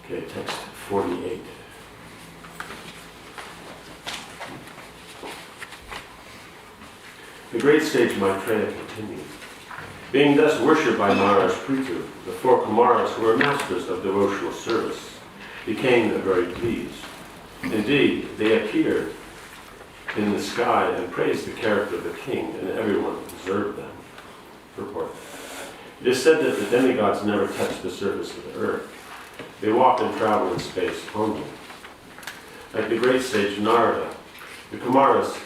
Okay, text 48. The great sage Maitreya continued. Being thus worshipped by Mahārāja Pṛthu, the four Kumaras who were masters of devotional service became very pleased. Indeed, they appeared in the sky and praised the character of the king, and everyone observed them. Purport. It is said that the demigods never touch the surface of the earth. They walk and travel in space only. Like the great sage Narada, the Kumaras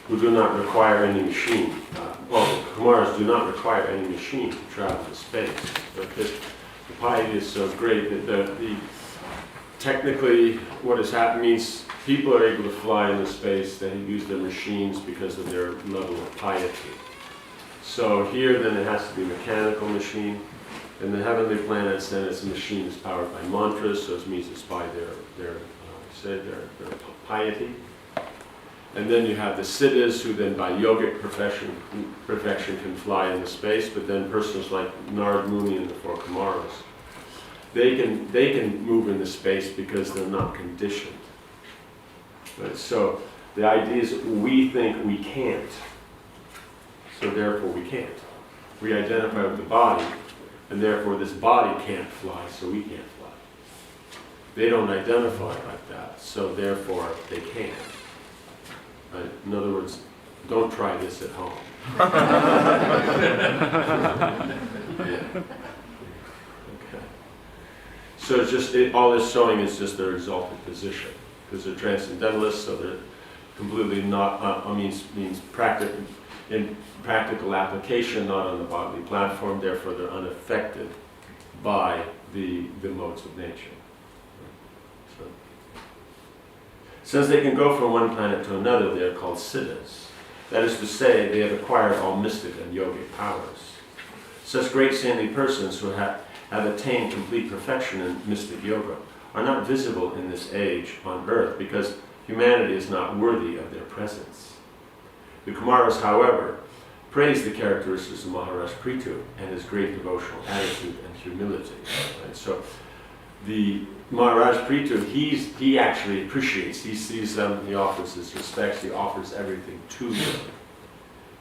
who do not require any machine, the Kumaras do not require any machine to travel in space. But the piety is so great that technically what has happened means people are able to fly into space. They use their machines because of their level of piety. So here then it has to be a mechanical machine. In the heavenly planets then it's a machine that's powered by mantras, so it means it's by their piety. And then you have the siddhas who then by yogic perfection can fly into space, but then persons like Narad Muni and the four Kumaras, they can move into space because they're not conditioned. Right? So the idea is we think we can't, so therefore we can't. We identify with the body, and therefore this body can't fly, so we can't fly. They don't identify like that, so therefore they can. Right? In other words, don't try this at home. Yeah. Okay. So it's just, all it's showing is just their exalted position. Because they're transcendentalists, so they're completely not, means in practical application, not on the bodily platform, therefore they're unaffected by the modes of nature. So, since they can go from one planet to another, they are called siddhas. That is to say, they have acquired all mystic and yogic powers. Such great saintly persons who have attained complete perfection in mystic yoga are not visible in this age on earth because humanity is not worthy of their presence. The Kumaras, however, praise the characteristics of Mahārāja Pṛthu and his great devotional attitude and humility. Right? So the Mahārāja Pṛthu, he actually appreciates, he sees them, he offers his respects, he offers everything to them.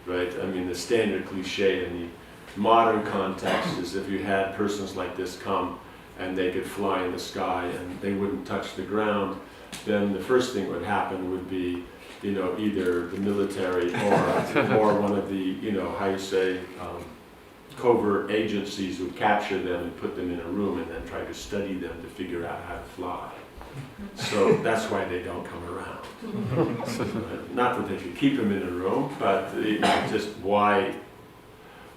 Right? I mean, the standard cliche in the modern context is if you had persons like this come and they could fly in the sky and they wouldn't touch the ground, then the first thing would happen would be, either the military or one of the, covert agencies would capture them and put them in a room and then try to study them to figure out how to fly. So that's why they don't come around. Not that they could keep them in a room, but just why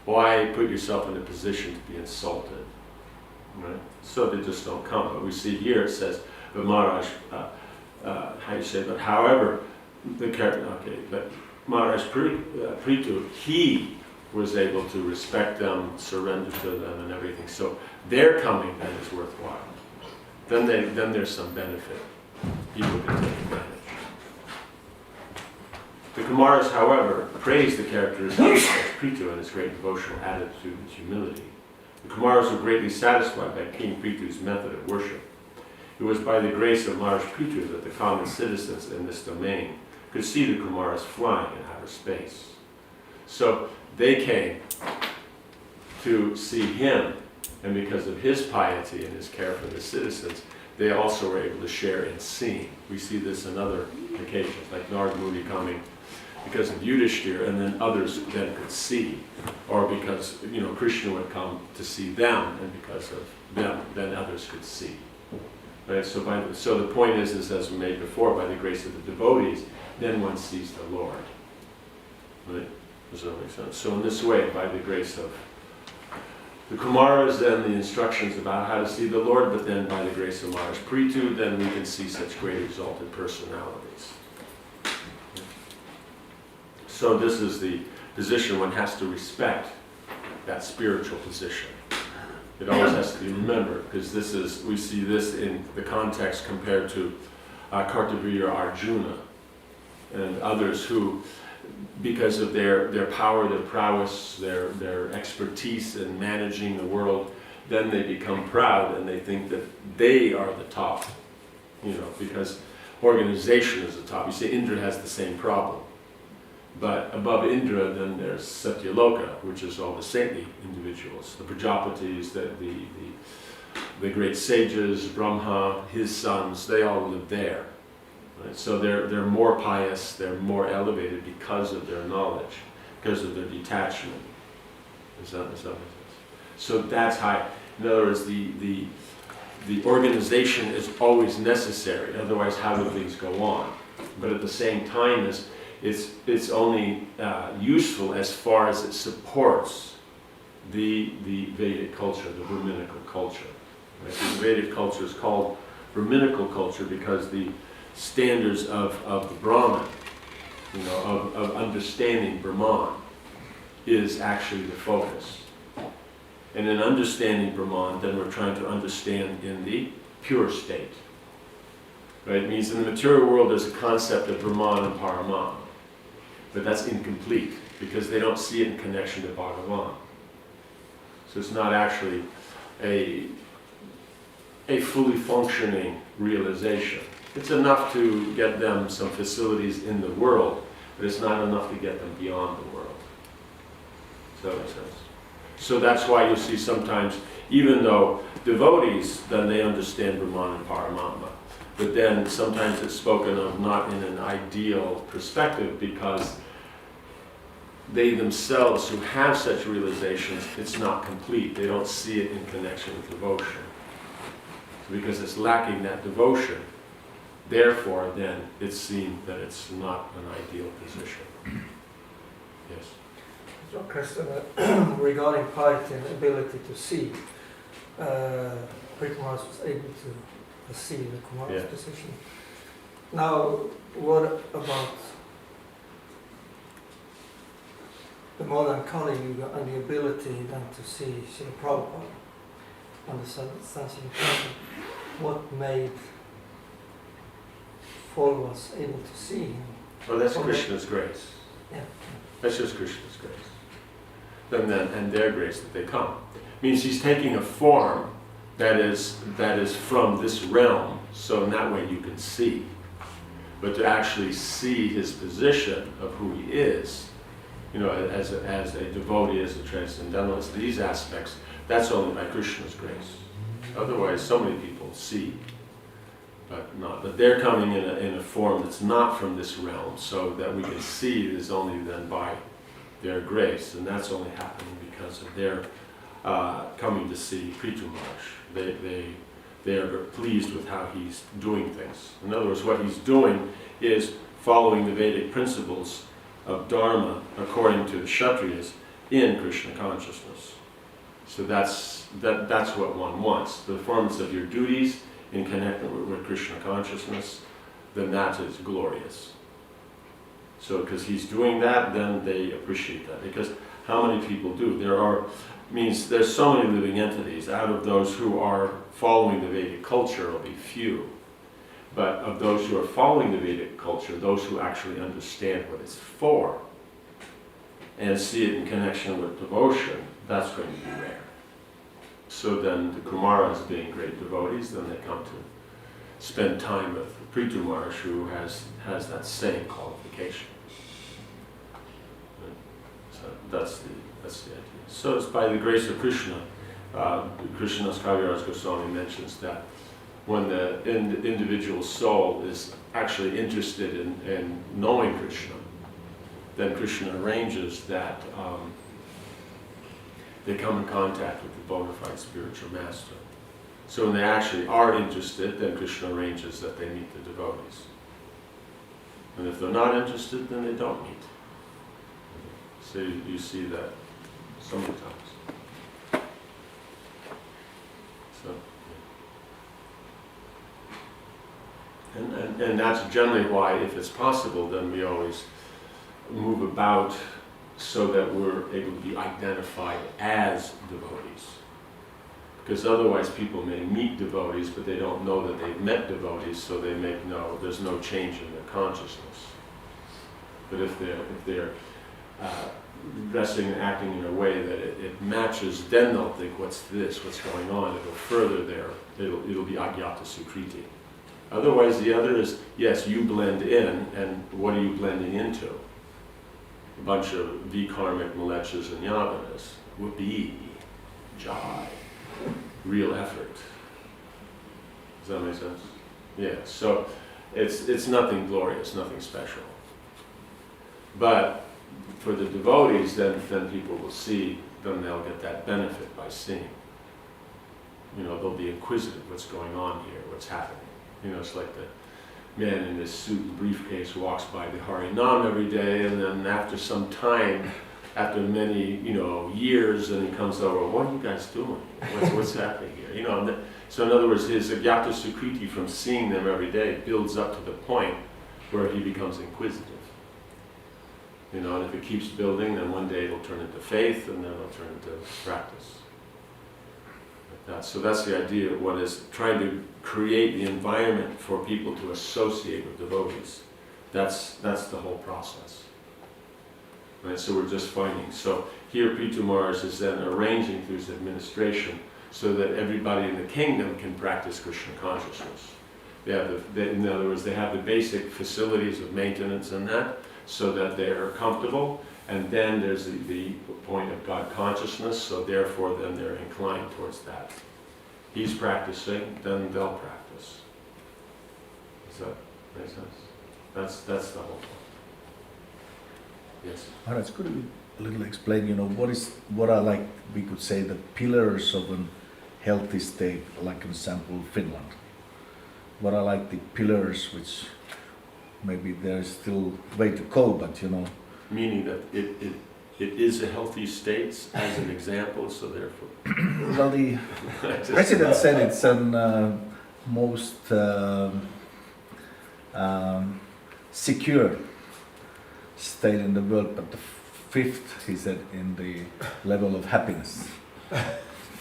put yourself in a position to be insulted? Right? So they just don't come. But we see here it says, but Mahārāja, but however, but Mahārāja Pṛthu, he was able to respect them, surrender to them and everything. So their coming then is worthwhile. Then there's some benefit. People can take advantage. The Kumaras, however, praise the characteristics of Pṛthu and his great devotional attitude and humility. The Kumaras were greatly satisfied by King Pṛthu's method of worship. It was by the grace of Mahārāja Pṛthu that the common citizens in this domain could see the Kumaras flying in outer space. So they came to see him, and because of his piety and his care for the citizens, they also were able to share in seeing. We see this in other occasions, like Narad Muni coming because of Yudhishthira, and then others then could see, or because Krishna would come to see them, and because of them, then others could see. Right? So the point is, as we made before, by the grace of the devotees, then one sees the Lord. Right? Does that make sense? So in this way, by the grace of the Kumaras, then the instructions about how to see the Lord, but then by the grace of Mahārāja Pṛthu, then we can see such great exalted personalities. So this is the position one has to respect, that spiritual position. It always has to be remembered, because we see this in the context compared to Kartavya Arjuna and others who, because of their power, their prowess, their expertise in managing the world, then they become proud and they think that they are the top, because organization is the top. You say Indra has the same problem. But above Indra, then there's Satyaloka, which is all the saintly individuals, the Prajapatis, the great sages, Brahma, his sons, they all live there. Right? So they're more pious, they're more elevated because of their knowledge, because of their detachment. Is that sense? So that's how, in other words, the organization is always necessary, otherwise how do things go on? But at the same time, it's only useful as far as it supports the Vedic culture, the Brahminical culture. Right? The Vedic culture is called Brahminical culture because the standards of the Brahman, of understanding Brahman, is actually the focus. And in understanding Brahman, then we're trying to understand in the pure state. Right? It means in the material world there's a concept of Brahman and Paraman. But that's incomplete because they don't see it in connection to Bhagavan. So it's not actually a fully functioning realization. It's enough to get them some facilities in the world, but it's not enough to get them beyond the world. Does that make sense? So that's why you see sometimes, even though devotees, then they understand Brahman and Paramatma, but then sometimes it's spoken of not in an ideal perspective because they themselves who have such realizations, it's not complete. They don't see it in connection with devotion. Because it's lacking that devotion, therefore then it's seen that it's not an ideal position. Yes? So question regarding piety and ability to see. Pṛthu was able to see the Kumara's position. Now, what about the modern Kali Yuga and the ability then to see Srila Prabhupada on the Sanskrit temple? What made followers able to see him? Well, that's Krishna's grace. Yeah. That's just Krishna's grace. And their grace that they come. It means he's taking a form that is from this realm, so in that way you can see. But to actually see his position of who he is, as a devotee, as a transcendentalist, these aspects, that's only by Krishna's grace. Otherwise, so many people see, but they're coming in a form that's not from this realm, so that we can see it is only then by their grace, and that's only happening because of their coming to see Pṛthu Maharaj. They are pleased with how he's doing things. In other words, what he's doing is following the Vedic principles of Dharma according to the Kshatriyas in Krishna consciousness. So that's what one wants. The performance of your duties in connection with Krishna consciousness, then that is glorious. So because he's doing that, then they appreciate that. Because how many people do? There's so many living entities. Out of those who are following the Vedic culture will be few. But of those who are following the Vedic culture, those who actually understand what it's for and see it in connection with devotion, that's going to be rare. So then the Kumaras, being great devotees, then they come to spend time with Pṛthu Maharaj, who has that same qualification. So that's the idea. So it's by the grace of Krishna. Krishnadas Kaviraj Goswami mentions that when the individual soul is actually interested in knowing Krishna, then Krishna arranges that they come in contact with the bona fide spiritual master. So when they actually are interested, then Krishna arranges that they meet the devotees. And if they're not interested, then they don't meet. So you see that so many times. So, and that's generally why, if it's possible, then we always move about so that we're able to be identified as devotees. Because otherwise people may meet devotees, but they don't know that they've met devotees, so there's no change in their consciousness. But if they're dressing and acting in a way that it matches, then they'll think, what's this, what's going on? It'll further there, it'll be Agyata Sukriti. Otherwise, the other is, yes, you blend in, and what are you blending into? A bunch of vikarmic malechas and yavanas. Whoopee, jai, real effort. Does that make sense? Yeah, so it's nothing glorious, nothing special. But for the devotees, then people will see, then they'll get that benefit by seeing. You know, they'll be inquisitive, what's going on here, what's happening. You know, it's like the man in this suit and briefcase walks by the Harinam every day, and then after some time, after many, years, and he comes over, what are you guys doing? What's happening here? You know, so in other words, his Agyata Sukriti from seeing them every day builds up to the point where he becomes inquisitive. You know, and if it keeps building, then one day it'll turn into faith, and then it'll turn into practice. Like that. So that's the idea. One is trying to create the environment for people to associate with devotees. That's the whole process. Right? So we're just finding. So here Pṛthu Maharaj is then arranging through his administration so that everybody in the kingdom can practice Krishna consciousness. They have in other words, they have the basic facilities of maintenance and that, so that they are comfortable, and then there's the point of God consciousness, so therefore then they're inclined towards that. He's practicing, then they'll practice. Does that make sense? That's the whole point. Yes? Maharaj, could you a little explain, what are, like, we could say, the pillars of a healthy state, like in example Finland? What are like the pillars which maybe there's still way to go, but Meaning that it is a healthy state as an example, so therefore. Well, the president said it's an most secure state in the world, but the fifth, he said, in the level of happiness.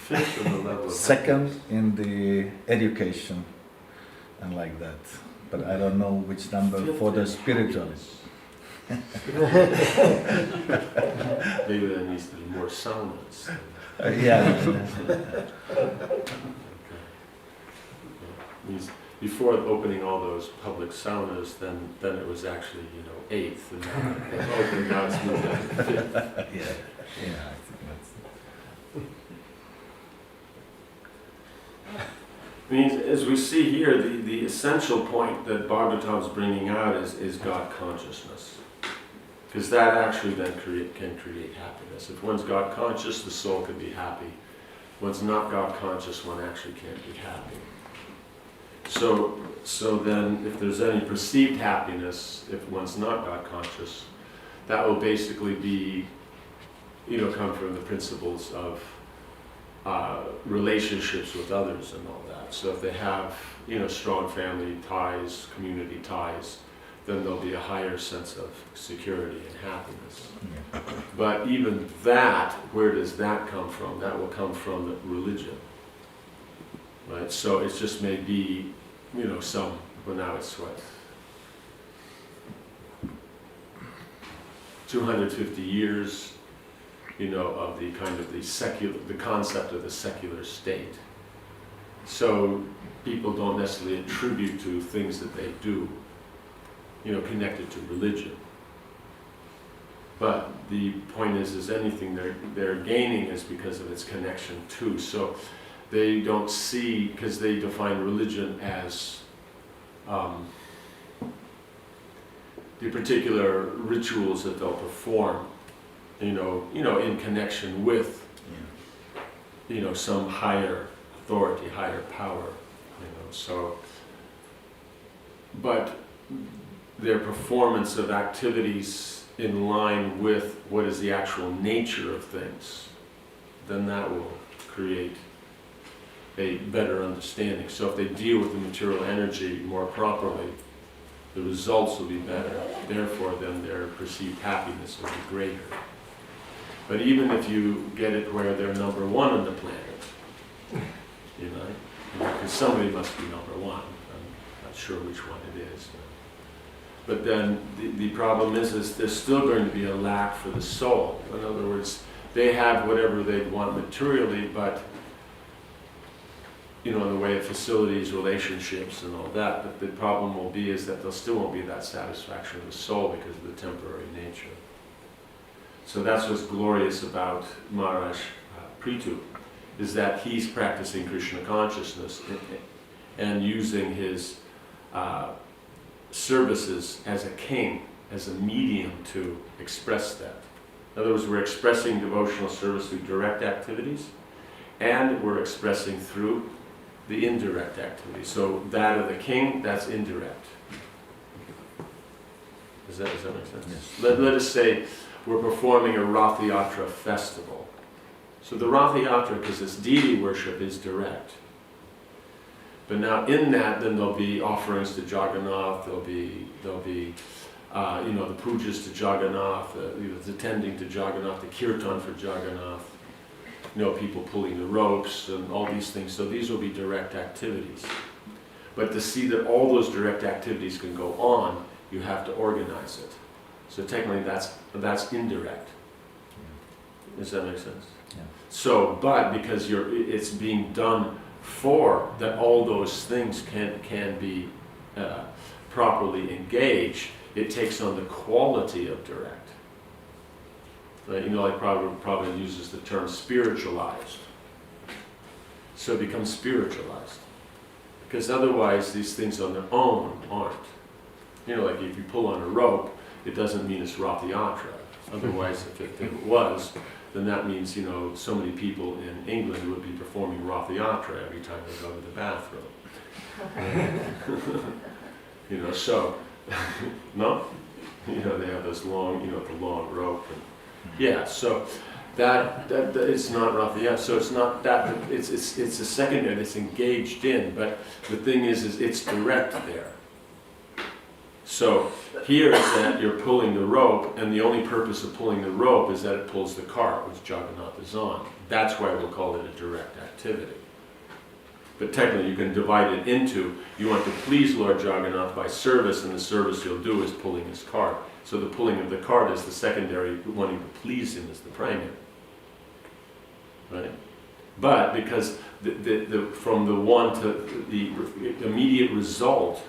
Fifth in the level of Second happiness. in the education and like that. But I don't know which number for the spiritual. Maybe there needs to be more saunas. Yeah. Means before opening all those public saunas, then it was actually eighth, and now it's moved up to fifth. Yeah. I think that's. Means, as we see here, the essential point that Bhagavatam is bringing out is God consciousness. Because that actually then can create happiness. If one's God conscious, the soul can be happy. One's not God conscious, one actually can't be happy. So then, if there's any perceived happiness, if one's not God conscious, that will basically be, come from the principles of relationships with others and all that. So if they have, strong family ties, community ties, then there'll be a higher sense of security and happiness. Yeah. But even that, where does that come from? That will come from the religion. Right? So it just may be, well now it's what? 250 years, of the kind of the concept of the secular state. So people don't necessarily attribute to things that they do, connected to religion. But the point is anything they're gaining is because of its connection to. So they don't see, because they define religion as the particular rituals that they'll perform, in connection with, some higher authority, higher power, so. But their performance of activities in line with what is the actual nature of things, then that will create a better understanding. So if they deal with the material energy more properly, the results will be better. Therefore, then their perceived happiness will be greater. But even if you get it where they're number one on the planet, because somebody must be number one. I'm not sure which one it is. But then the problem is there's still going to be a lack for the soul. In other words, they have whatever they want materially, but in the way of facilities, relationships, and all that. But the problem will be is that there still won't be that satisfaction of the soul because of the temporary nature. So that's what's glorious about Mahārāja Pṛthu, is that he's practicing Krishna consciousness and using his services as a king, as a medium to express that. In other words, we're expressing devotional service through direct activities, and we're expressing through the indirect activity. So that of the king, that's indirect. Does that make sense? Yes. Let us say we're performing a Rath Yatra festival. So the Rath Yatra, because it's deity worship, is direct. But now in that, then there'll be offerings to Jagannath, there'll be the pujas to Jagannath, the tending to Jagannath, the kirtan for Jagannath, people pulling the ropes and all these things. So these will be direct activities. But to see that all those direct activities can go on, you have to organize it. So technically that's indirect. Does that make sense? Yeah. So, but because it's being done for that, all those things can be properly engaged, it takes on the quality of direct. Like Prabhupada uses the term spiritualized. So it becomes spiritualized. Because otherwise these things on their own aren't. Like if you pull on a rope, it doesn't mean it's Rath Yatra. Otherwise, if it was, then that means, so many people in England would be performing Rath Yatra every time they go to the bathroom. So, no? They have this long, the long rope. And, yeah, so that it's not Rath Yatra. So it's not that, it's a secondary that's engaged in, but the thing is it's direct there. So here is that you're pulling the rope, and the only purpose of pulling the rope is that it pulls the cart, which Jagannath is on. That's why we'll call it a direct activity. But technically you can divide it into, you want to please Lord Jagannath by service, and the service you'll do is pulling his cart. So the pulling of the cart is the secondary, wanting to please him is the primary. Right? But because from the one to the immediate result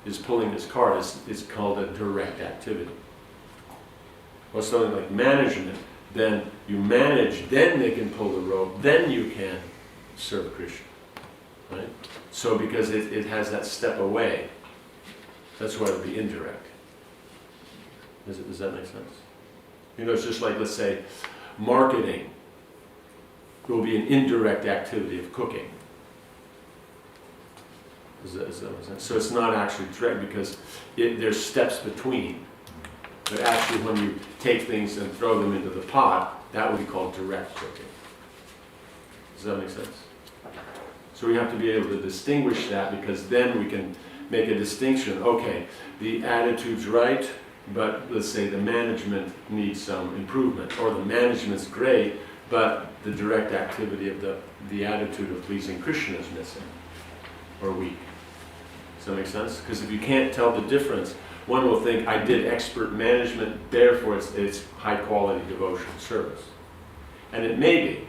is pulling his cart, is called a direct activity. Or something like management, then you manage, then they can pull the rope, then you can serve Krishna. Right? So because it has that step away, that's why it'll be indirect. Does that make sense? It's just like, let's say, marketing will be an indirect activity of cooking. Does that make sense? So it's not actually direct because there's steps between. But actually when you take things and throw them into the pot, that would be called direct cooking. Does that make sense? So we have to be able to distinguish that, because then we can make a distinction. Okay, the attitude's right, but let's say the management needs some improvement, or the management's great, but the direct activity of the attitude of pleasing Krishna is missing, or weak. Does that make sense? Because if you can't tell the difference, one will think, I did expert management, therefore it's high quality devotional service. And it may be,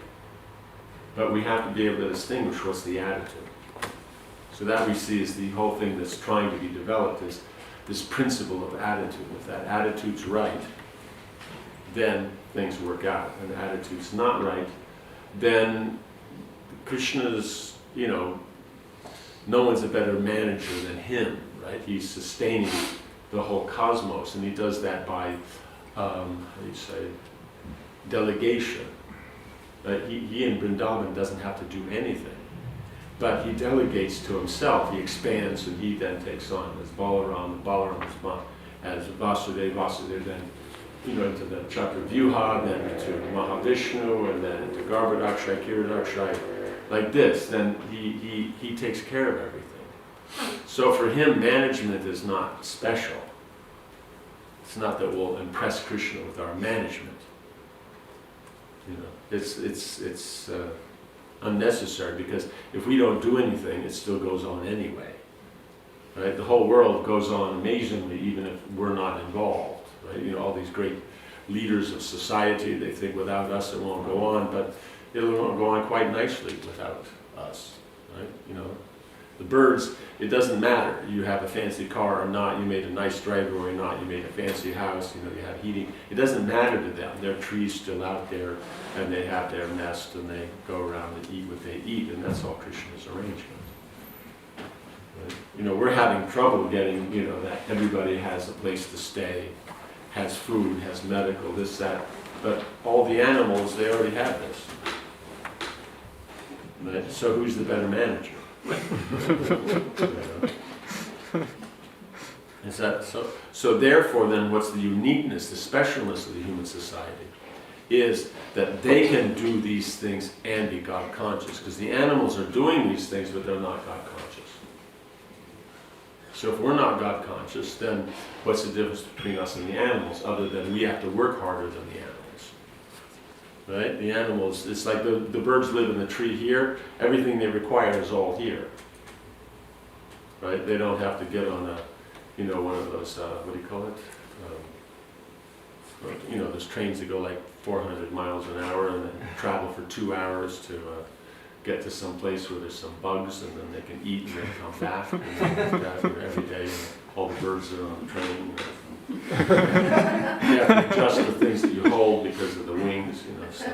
but we have to be able to distinguish what's the attitude. So that we see is the whole thing that's trying to be developed, is this principle of attitude. If that attitude's right, then things work out. And the attitude's not right, then Krishna's, no one's a better manager than him, right? He's sustaining the whole cosmos, and he does that by, delegation. He in Vrindavan doesn't have to do anything, but he delegates to himself. He expands, and he then takes on as Balaram, as Vasudeva, then into the Chakravyuha, then to Mahavishnu, and then into Garbhodakshai, Kiridakshai, like this. Then he takes care of everything. So for him, management is not special. It's not that we'll impress Krishna with our management. It's unnecessary, because if we don't do anything, it still goes on anyway. Right? The whole world goes on amazingly, even if we're not involved. Right? You know, all these great leaders of society, they think without us it won't go on, but it won't go on quite nicely without us. Right? You know, the birds, it doesn't matter. You have a fancy car or not, you made a nice driveway or not, you made a fancy house, you know, you have heating. It doesn't matter to them. There are trees still out there, and they have their nest, and they go around and eat what they eat, and that's all Krishna's arrangement. Right? You know, we're having trouble getting, you know, that everybody has a place to stay, has food, has medical, this, that, but all the animals, they already have this. Right? So who's the better manager? Is that so? So therefore, then, what's the uniqueness, the specialness of the human society, is that they can do these things and be God conscious, because the animals are doing these things, but they're not God conscious. So if we're not God conscious, then what's the difference between us and the animals, other than we have to work harder than the animals? Right? The animals, it's like the birds live in the tree here, everything they require is all here. Right? They don't have to get on a, you know, one of those, what do you call it? You know, those trains that go like 400 miles an hour and then travel for 2 hours to get to some place where there's some bugs, and then they can eat and then come back. And then every day, and all the birds are on the train. You have to adjust the things that you hold because of the wings, you know, so,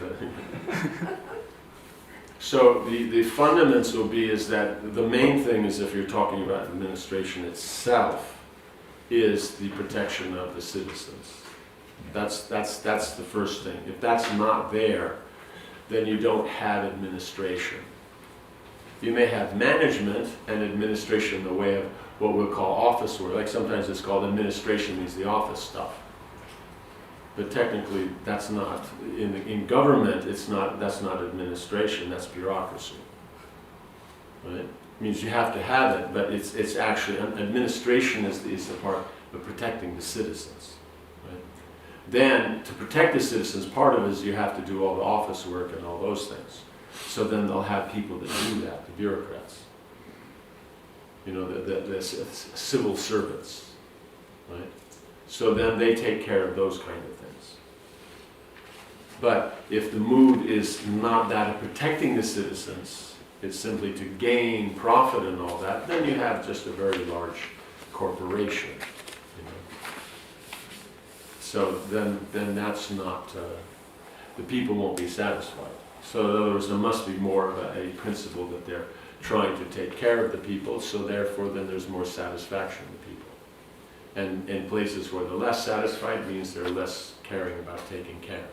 yeah, so the fundamentals will be is that the main thing is, if you're talking about administration itself, is the protection of the citizens. That's the first thing. If that's not there, then you don't have administration. You may have management and administration in the way of what we'll call office work. Like sometimes it's called administration, means the office stuff. But technically, that's not in government. That's not administration. That's bureaucracy. Right? It means you have to have it, but it's actually administration is the part of protecting the citizens. Right? Then to protect the citizens, part of it is you have to do all the office work and all those things. So then they'll have people that do that, the bureaucrats. You know, the civil servants, right? So then they take care of those kind of things. But if the mood is not that of protecting the citizens, it's simply to gain profit and all that, then you have just a very large corporation. You know? So then that's not, the people won't be satisfied. So in other words, there must be more of a principle that they're trying to take care of the people, so therefore then there's more satisfaction in people. And in places where they're less satisfied means they're less caring about taking care.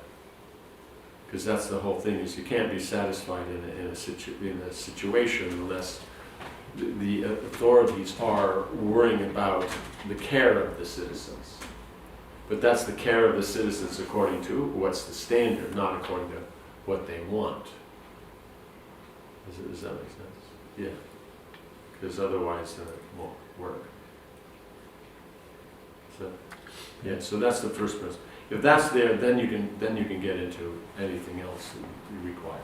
Because that's the whole thing, is you can't be satisfied in a situation unless the authorities are worrying about the care of the citizens. But that's the care of the citizens according to what's the standard, not according to what they want. Does that make sense? Yeah. Because otherwise it won't work. So, yeah, so that's the first principle. If that's there, then you can get into anything else that you require.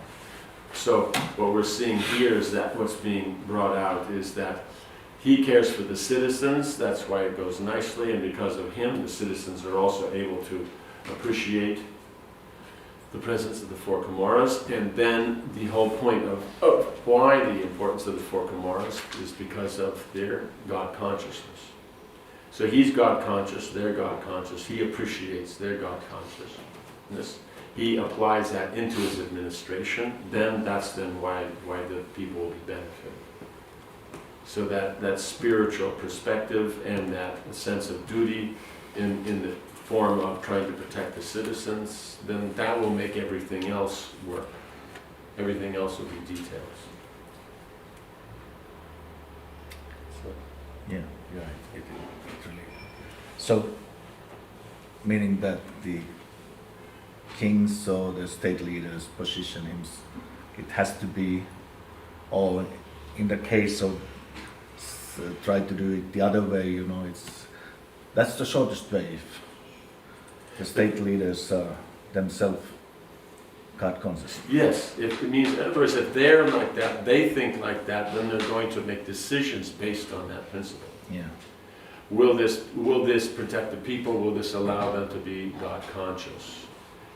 So what we're seeing here is that what's being brought out is that he cares for the citizens, that's why it goes nicely, and because of him, the citizens are also able to appreciate the presence of the four Kumaras. And then the whole point of why the importance of the four Kumaras is because of their God consciousness. So he's God conscious, they're God conscious, he appreciates their God consciousness. He applies that into his administration, then that's then why the people will be benefited. So that spiritual perspective and that sense of duty in the form of trying to protect the citizens, then that will make everything else work. Everything else will be details. So. Yeah, you're right. It really. So, meaning that the kings or the state leaders position him, it has to be, or in the case of try to do it the other way, you know, that's the shortest way. If the state leaders themselves God conscious. Yes, if it means, in other words, if they're like that, they think like that, then they're going to make decisions based on that principle. Yeah. Will this protect the people? Will this allow them to be God conscious?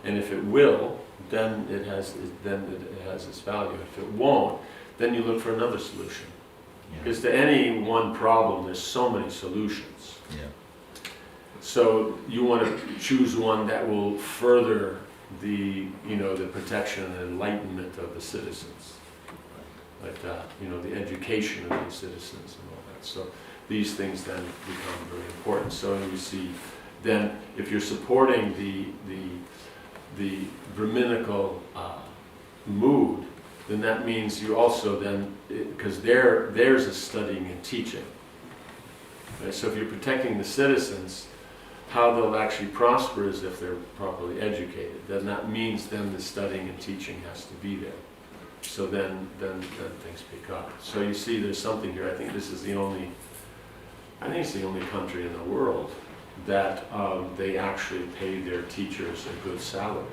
And if it will, then it has its value. If it won't, then you look for another solution. Yeah. Because to any one problem, there's so many solutions. Yeah. So you want to choose one that will further the protection and enlightenment of the citizens, like that. The education of the citizens and all that. So these things then become very important. So you see, then if you're supporting the Brahminical mood, then that means you also then, because theirs is studying and teaching. Right? So if you're protecting the citizens, how they'll actually prosper is if they're properly educated. Then that means then the studying and teaching has to be there. So then things pick up. So you see there's something here. I think it's the only country in the world that they actually pay their teachers a good salary.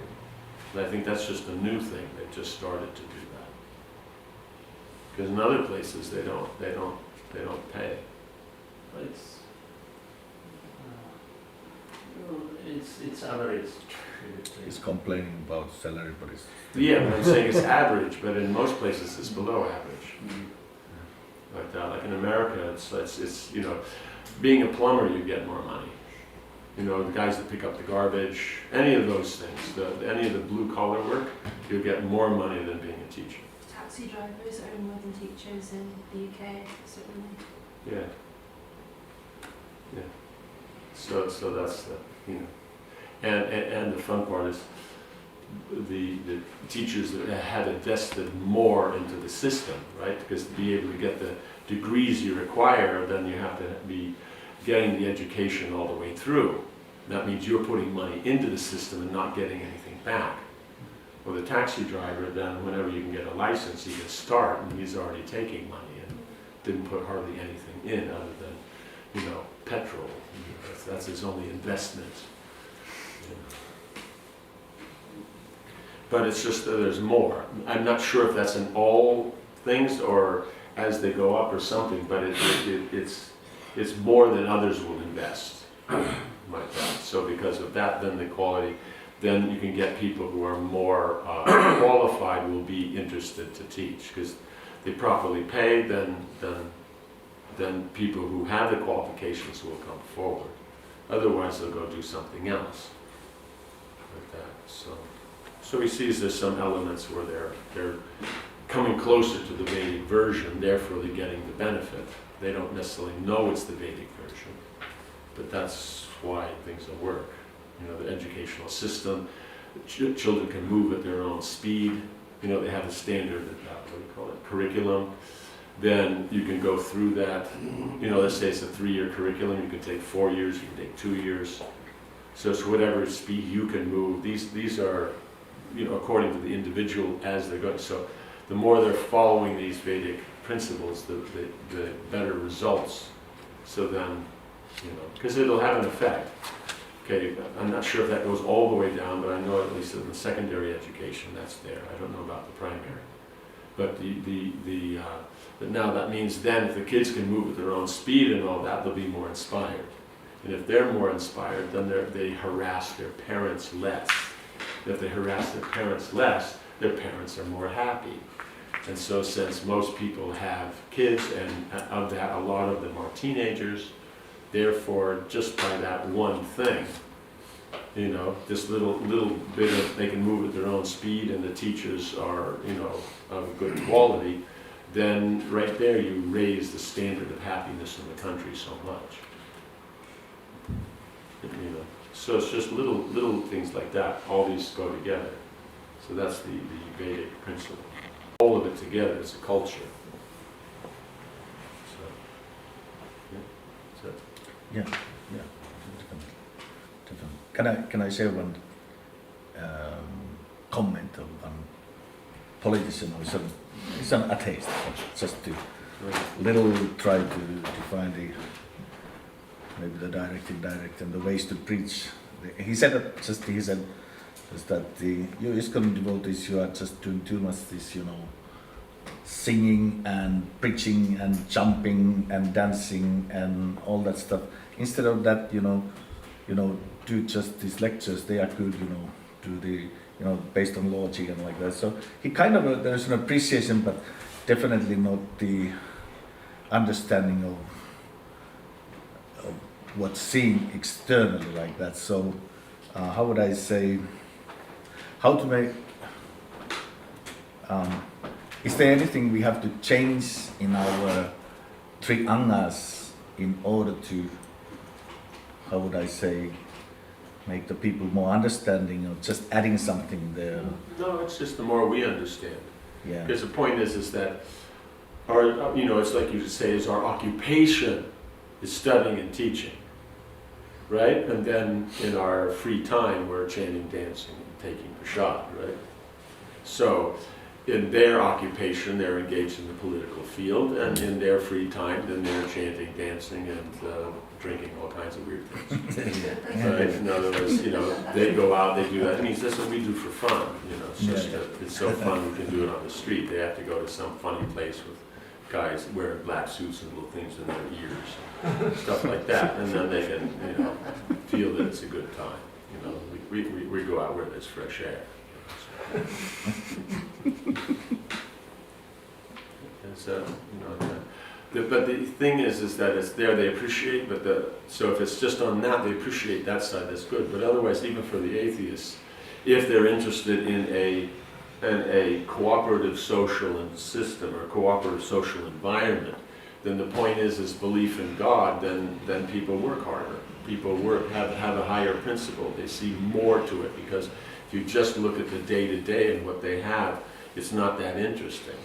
And I think that's just a new thing. They've just started to do that. Because in other places they don't pay. It's average. He's complaining about salary, but it's... Yeah, but I'm saying it's average, but in most places it's below average. Like in America, it's being a plumber, you get more money. The guys that pick up the garbage, any of those things, any of the blue collar work, you'll get more money than being a teacher. Taxi drivers earn more than teachers in the UK, certainly. Yeah. So that's and the fun part is the teachers that had invested more into the system, right? Because to be able to get the degrees you require, then you have to be getting the education all the way through. That means you're putting money into the system and not getting anything back. Well, the taxi driver, then whenever you can get a license, he can start, and he's already taking money and didn't put hardly anything in other than, petrol. That's his only investment. But it's just that there's more. I'm not sure if that's in all things or as they go up or something, but it's more than others will invest. Like that. So because of that, then the quality, then you can get people who are more qualified will be interested to teach because they properly pay. Then people who have the qualifications will come forward. Otherwise, they'll go do something else. Like that. So he sees there's some elements where they're coming closer to the Vedic version, therefore they're getting the benefit. They don't necessarily know it's the Vedic version, but that's why things will work. The educational system, children can move at their own speed. They have a standard, curriculum. Then you can go through that. Let's say it's a 3-year curriculum. You can take 4 years, you can take 2 years. So it's whatever speed you can move. These are, according to the individual as they're going. So the more they're following these Vedic principles, the better results. So then, because it'll have an effect. Okay, I'm not sure if that goes all the way down, but I know at least in the secondary education that's there. I don't know about the primary. But but now that means then if the kids can move at their own speed and all that, they'll be more inspired. And if they're more inspired, then they harass their parents less. If they harass their parents less, their parents are more happy. And so since most people have kids, and of that a lot of them are teenagers, therefore just by that one thing, this little bit of, they can move at their own speed and the teachers are, of good quality, then right there you raise the standard of happiness in the country so much. So it's just little things like that, all these go together. So that's the Vedic principle. All of it together is a culture. Yeah. Definitely. Can I say one comment of one politician who is an atheist, just to little try to find maybe the direct, indirect, and the ways to preach. He said is that the you ISKCON devotees, you are just doing too much this, singing and preaching and jumping and dancing and all that stuff. Instead of that, do just these lectures. They are good, do the, based on logic and like that. So he kind of, there's an appreciation, but definitely not the understanding of what's seen externally like that. So how would I say, how to make, is there anything we have to change in our three angas in order to, how would I say, make the people more understanding, or just adding something there? No, it's just the more we understand. Yeah. Because the point is that our, it's like you say, is our occupation is studying and teaching, right? And then in our free time, we're chanting, dancing, and taking prasad, right? So in their occupation, they're engaged in the political field, and in their free time, then they're chanting, dancing, and drinking all kinds of weird things. Right? In other words, they go out, they do that. I mean, that's what we do for fun. It's just it's so fun we can do it on the street. They have to go to some funny place with guys wearing black suits and little things in their ears, stuff like that, and then they can, feel that it's a good time. We go out where there's fresh air. And so, but the thing is that it's there, they appreciate, so if it's just on that, they appreciate that side, that's good. But otherwise, even for the atheists, if they're interested in a cooperative social system or cooperative social environment, then the point is belief in God, then people work harder. People have a higher principle. They see more to it, because if you just look at the day-to-day and what they have, it's not that interesting.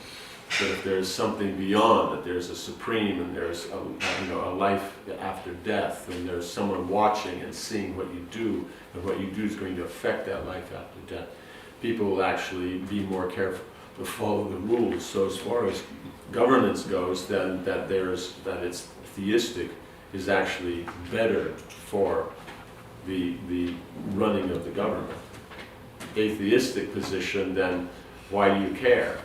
But if there's something beyond, that there's a supreme, and there's a life after death, and there's someone watching and seeing what you do, and what you do is going to affect that life after death, people will actually be more careful to follow the rules. So as far as governance goes, then that it's theistic is actually better for the running of the government. Atheistic position, then why do you care?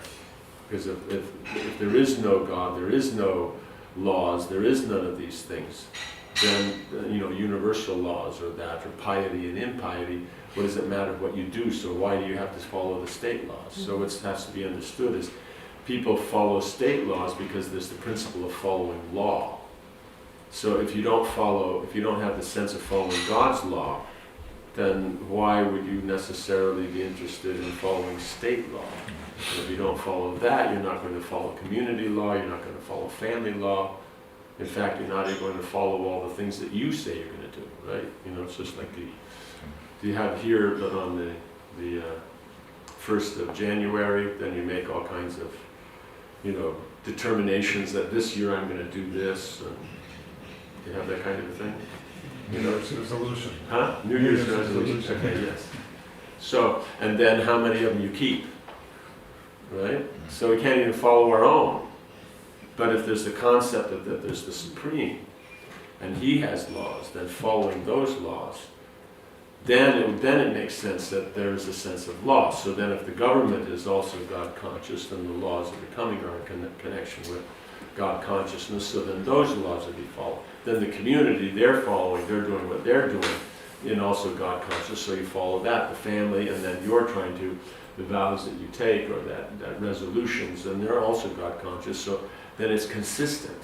Because if there is no God, there is no laws, there is none of these things, then universal laws or that, or piety and impiety, what does it matter what you do? So why do you have to follow the state laws? So it has to be understood as people follow state laws because there's the principle of following law. So if you don't have the sense of following God's law, then why would you necessarily be interested in following state law? And if you don't follow that, you're not going to follow community law, you're not going to follow family law. In fact, you're not even going to follow all the things that you say you're going to do, right? It's just like you have here, but on the 1st of January, then you make all kinds of, determinations that this year I'm going to do this, and you have that kind of a thing. New Year's resolution. Huh? New Year's resolution. Okay, yes. So, and then how many of them you keep, right? So we can't even follow our own. But if there's the concept of that there's the Supreme, and He has laws, then following those laws, then it makes sense that there is a sense of law. So then if the government is also God conscious, then the laws of becoming are in connection with God consciousness, so then those laws will be followed. Then the community they're following, they're doing what they're doing, in also God conscious, so you follow that, the family, and then you're trying to, the vows that you take, or that resolutions, and they're also God conscious, so then it's consistent.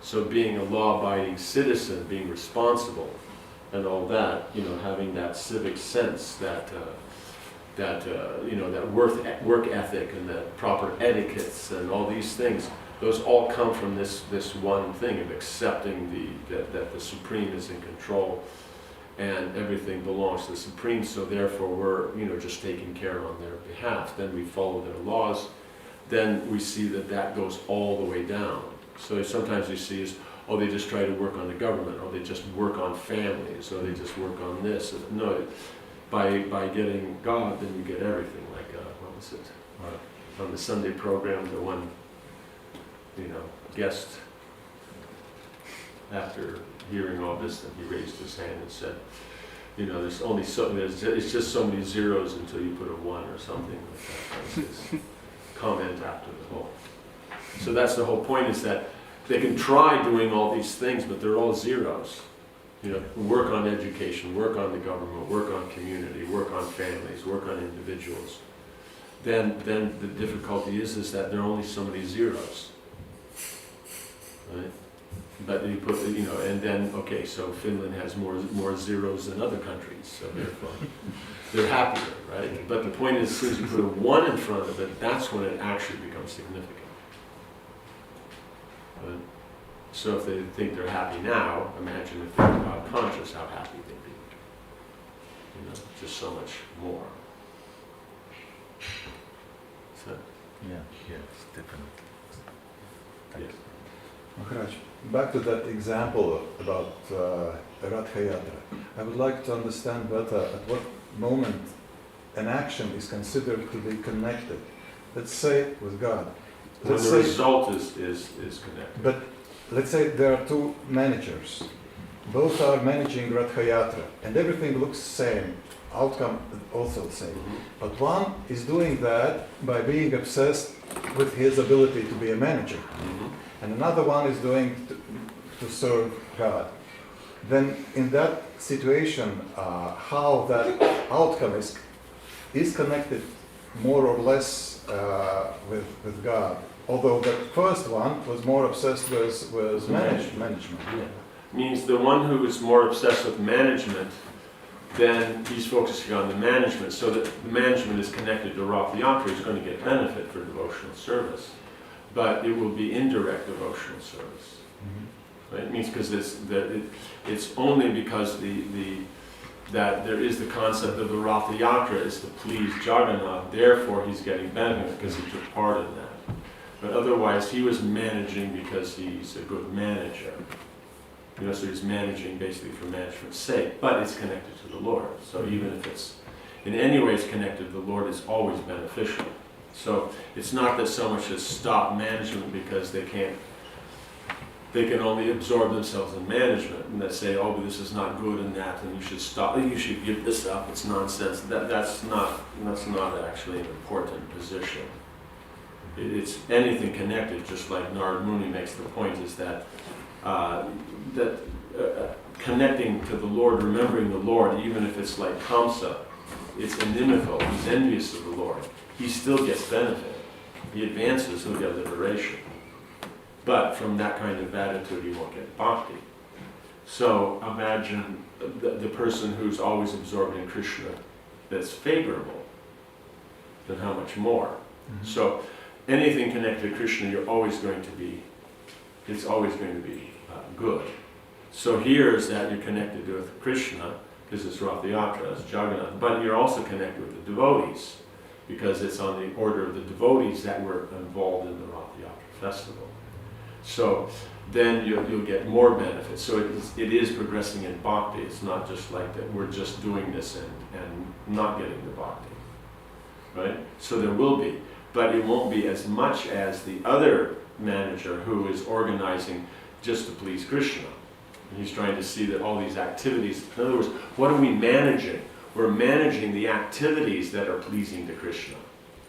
So being a law-abiding citizen, being responsible, and all that, having that civic sense, that work ethic, and that proper etiquettes, and all these things, those all come from this one thing of accepting that the Supreme is in control, and everything belongs to the Supreme. So therefore, we're just taking care on their behalf. Then we follow their laws. Then we see that goes all the way down. So sometimes you see is, oh, they just try to work on the government, or they just work on families, or they just work on this. No, by getting God, then you get everything. Like what was it on the Sunday program? The one, guest, after hearing all this, then he raised his hand and said, You know, there's only so, it's just so many zeros until you put a 1 or something like that. That's his comment after the whole. So that's the whole point, is that they can try doing all these things, but they're all zeros. You know, work on education, work on the government, work on community, work on families, work on individuals. Then the difficulty is that there are only so many zeros. Right? But you put, you know, and then, okay, so Finland has more zeros than other countries, so therefore they're happier, right? But the point is, as soon as you put a 1 in front of it, that's when it actually becomes significant. Right? So if they think they're happy now, imagine if they're God conscious, how happy they'd be. You know, just so much more. So, Yeah, it's different. yes. Maharaj, back to that example about Ratha Yatra. I would like to understand better at what moment an action is considered to be connected. Let's say with God. When Let's the say, result is connected. but let's say there are two managers. Both are managing Ratha Yatra, and everything looks the same. Outcome also the same. Mhm. But one is doing that by being obsessed with his ability to be a manager, Mhm. and another one is doing to serve God. Then in that situation, how that outcome is connected more or less with God. Although the first one was more obsessed with management. Yeah. Means the one who is more obsessed with management, then he's focusing on the management, so that the management is connected to Ratha Yatra. He's going to get benefit for devotional service, but it will be indirect devotional service. Right? It means because it's only because that there is the concept of the Ratha Yatra is to please Jagannath, therefore he's getting benefit because he took part in that. But otherwise he was managing because he's a good manager. You know, so he's managing basically for management's sake, but it's connected to the Lord. So even if it's in any ways connected to the Lord, it's always beneficial. So it's not that so much as stop management because they can only absorb themselves in management, and they say, oh, but this is not good and that, and you should stop, you should give this up, it's nonsense. That's not actually an important position. It's anything connected, just like Narad Muni makes the point, is that connecting to the Lord, remembering the Lord, even if it's like Kamsa, it's inimical, he's envious of the Lord, he still gets benefit. He advances, he'll get liberation. But from that kind of attitude, he won't get bhakti. So imagine the person who's always absorbed in Krishna that's favorable, then how much more? Mm-hmm. So anything connected to Krishna, it's always going to be good. So here is that you're connected with Krishna, because it's Ratha Yatra, it's Jagannath, but you're also connected with the devotees, because it's on the order of the devotees that were involved in the Ratha Yatra festival. So then you'll get more benefits. So it is progressing in bhakti. It's not just like that we're just doing this and not getting the bhakti. Right? So there will be, but it won't be as much as the other manager who is organizing just to please Krishna. And he's trying to see that all these activities, in other words, what are we managing? We're managing the activities that are pleasing to Krishna.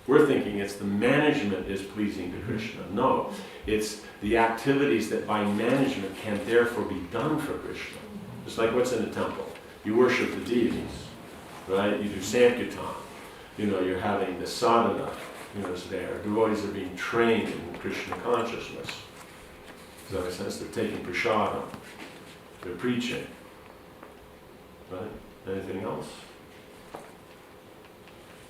We're thinking it's the management is pleasing to Krishna. No, it's the activities that by management can therefore be done for Krishna. Just like what's in the temple. You worship the deities, right? You do Sankirtan. You know, you're having the sadhana, you know, it's there. Devotees are being trained in Krishna consciousness. Does that make sense? They're taking prasadam. They're preaching. Right? Anything else?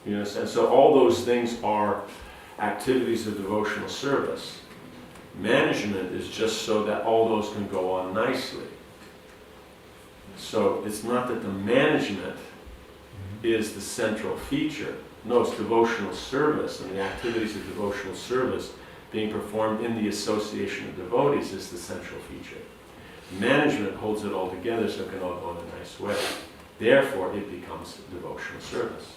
You know, and so all those things are activities of devotional service. Management is just so that all those can go on nicely. So it's not that the management is the central feature. No, it's devotional service, and the activities of devotional service being performed in the association of devotees is the central feature. Management holds it all together so it can all go in a nice way. Therefore, it becomes devotional service.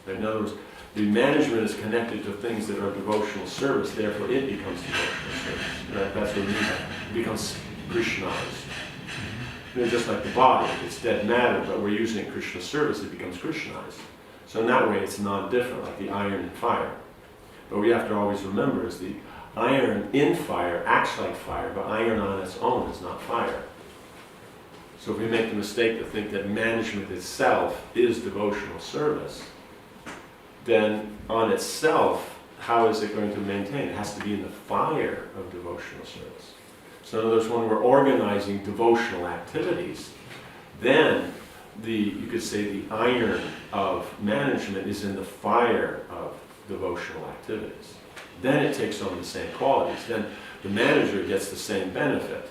In other words, the management is connected to things that are devotional service, therefore it becomes devotional service. That's what it means. It becomes Krishnized. just like the body, it's dead matter, but we're using it in Krishna's service, it becomes Krishnized. So in that way, it's non-different, like the iron and fire. But we have to always remember is the iron in fire acts like fire, but iron on its own is not fire. So if we make the mistake to think that management itself is devotional service, then on itself, how is it going to maintain? It has to be in the fire of devotional service. So in other words, when we're organizing devotional activities, then you could say the iron of management is in the fire of devotional activities. Then it takes on the same qualities. Then the manager gets the same benefit.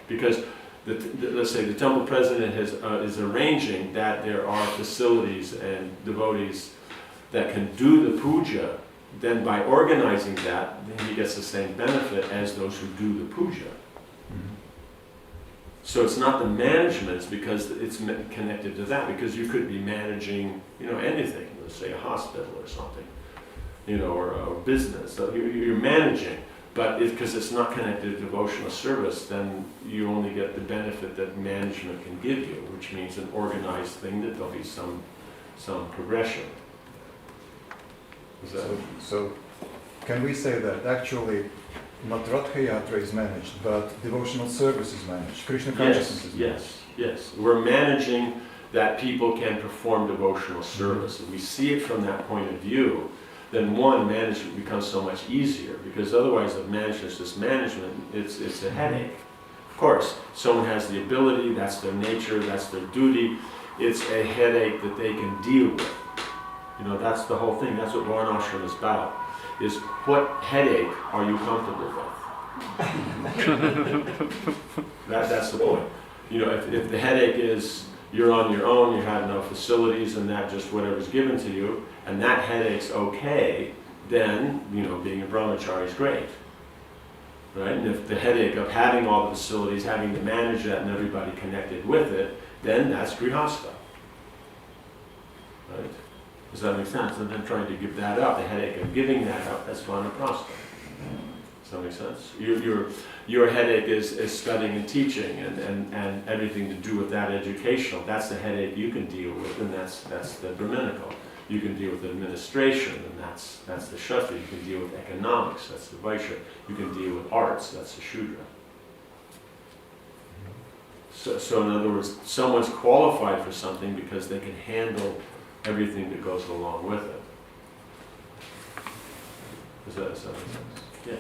Because let's say the temple president is arranging that there are facilities and devotees that can do the puja, then by organizing that, then he gets the same benefit as those who do the puja. So it's not the management, it's because it's connected to that, because you could be managing, anything, let's say a hospital or something, or a business. So you're managing, but because it's not connected to devotional service, then you only get the benefit that management can give you, which means an organized thing that there'll be some progression. So can we say that actually not Ratha Yatra is managed, but devotional service is managed, Krishna consciousness is managed? Yes. We're managing that people can perform devotional service. If we see it from that point of view, then management becomes so much easier, because otherwise if management is just management, it's a headache. Of course, someone has the ability, that's their nature, that's their duty, it's a headache that they can deal with. That's the whole thing, that's what Varnashram is about, is what headache are you comfortable with? That's the point. If the headache is you're on your own, you have no facilities, and that just whatever's given to you, and that headache's okay, then, being a brahmachari is great. Right? And if the headache of having all the facilities, having to manage that and everybody connected with it, then that's grihastha. Right? Does that make sense? And then trying to give that up, the headache of giving that up, that's vanaprastha. Does that make sense? Your headache is studying and teaching and everything to do with that educational. That's the headache you can deal with, and that's the Brahminical. You can deal with administration, and that's the Kshatriya. You can deal with economics, that's the Vaishya. You can deal with arts, that's the Shudra. So in other words, someone's qualified for something because they can handle everything that goes along with it. Does that make sense? Yeah.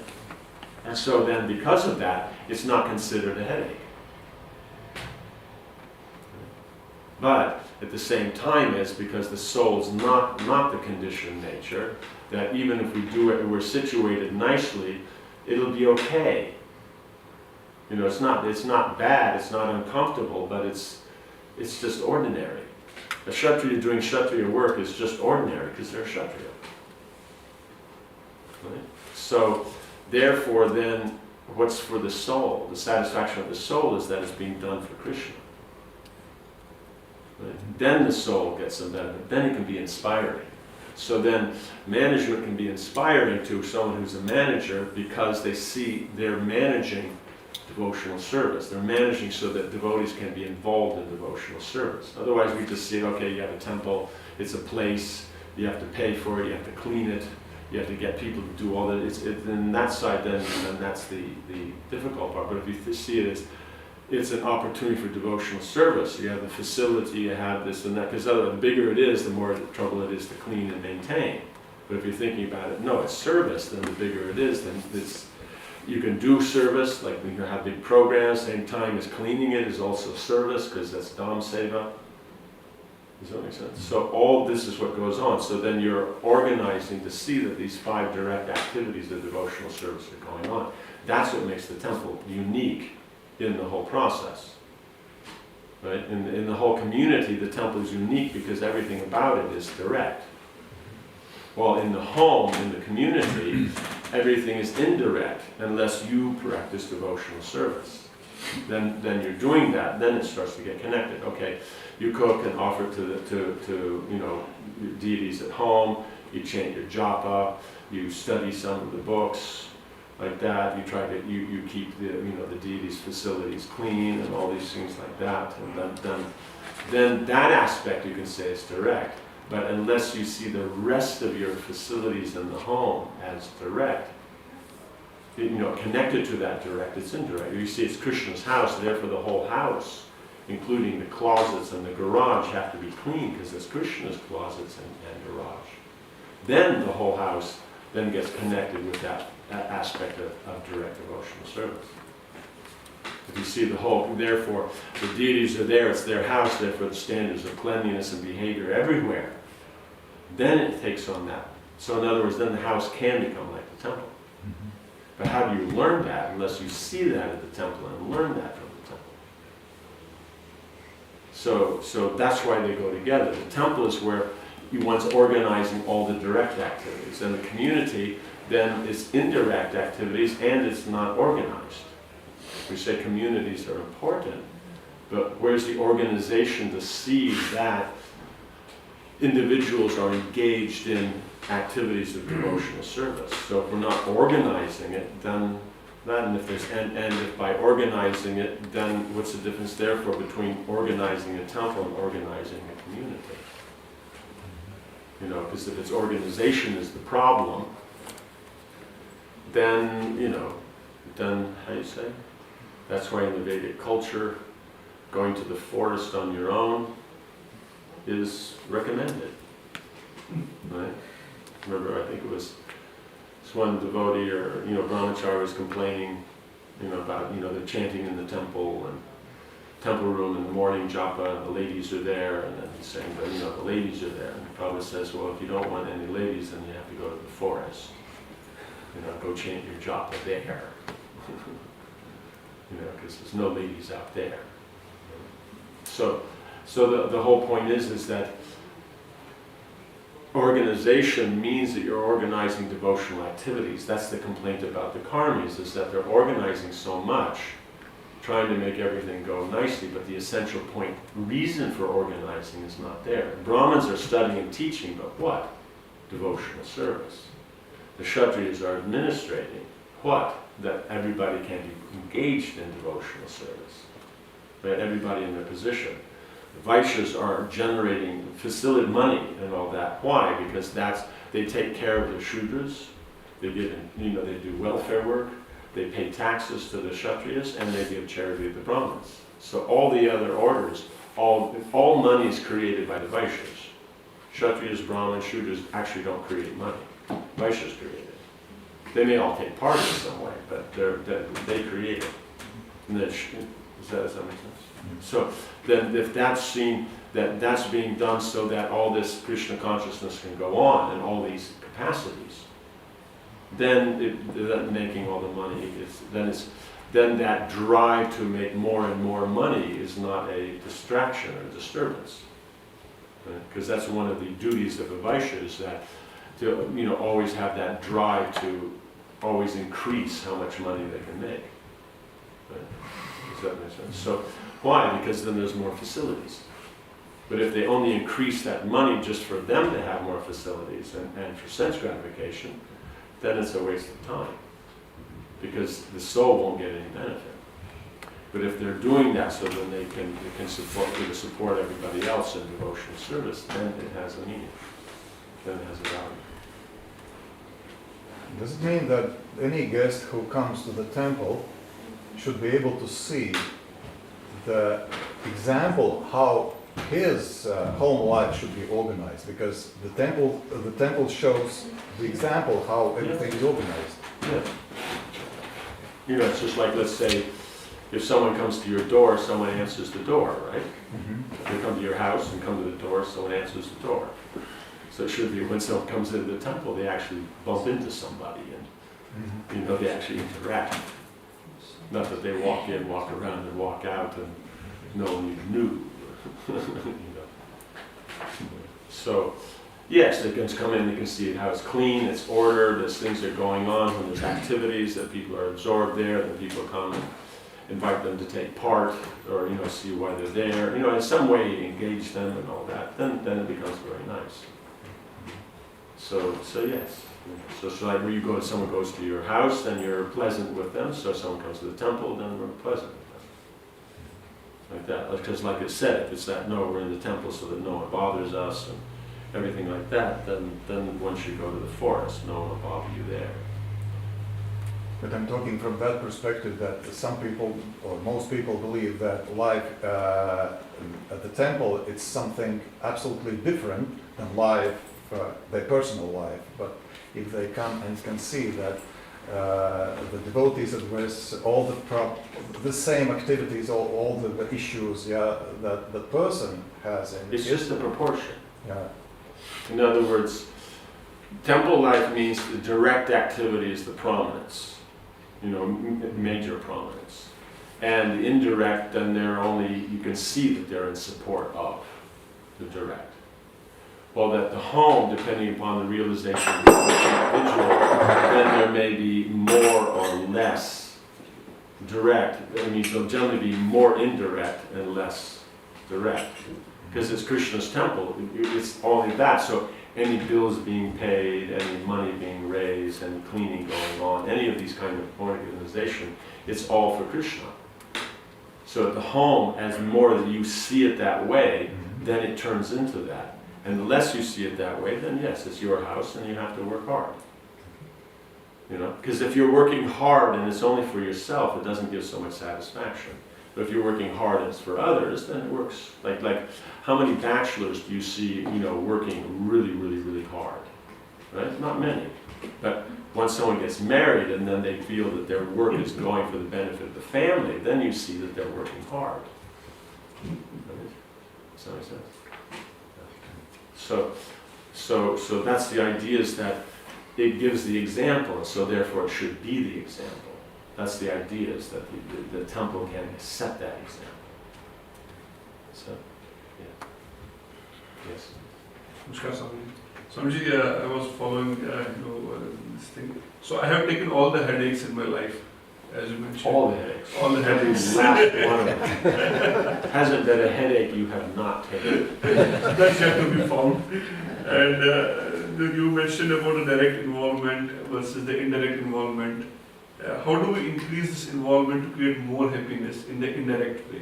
And so then because of that, it's not considered a headache. But at the same time, it's because the soul's not the conditioned nature, that even if we do it and we're situated nicely, it'll be okay. It's not bad, it's not uncomfortable, but it's just ordinary. A Kshatriya doing Kshatriya work is just ordinary because they're Kshatriya. Right? So, therefore, then, what's for the soul? The satisfaction of the soul is that it's being done for Krishna. Right? Then the soul gets some benefit. Then it can be inspiring. So then, management can be inspiring to someone who's a manager because they see they're managing devotional service. They're managing so that devotees can be involved in devotional service. Otherwise we just see, okay, you have a temple, it's a place, you have to pay for it, you have to clean it, you have to get people to do all that. Then that side, then that's the difficult part. But if you see it as it's an opportunity for devotional service, you have the facility, you have this and that, because the bigger it is, the more trouble it is to clean and maintain. But if you're thinking about it, no, it's service, then the bigger it is, then you can do service, like we can have big programs, same time as cleaning it is also service, because that's Dham Seva. Does that make sense? So all this is what goes on. So then you're organizing to see that these 5 direct activities of devotional service are going on. That's what makes the temple unique in the whole process. Right? In the whole community, the temple is unique because everything about it is direct. While in the home, in the community, everything is indirect unless you practice devotional service. Then you're doing that, then it starts to get connected. Okay, you cook and offer to deities at home, you chant your japa, you study some of the books, like that. You try to you keep the the deity's facilities clean and all these things like that, and then that aspect you can say is direct. But unless you see the rest of your facilities in the home as direct, connected to that direct, it's indirect. You see, it's Krishna's house, therefore the whole house, including the closets and the garage, have to be clean because it's Krishna's closets and garage. Then the whole house then gets connected with that aspect of direct devotional service. If you see the whole, therefore the deities are there, it's their house, therefore the standards of cleanliness and behavior everywhere, then it takes on that. So in other words, then the house can become like the temple. But how do you learn that unless you see that at the temple and learn that from the temple? So that's why they go together. The temple is where one's organizing all the direct activities, and the community then is indirect activities and it's not organized. We say communities are important, but where's the organization to see that individuals are engaged in activities of devotional service? So if we're not organizing it, then if by organizing it, then what's the difference therefore between organizing a temple and organizing a community? Because if it's organization is the problem, then how do you say? That's why in the Vedic culture, going to the forest on your own is recommended, right? Remember, I think it was this one devotee or brahmachari was complaining, about they're chanting in the temple and temple room in the morning japa, and the ladies are there, and then he's saying, but the ladies are there, and Prabhupada says, well, if you don't want any ladies, then you have to go to the forest, go chant your japa there, because there's no ladies out there. So the whole point is that organization means that you're organizing devotional activities. That's the complaint about the karmis, is that they're organizing so much, trying to make everything go nicely, but the essential point, reason for organizing is not there. Brahmins are studying and teaching, but what? Devotional service. The Kshatriyas are administrating. What? That everybody can be engaged in devotional service. Right? Everybody in their position. The Vaishyas are generating facility money and all that. Why? Because they take care of the Shudras, they give they do welfare work, they pay taxes to the Kshatriyas, and they give charity to the Brahmins. So all the other orders, all money is created by the Vaishyas. Kshatriyas, Brahmins, Shudras actually don't create money. Vaishyas create it. They may all take part in some way, but they create it. And does that make sense? So then if that's seen, that's being done so that all this Krishna consciousness can go on in all these capacities, then making all the money, then that drive to make more and more money is not a distraction or a disturbance. Because that's one of the duties of a Vaishya, is that to always have that drive to always increase how much money they can make. Does that make sense? So why? Because then there's more facilities. But if they only increase that money just for them to have more facilities and for sense gratification, then it's a waste of time, because the soul won't get any benefit. But if they're doing that so then they can support everybody else in devotional service, then it has a meaning. Then it has a value. Does it mean that any guest who comes to the temple should be able to see the example how his home life should be organized? Because the temple shows the example how everything is organized. Yeah. It's just like, let's say, if someone comes to your door, someone answers the door, right? If they come to your house and come to the door, someone answers the door. So it should be when someone comes into the temple, they actually bump into somebody and they actually interact. Not that they walk in, walk around, and walk out, and no one even knew. So, yes, they can come in, they can see how it's clean, it's ordered, as things are going on, when there's activities that people are absorbed there, then people come and invite them to take part, or see why they're there. In some way engage them and all that. Then it becomes very nice. So yes. So it's like where you go, someone goes to your house, then you're pleasant with them. So if someone comes to the temple, then we're pleasant with them. Like that. Because like it said, if it's that, no, we're in the temple so that no one bothers us and everything like that, then once you go to the forest, no one will bother you there. But I'm talking from that perspective that some people, or most people, believe that life at the temple, it's something absolutely different than life, their personal life. But if they come and can see that the devotees address all the same activities, all the issues, that the person has in It's just a proportion. Yeah. In other words, temple life means the direct activity is the prominence, major prominence. And the indirect, then you can see that they're in support of the direct. Well, that the home, depending upon the realization of the individual, then there may be more or less direct. I mean, there'll generally be more indirect and less direct. Because it's Krishna's temple, it's only that. So any bills being paid, any money being raised, any cleaning going on, any of these kind of organization, it's all for Krishna. So at the home, as more that you see it that way, then it turns into that. And the less you see it that way, then yes, it's your house and you have to work hard. Because if you're working hard and it's only for yourself, it doesn't give so much satisfaction. But if you're working hard and it's for others, then it works. Like how many bachelors do you see, working really, really, really hard? Right? Not many. But once someone gets married and then they feel that their work is going for the benefit of the family, then you see that they're working hard. Right? Does that make sense? So that's the idea, is that it gives the example, and so therefore it should be the example. That's the idea, is that the temple can set that example. So, yeah. Yes. Namaskar, Swami. Swamiji, I was following this thing. So I have taken all the headaches in my life, as you mentioned. All the headaches. All the headaches. Last one of them. Hasn't been a headache you have not taken. That's yet to be found. And you mentioned about the direct involvement versus the indirect involvement. How do we increase this involvement to create more happiness in the indirect way?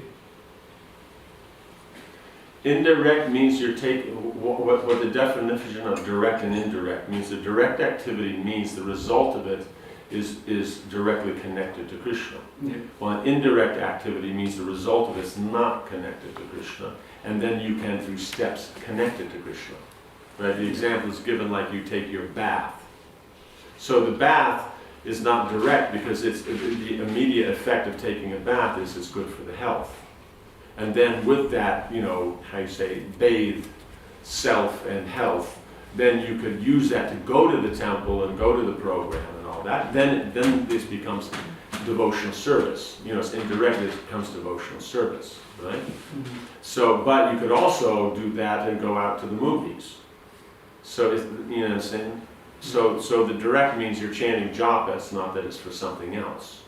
Indirect means you're taking, what the definition of direct and indirect means. The direct activity means the result of it is directly connected to Krishna. Yeah. Well, an indirect activity means the result of it's not connected to Krishna, and then you can, through steps, connect it to Krishna. Right? The example is given like you take your bath. So the bath is not direct because it's the immediate effect of taking a bath is it's good for the health. And then with that, bathe self and health, then you could use that to go to the temple and go to the program and all that. Then this becomes devotional service. It's indirect, it becomes devotional service, right? Mm-hmm. So, but you could also do that and go out to the movies. So, you know what I'm saying? So the direct means you're chanting japa, it's not that it's for something else.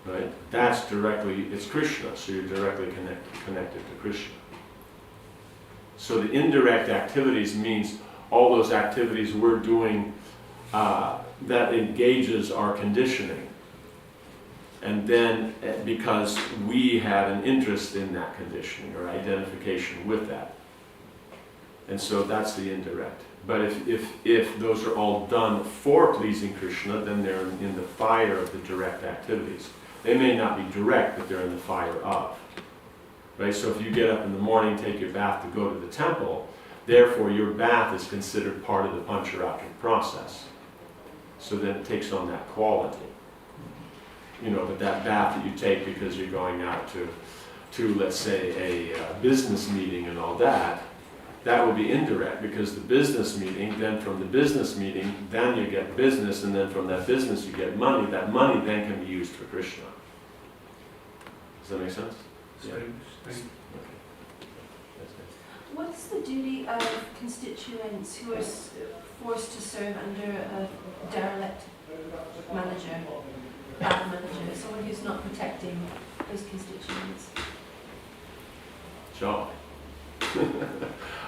Right? That's directly, it's Krishna, so you're directly connected to Krishna. So the indirect activities means all those activities we're doing that engages our conditioning. And then because we have an interest in that conditioning or identification with that. And so that's the indirect. But if those are all done for pleasing Krishna, then they're in the fire of the direct activities. They may not be direct, but they're in the fire of. Right? So if you get up in the morning, take your bath to go to the temple, therefore your bath is considered part of the pancharatric process. So then it takes on that quality. But that bath that you take because you're going out to let's say, a business meeting and all that, that will be indirect, because the business meeting, then from the business meeting, then you get business, and then from that business you get money. That money then can be used for Krishna. Does that make sense? Yeah. Right. Okay. That's good. What's the duty of constituents who are forced to serve under a derelict manager, bad manager, someone who's not protecting those constituents? Job.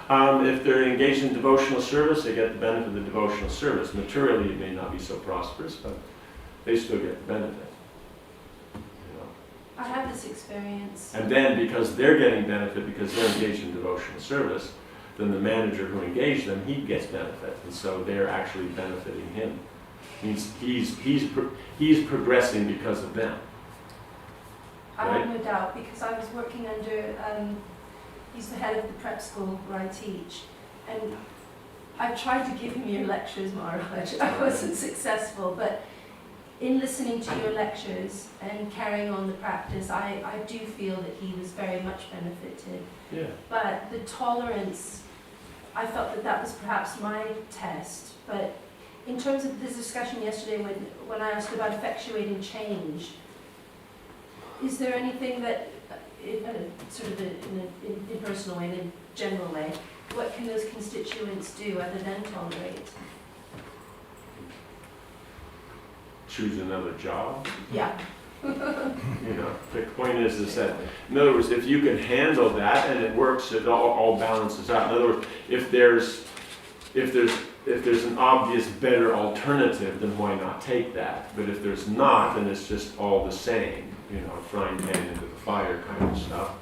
If they're engaged in devotional service, they get the benefit of the devotional service. Materially, it may not be so prosperous, but they still get the benefit. You know. I have this experience. And then, because they're getting benefit because they're engaged in devotional service, then the manager who engaged them, he gets benefit, and so they're actually benefiting him. He's progressing because of them. I have no doubt, because I was working under, he's the head of the prep school where I teach, and I tried to give him your lectures, Mahārāja. I wasn't successful, but in listening to your lectures and carrying on the practice, I do feel that he was very much benefited. Yeah. But the tolerance, I felt that that was perhaps my test. But in terms of this discussion yesterday, when I asked about effectuating change, is there anything that, sort of in an impersonal way, in a general way, what can those constituents do other than tolerate? Choose another job. Yeah. You know, the point is that, in other words, if you can handle that and it works, it all balances out. In other words, if there's an obvious better alternative, then why not take that? But if there's not, then it's just all the same, you know, frying pan into the fire kind of stuff.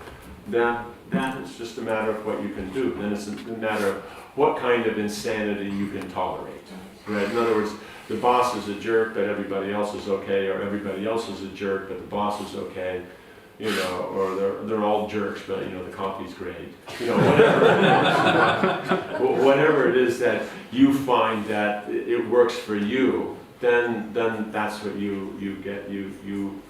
Then it's just a matter of what you can do. Then it's a matter of what kind of insanity you can tolerate. Right? In other words, the boss is a jerk, but everybody else is okay, or everybody else is a jerk, but the boss is okay, you know, or they're all jerks, but, you know, the coffee's great. You know, whatever it is that you find that it works for you, then that's what you get. You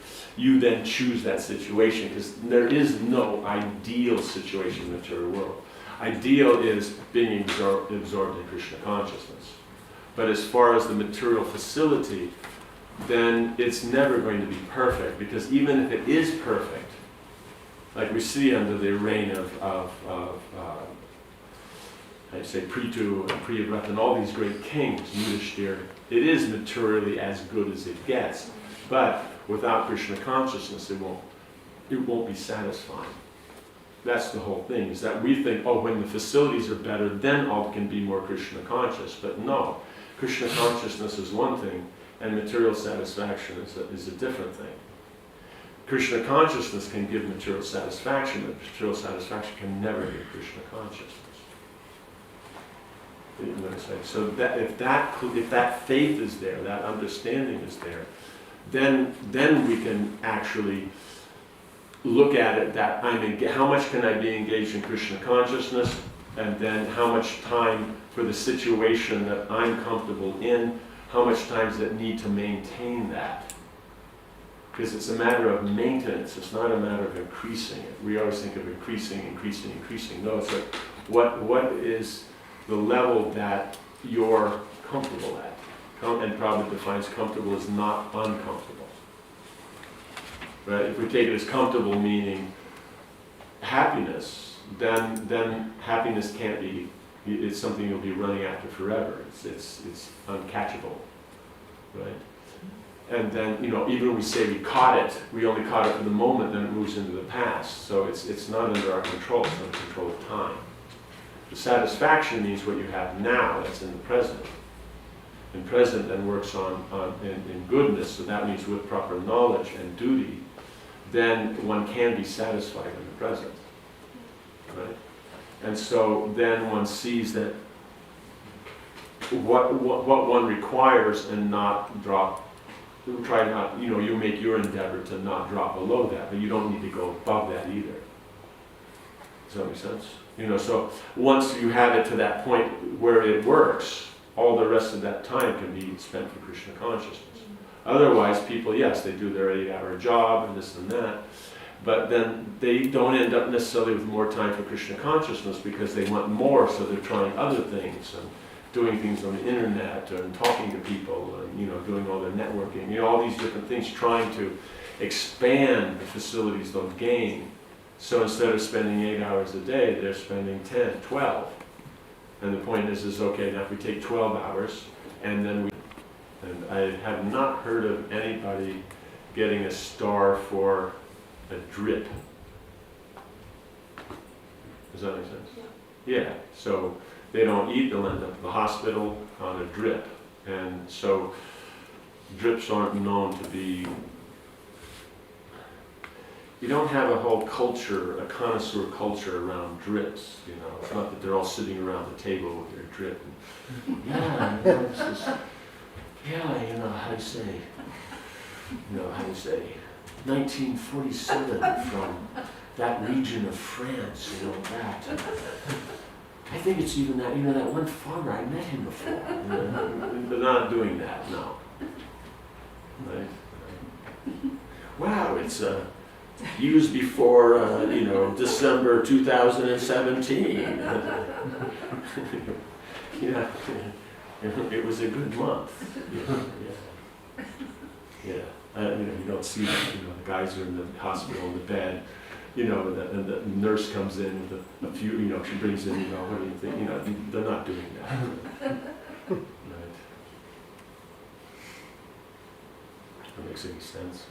then choose that situation, because there is no ideal situation in the material world. Ideal is being absorbed in Krishna consciousness. But as far as the material facility, then it's never going to be perfect, because even if it is perfect, like we see under the reign of I'd say Pṛthu and Priyavrata and all these great kings, Yudhishthira, it is materially as good as it gets. But without Krishna consciousness, it won't be satisfying. That's the whole thing, is that we think, oh, when the facilities are better, then all can be more Krishna conscious. But no, Krishna consciousness is one thing, and material satisfaction is a different thing. Krishna consciousness can give material satisfaction, but material satisfaction can never give Krishna consciousness. You know what I'm saying? So that if that faith is there, that understanding is there, then we can actually look at it that how much can I be engaged in Krishna consciousness, and then how much time for the situation that I'm comfortable in, how much time does it need to maintain that? Because it's a matter of maintenance, it's not a matter of increasing it. We always think of increasing. No, it's like what is the level that you're comfortable at? And Prabhupada defines comfortable as not uncomfortable. Right? If we take it as comfortable meaning happiness, then happiness can't be, it's something you'll be running after forever. It's uncatchable. Right? And then, you know, even when we say we caught it, we only caught it for the moment, then it moves into the past. So it's not under our control, it's under control of time. The satisfaction means what you have now, that's in the present. And present then works in goodness, so that means with proper knowledge and duty, then one can be satisfied in the present. Right? And so then one sees that what one requires and not drop, try not, you know, you make your endeavor to not drop below that, but you don't need to go above that either. Does that make sense? You know, so once you have it to that point where it works, all the rest of that time can be spent for Krishna consciousness. Otherwise, people, yes, they do their 8-hour job and this and that, but then they don't end up necessarily with more time for Krishna consciousness because they want more, so they're trying other things and doing things on the internet and talking to people and, you know, doing all their networking, you know, all these different things, trying to expand the facilities they'll gain. So instead of spending 8 hours a day, they're spending 10, 12. And the point is okay, now if we take 12 hours, and then and I have not heard of anybody getting a star for a drip. Does that make sense? Yeah. Yeah, so they don't eat, they'll end up in the hospital on a drip. And so drips aren't known to be, you don't have a whole culture, a connoisseur culture around drips, you know. It's not that they're all sitting around the table with their drip. And, yeah, you know, it's just, yeah, you know, how do you say, 1947 from that region of France, you know, that. I think it's even that, you know, that one farmer, I met him before. You know, they're not doing that, no. Right? Wow, it's used before, you know, December 2017. Yeah, it was a good month. Yeah. You know, you don't see that, you know, the guys are in the hospital in the bed, you know, and the nurse comes in with a few, you know, she brings in, you know, what do you think, you know, they're not doing that. Right. That makes any sense.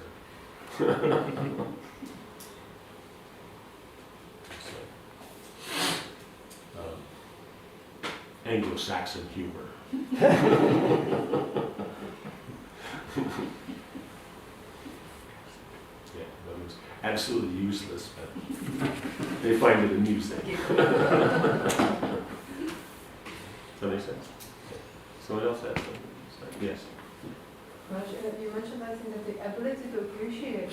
Anglo-Saxon humor. Yeah, that was absolutely useless, but they find it amusing. Does that make sense? Someone else has something? Yes. You mentioned, I think, that the ability to appreciate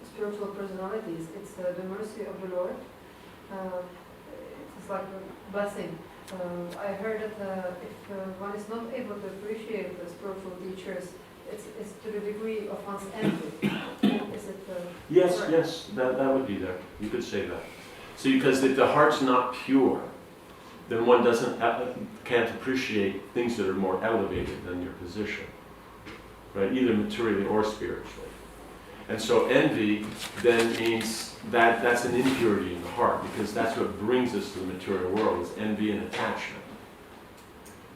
spiritual personalities, it's the mercy of the Lord. It's like a blessing. I heard that if one is not able to appreciate the spiritual teachers, it's to the degree of one's envy. Is it? Yes, correct? yes, that would be there. You could say that. See, because if the heart's not pure, then one can't appreciate things that are more elevated than your position, right? Either materially or spiritually. And so envy then means that's an impurity in the heart, because that's what brings us to the material world, is envy and attachment.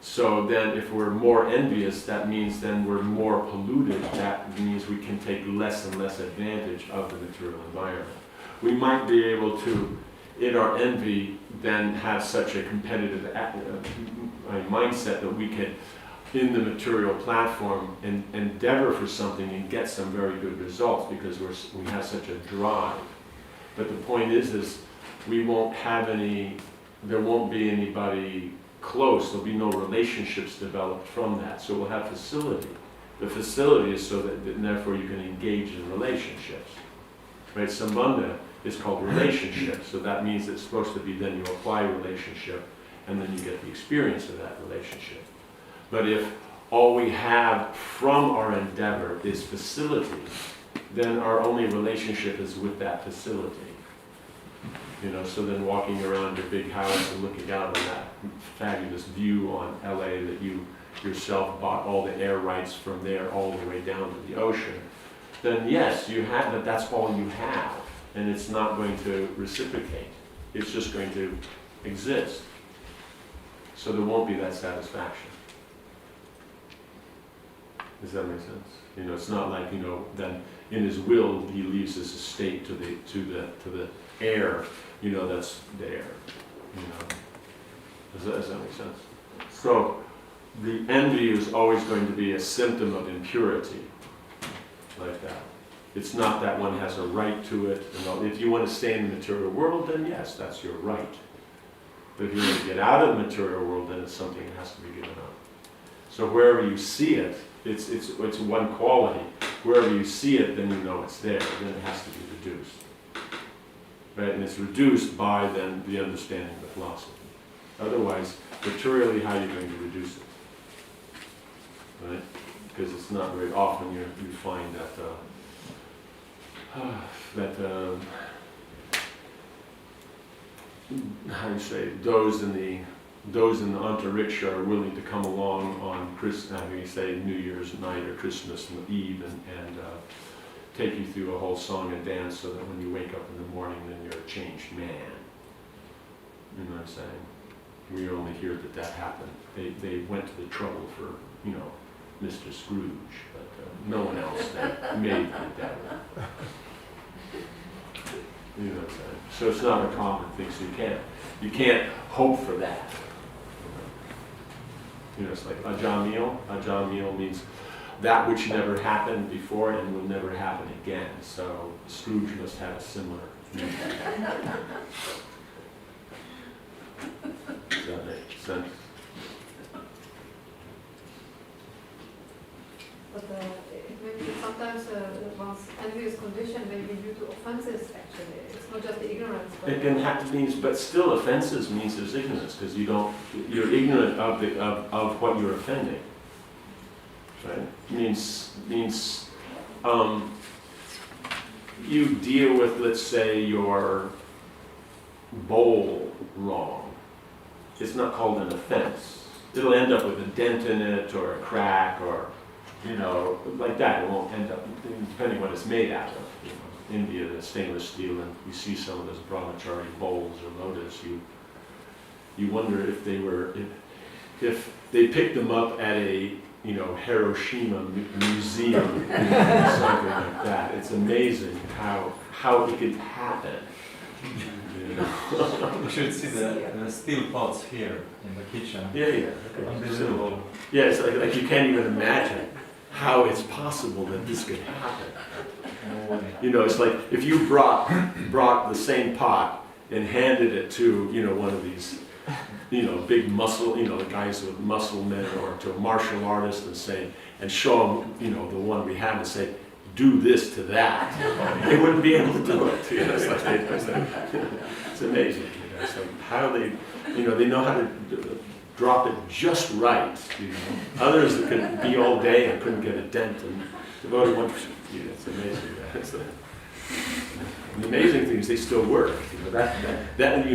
So then if we're more envious, that means then we're more polluted. That means we can take less and less advantage of the material environment. We might be able to, in our envy, then have such a competitive mindset that we can, in the material platform, and endeavor for something and get some very good results, because we have such a drive. But the point is we won't have there won't be anybody close, there'll be no relationships developed from that. So we'll have facility. The facility is so that therefore you can engage in relationships. Right? Sambandha is called relationship, so that means it's supposed to be then you apply relationship and then you get the experience of that relationship. But if all we have from our endeavor is facility, then our only relationship is with that facility. You know, so then walking around your big house and looking out on that fabulous view on LA that you yourself bought all the air rights from there all the way down to the ocean, then yes, you have that, that's all you have. And it's not going to reciprocate. It's just going to exist. So there won't be that satisfaction. Does that make sense? You know, it's not like, you know, then in his will he leaves his estate to the heir, you know, that's there. You know. Does that make sense? So the envy is always going to be a symptom of impurity, like that. It's not that one has a right to it. You know, if you want to stay in the material world, then yes, that's your right. But if you want to get out of the material world, then it's something that has to be given up. So wherever you see it, it's one quality. Wherever you see it, then you know it's there. Then it has to be reduced. Right? And it's reduced by then the understanding of the philosophy. Otherwise, materially, how are you going to reduce it? Right? Because it's not very often you find that how do you say, those in the antariksha are willing to come along on New Year's night or Christmas Eve and take you through a whole song and dance, so that when you wake up in the morning, then you're a changed man. You know what I'm saying? We only hear that happened. They went to the trouble for, you know, Mr. Scrooge, but no one else. They made the endeavor. You know what I'm saying? So it's not a common thing, so you can't hope for that. You know, it's like ajamil. Ajamil means that which never happened before and will never happen again. So Scrooge must have a similar meaning. Does that make sense? But it may be sometimes one's envious condition may be due to offenses, actually. It's not just the ignorance. But It can have means, but still offenses means there's ignorance because you're ignorant of what you're offending. Right? Means you deal with, let's say, your bowl wrong. It's not called an offense. It'll end up with a dent in it or a crack or, you know, like that. It won't end up, depending what it's made out of. You know, India, the stainless steel, and you see some of those brahmachari bowls or lotus, you wonder if they were, if they picked them up at a, you know, Hiroshima museum, something like that. It's amazing how it could happen. You know? You should see the steel pots here in the kitchen. Yeah. Okay. Unbelievable. Yeah, it's like you can't even imagine how it's possible that this could happen. You know, it's like if you brought the same pot and handed it to, you know, one of these, you know, big muscle, you know, the guys with muscle men, or to a martial artist and show them, you know, the one we have and say, do this to that. They wouldn't be able to do it. You know, it's amazing. You know, it's like how they know how to drop it just right. You know, others that could be all day and couldn't get a dent, and devoted one. You know, it's amazing. The amazing thing is they still work. You know, that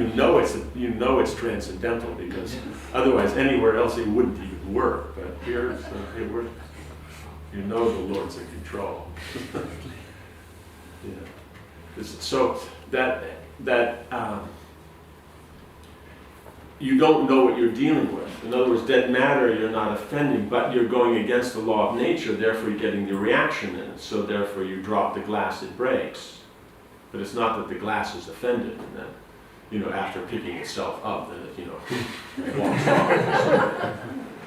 it's transcendental, because otherwise anywhere else it wouldn't even work. But here it works. You know the Lord's in control. Yeah. So that you don't know what you're dealing with. In other words, dead matter you're not offending, but you're going against the law of nature, therefore you're getting your reaction in it. So therefore you drop the glass, it breaks. But it's not that the glass is offended, and then, you know, after picking itself up, then it, you know, walks off.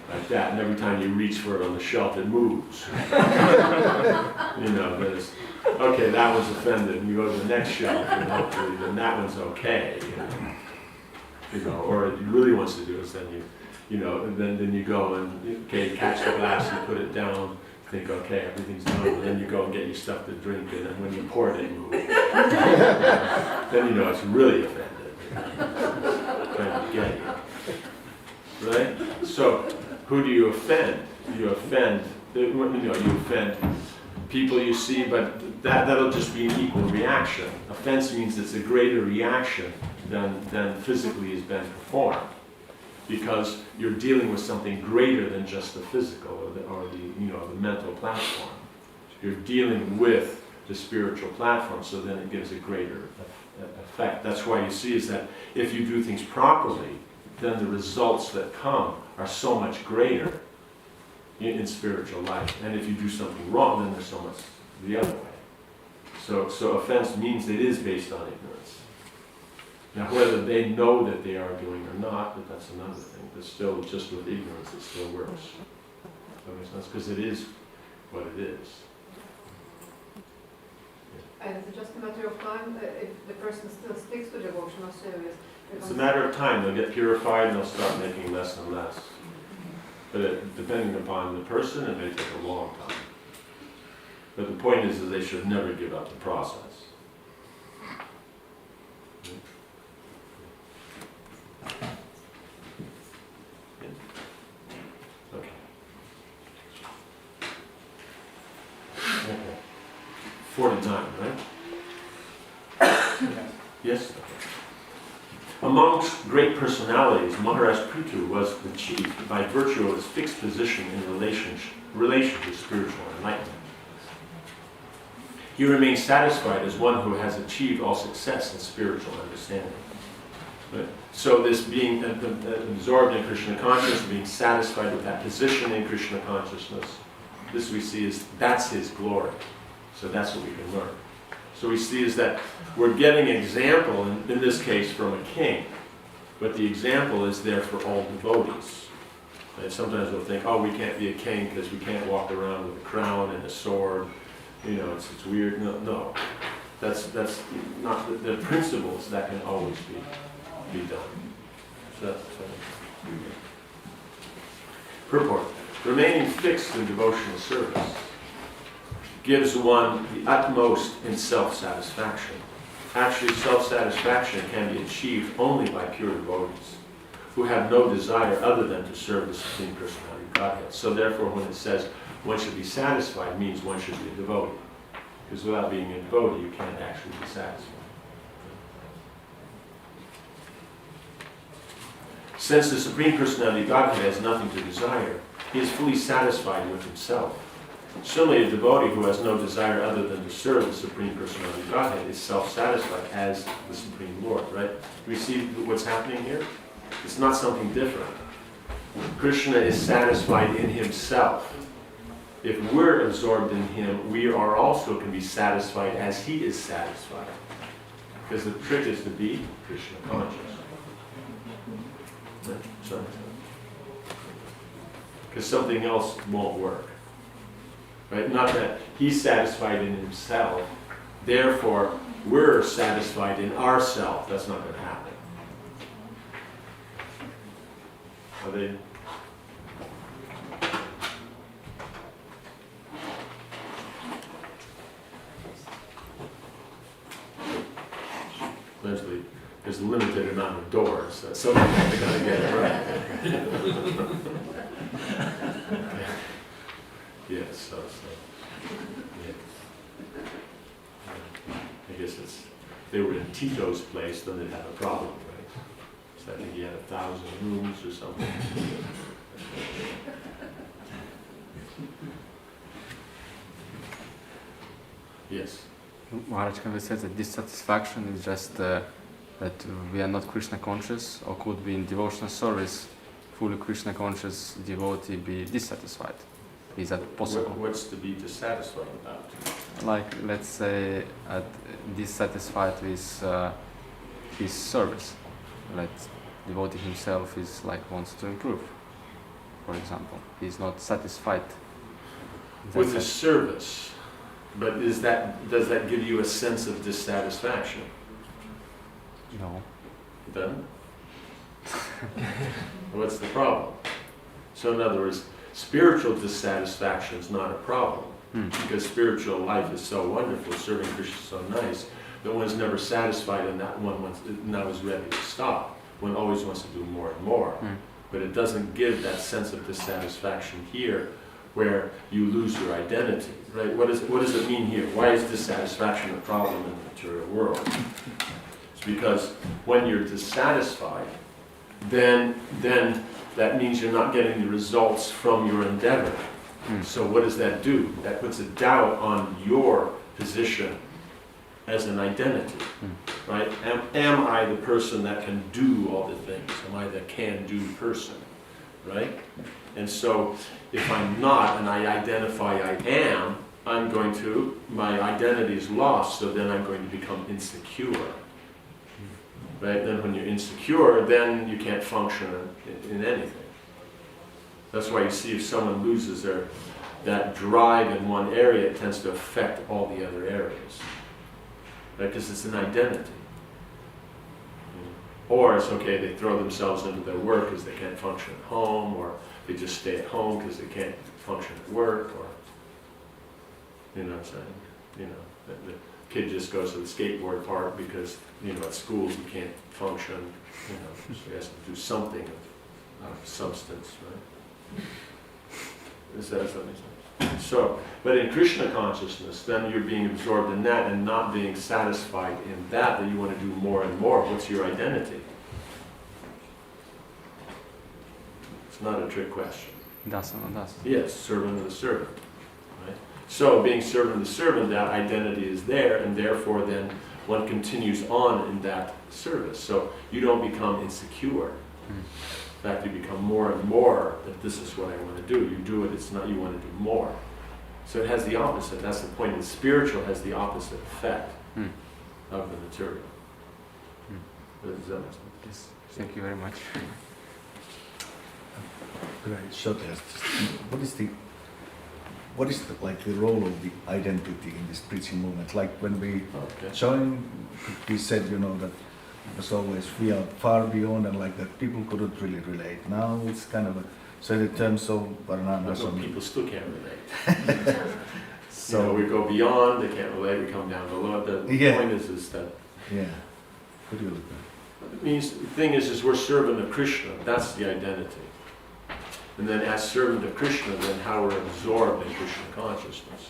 Like that, and every time you reach for it on the shelf, it moves. You know, but it's, okay, that was offended, and you go to the next shelf, and hopefully then that one's okay. You know, or what he really wants to do is then you know, and then you go and, okay, catch the glass, you put it down, think, okay, everything's done, and then you go and get your stuff to drink, and then when you pour it, it moves. Then you know it's really offended. Trying to get you. Right? So, who do you offend? You offend people you see, but that'll just be an equal reaction. Offense means it's a greater reaction than physically has been performed, because you're dealing with something greater than just the physical or the mental platform. You're dealing with the spiritual platform, so then it gives a greater effect. That's why you see is that if you do things properly, then the results that come are so much greater in spiritual life. And if you do something wrong, then there's so much the other way. So offense means it is based on ignorance. Now, whether they know that they are doing or not, but that's another thing. But still, just with ignorance, it still works. That makes sense, because it is what it is. And it's just a matter of time if the person still sticks to devotional service. It's a matter of time. They'll get purified and they'll start making less and less. But depending upon the person, it may take a long time. But the point is that they should never give up the process. Okay. 49, right? Yes? Amongst great personalities, Mahārāja Pṛthu was the chief by virtue of his fixed position in relation to spiritual enlightenment. He remains satisfied as one who has achieved all success in spiritual understanding. So this being absorbed in Krishna consciousness, being satisfied with that position in Krishna consciousness, this we see is, that's his glory. So that's what we can learn. So we see is that we're getting example, in this case, from a king, but the example is there for all devotees. And sometimes we'll think, oh, we can't be a king because we can't walk around with a crown and a sword. You know, it's weird. No. That's not the principles that can always be done. So purport. Remaining fixed in devotional service gives one the utmost in self-satisfaction. Actually, self-satisfaction can be achieved only by pure devotees who have no desire other than to serve the Supreme Personality of Godhead. So therefore, when it says one should be satisfied, it means one should be a devotee. Because without being a devotee, you can't actually be satisfied. Since the Supreme Personality of Godhead has nothing to desire, he is fully satisfied with himself. Similarly, a devotee who has no desire other than to serve the Supreme Personality of Godhead is self-satisfied as the Supreme Lord, right? Do we see what's happening here? It's not something different. Krishna is satisfied in himself. If we're absorbed in him, we are also can be satisfied as he is satisfied. Because the trick is to be Krishna conscious. Because something else won't work. Right? Not that he's satisfied in himself, therefore we're satisfied in ourselves. That's not going to happen. Are they? Eventually, there's a limited amount of doors, that somebody's got to get it right. Yes, so yeah. I guess if they were in Tito's place, then they'd have a problem, right? So I think he had 1,000 rooms or something. Yes. Maharaj, can we say that dissatisfaction is just that we are not Krishna conscious, or could be in devotional service, fully Krishna conscious devotee be dissatisfied? Is that possible? What's to be dissatisfied about? Like, let's say, dissatisfied with his service. Like, devotee himself is wants to improve, for example. He's not satisfied. With the service. But does that give you a sense of dissatisfaction? No. It doesn't? What's the problem? So in other words, spiritual dissatisfaction is not a problem. Because spiritual life is so wonderful, serving Krishna is so nice, that one's never satisfied and that one now is ready to stop. One always wants to do more and more. But it doesn't give that sense of dissatisfaction here, where you lose your identity, right? What does it mean here? Why is dissatisfaction a problem in the material world? It's because when you're dissatisfied, then that means you're not getting the results from your endeavor. So what does that do? That puts a doubt on your position as an identity, right? Am I the person that can do all the things? Am I the can-do person, right? And so if I'm not and I identify I am, my identity is lost, so then I'm going to become insecure. Right? Then when you're insecure, then you can't function in anything. That's why you see if someone loses that drive in one area, it tends to affect all the other areas. Right? Because it's an identity. Or it's okay, they throw themselves into their work because they can't function at home, or they just stay at home because they can't function at work, or, you know what I'm saying? The kid just goes to the skateboard park because, at school he can't function, so he has to do something of substance, right? Is that something? So, but in Krishna consciousness, then you're being absorbed in that and not being satisfied in that you want to do more and more. What's your identity? It's not a trick question. Does. Yes, servant of the servant. Right? So, being servant of the servant, that identity is there, and therefore then one continues on in that service. So you don't become insecure. In fact, you become more and more that this is what I want to do. You do it, it's not you want to do more. So it has the opposite. That's the point. The spiritual has the opposite effect Hmm. of the material. Hmm. Does that make sense? Yes. Thank you very much. Could I shortly ask, what is like the role of the identity in this preaching movement? Like when we Okay. joined, we said, that as always, we are far beyond and like that people couldn't really relate. Now it's kind of so in terms of Varnana, So people still can't relate. so we go beyond, they can't relate, we come down below. The Yeah. point is that yeah, could you look it means, the thing is we're servant of Krishna. That's the identity. And then as servant of Krishna, then how we're absorbed in Krishna consciousness.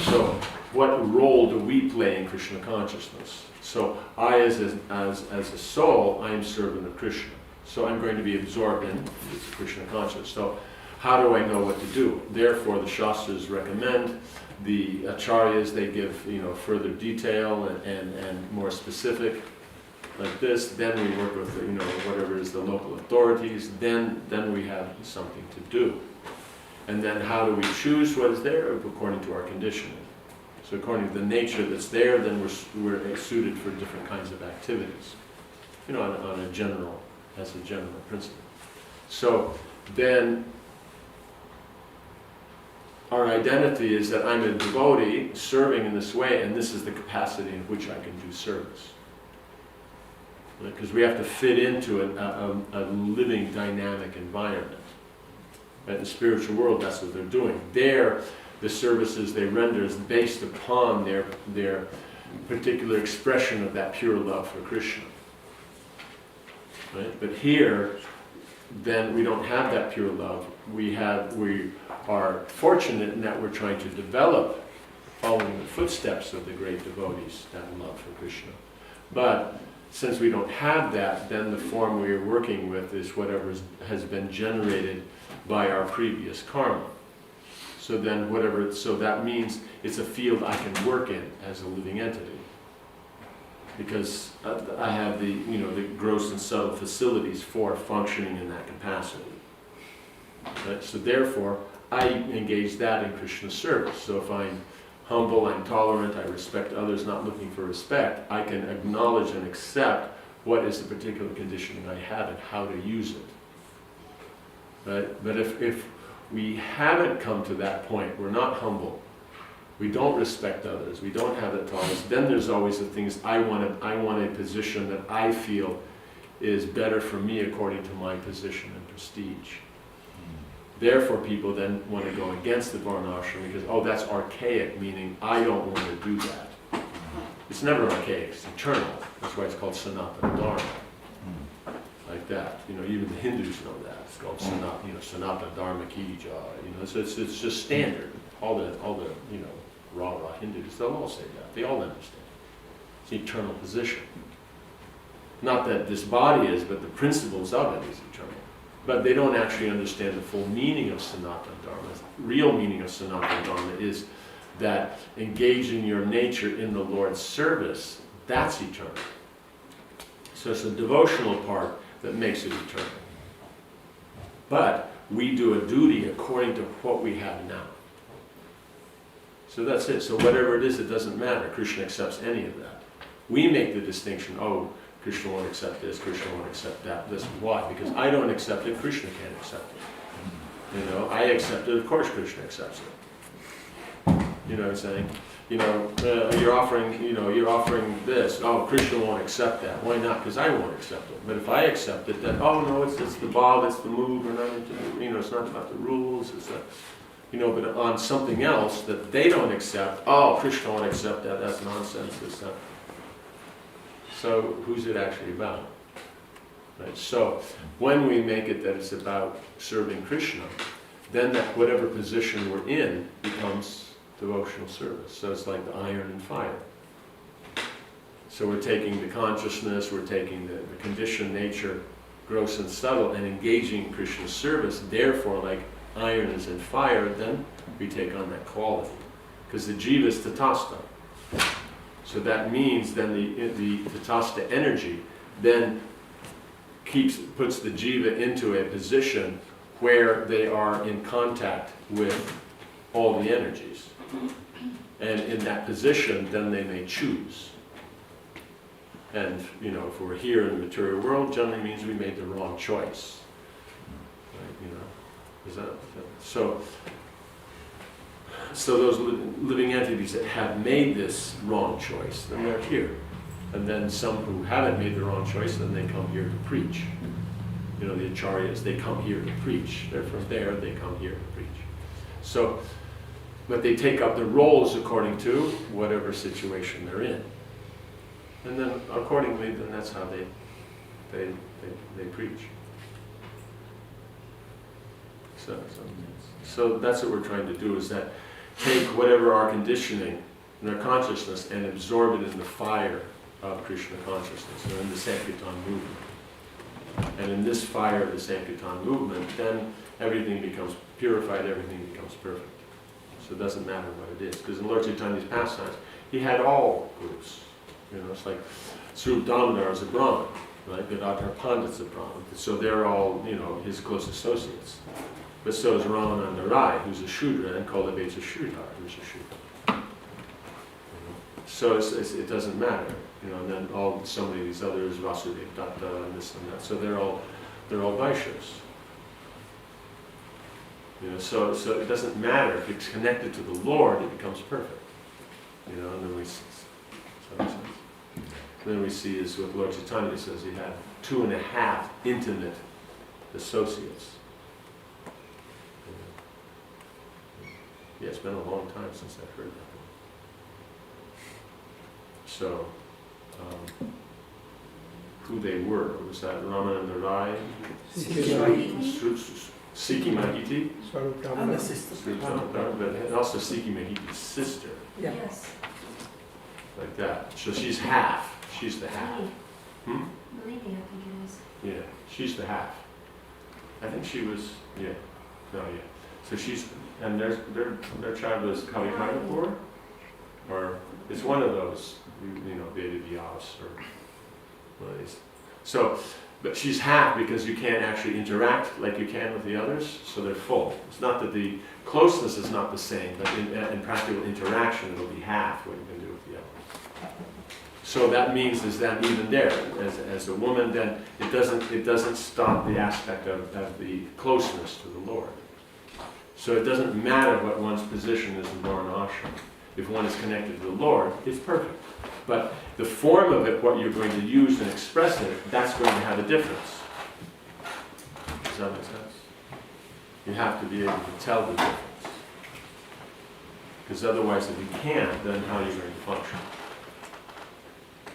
So what role do we play in Krishna consciousness? So I, as a soul, I am servant of Krishna. So I'm going to be absorbed in Krishna consciousness. So how do I know what to do? Therefore, the Shastras recommend, the Acharyas, they give further detail and more specific, like this. Then we work with whatever is the local authorities. Then we have something to do. And then how do we choose what is there? According to our conditioning. So according to the nature that's there, then we're suited for different kinds of activities. On a general, as a general principle. So then our identity is that I'm a devotee serving in this way, and this is the capacity in which I can do service. Because we have to fit into a living, dynamic environment. In the spiritual world, that's what they're doing. There, the services they render is based upon their particular expression of that pure love for Krishna. Right? But here, then we don't have that pure love. We are fortunate in that we're trying to develop, following the footsteps of the great devotees, that love for Krishna. But since we don't have that, then the form we are working with is whatever has been generated by our previous karma. So then so that means it's a field I can work in as a living entity. Because I have the gross and subtle facilities for functioning in that capacity. Right? So therefore, I engage that in Krishna's service. So if I'm humble, I'm tolerant, I respect others, not looking for respect, I can acknowledge and accept what is the particular conditioning I have and how to use it. Right? But if we haven't come to that point, we're not humble, we don't respect others, we don't have that tolerance, then there's always the things, I want a position that I feel is better for me according to my position and prestige. Therefore, people then want to go against the Varnashram because, that's archaic, meaning I don't want to do that. It's never archaic, it's eternal. That's why it's called Sanatana Dharma. Like that. Even the Hindus know that. It's called Sanatana Dharma Ki Jai. So it's just standard. All the rah Hindus, they'll all say that. They all understand. It's an eternal position. Not that this body is, but the principles of it is eternal. But they don't actually understand the full meaning of Sanatana Dharma. The real meaning of Sanatana Dharma is that engaging your nature in the Lord's service, that's eternal. So it's the devotional part that makes it eternal. But we do a duty according to what we have now. So that's it. So whatever it is, it doesn't matter. Krishna accepts any of that. We make the distinction, Krishna won't accept this, Krishna won't accept that. This is why. Because I don't accept it, Krishna can't accept it. I accept it, of course Krishna accepts it. You know what I'm saying? You're offering this. Krishna won't accept that. Why not? Because I won't accept it. But if I accept it, then, it's the bhav, it's the mood, we're not into, it's not about the rules, it's the, but on something else that they don't accept, Krishna won't accept that, that's nonsense, this, that. So who's it actually about? Right? So when we make it that it's about serving Krishna, then that whatever position we're in becomes devotional service. So it's like the iron and fire. So we're taking the consciousness, we're taking the conditioned nature, gross and subtle, and engaging in Krishna's service. Therefore, like iron is in fire, then we take on that quality. Because the jiva is tatastha. So that means then the tatastha energy then puts the jiva into a position where they are in contact with all the energies. And in that position, then they may choose. And, you know, if we're here in the material world, generally means we made the wrong choice. Right, you know, is that so? So those living entities that have made this wrong choice, then they're here. And then some who haven't made the wrong choice, then they come here to preach. You know, the acharyas, they come here to preach. They're from there, they come here to preach. So, but they take up the roles according to whatever situation they're in. And then accordingly, then that's how they preach. So that's what we're trying to do, is that take whatever our conditioning and our consciousness and absorb it in the fire of Krishna consciousness, or in the Sankirtan movement. And in this fire of the Sankirtan movement, then everything becomes purified, everything becomes perfect. So it doesn't matter what it is. Because in Lord Chaitanya's pastimes, he had all groups. You know, it's like Swarup Damodar is a Brahmin, right? Gadadhar Pandit's a Brahmin. So they're all, you know, his close associates. But so is Ramananda Rai, who's a Shudra, and Kolabe's a Sridhar, who's a Shudra. You know? So it doesn't matter. You know, and then so many of these others, Vasudev Datta and this and that. So they're all Vaishyas. You know, so it doesn't matter if it's connected to the Lord, it becomes perfect. You know, and then we see is what Lord Chaitanya says, he had 2.5 intimate associates. Yeah, it's been a long time since I've heard that. So, who they were, was that Ramananda Rai? Siki Mahiti? And the sister. But also Siki Mahiti's sister. Yeah. Yes. Like that. So she's half. She's the half. Malini, I think it is. Yeah, she's the half. I think she was, yeah. No, yeah. So she's, and their child was Kalikarnapur, or it's one of those, you know, Veda Vyas or one of these. So, but she's half because you can't actually interact like you can with the others, so they're full. It's not that the closeness is not the same, but in practical interaction it'll be half what you can do with the others. So that means is that even there, as a woman, then it doesn't stop the aspect of the closeness to the Lord. So it doesn't matter what one's position is in Varnashram. If one is connected to the Lord, it's perfect. But the form of it, what you're going to use and express it, that's going to have a difference. Does that make sense? You have to be able to tell the difference. Because otherwise, if you can't, then how are you going to function?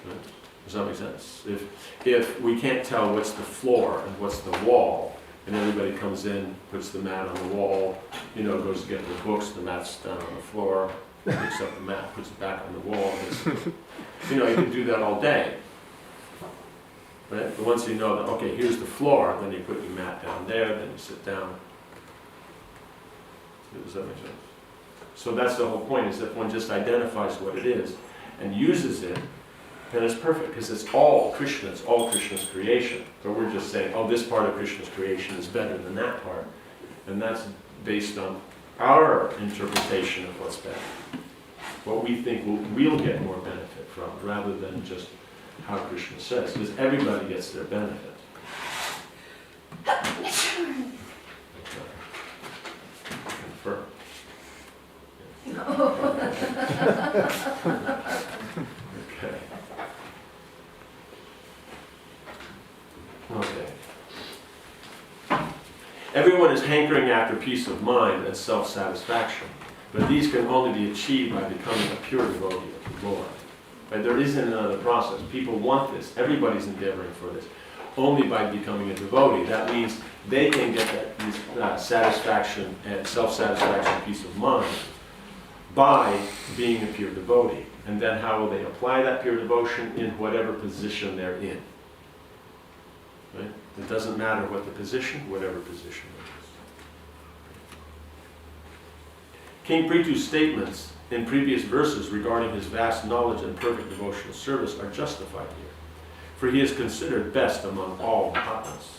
Right? Does that make sense? If we can't tell what's the floor and what's the wall, and everybody comes in, puts the mat on the wall, you know, goes to get their books, the mat's down on the floor, picks up the mat, puts it back on the wall. You know, you can do that all day. Right? But once you know that, okay, here's the floor, then you put your mat down there, then you sit down. Does that make sense? So that's the whole point, is that one just identifies what it is and uses it, then it's perfect, because it's all Krishna, it's all Krishna's creation. But we're just saying, oh, this part of Krishna's creation is better than that part. And that's based on our interpretation of what's better. What we think we'll get more benefit from, rather than just how Krishna says, because everybody gets their benefit. Confirm. Okay. Okay. Everyone is hankering after peace of mind and self-satisfaction, but these can only be achieved by becoming a pure devotee of the Lord. Right? There isn't another process. People want this. Everybody's endeavoring for this. Only by becoming a devotee. That means they can get that satisfaction and self-satisfaction, peace of mind, by being a pure devotee. And then how will they apply that pure devotion? In whatever position they're in. Right? It doesn't matter what the position, whatever position it is. King Pṛthu's statements in previous verses regarding his vast knowledge and perfect devotional service are justified here, for he is considered best among all Mahatmas.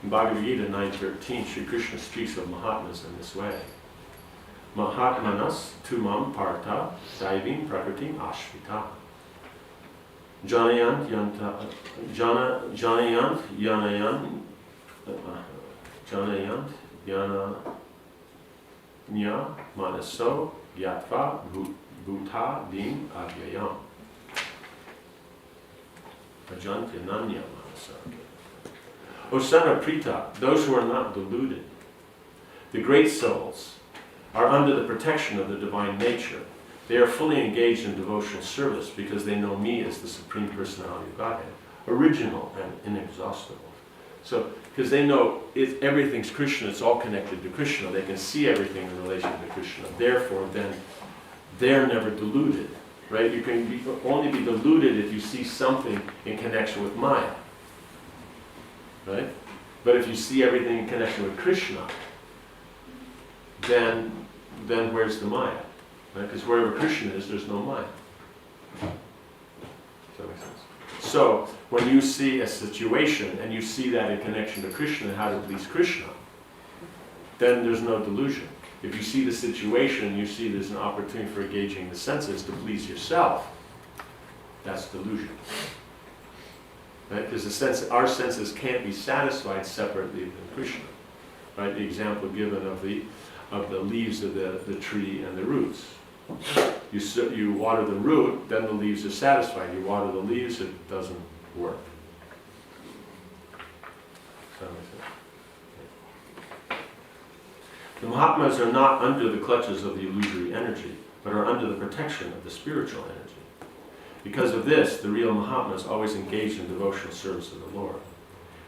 In Bhagavad Gita 9:13, Sri Krishna speaks of Mahatmas in this way. Mahatmanas tumam partha daivim prakritim ashvita. Janayant yananya manaso yatva bhuta dim avyayam. Ajantyananya manasa. O son of Pṛthu, those who are not deluded, the great souls, are under the protection of the divine nature. They are fully engaged in devotional service because they know me as the Supreme Personality of Godhead, original and inexhaustible. So, because they know everything's Krishna, it's all connected to Krishna. They can see everything in relation to Krishna. Therefore, then, they're never deluded, right? You can only be deluded if you see something in connection with Maya, right? But if you see everything in connection with Krishna, then where's the Maya? Because wherever Krishna is, there's no Maya. Does that make sense? So, when you see a situation and you see that in connection to Krishna and how to please Krishna, then there's no delusion. If you see the situation, you see there's an opportunity for engaging the senses to please yourself, that's delusion. Right? Because our senses can't be satisfied separately than Krishna. Right? The example given of the leaves of the tree and the roots. You water the root, then the leaves are satisfied. You water the leaves, it doesn't work. Does that make sense? The Mahatmas are not under the clutches of the illusory energy, but are under the protection of the spiritual energy. Because of this, the real Mahatmas always engage in devotional service of the Lord.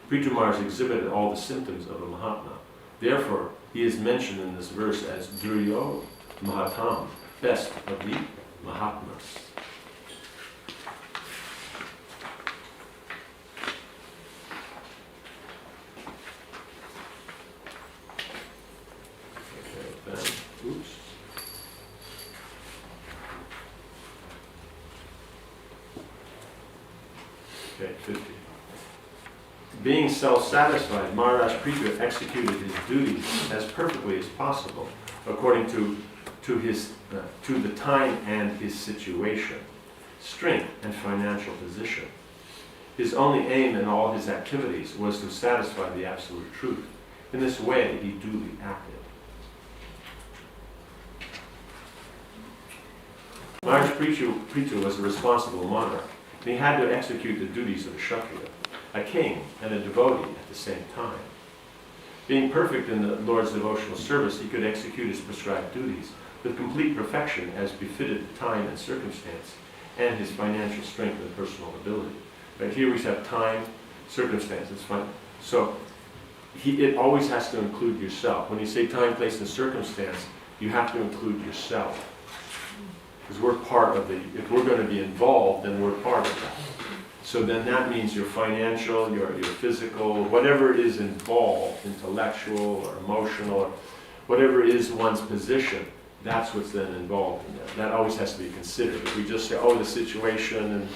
Pṛthu Maharaj exhibited all the symptoms of a Mahatma. Therefore, he is mentioned in this verse as Duryo Mahatam, best of the Mahatmas. Oops. Okay, 50. Being self-satisfied, Mahārāja Pṛthu executed his duties as perfectly as possible, according to the time and his situation, strength and financial position. His only aim in all his activities was to satisfy the absolute truth. In this way, he duly acted. Mahārāja Pṛthu was a responsible monarch, and he had to execute the duties of a Kshatriya, a king and a devotee at the same time. Being perfect in the Lord's devotional service, he could execute his prescribed duties with complete perfection as befitted the time and circumstance, and his financial strength and personal ability. But here we have time, circumstances, so it always has to include yourself. When you say time, place, and circumstance, you have to include yourself. Because we're part of if we're going to be involved, then we're part of that. So then that means your financial, your physical, whatever is involved, intellectual or emotional, or whatever is one's position, that's what's then involved in that. That always has to be considered. If we just say, oh, the situation and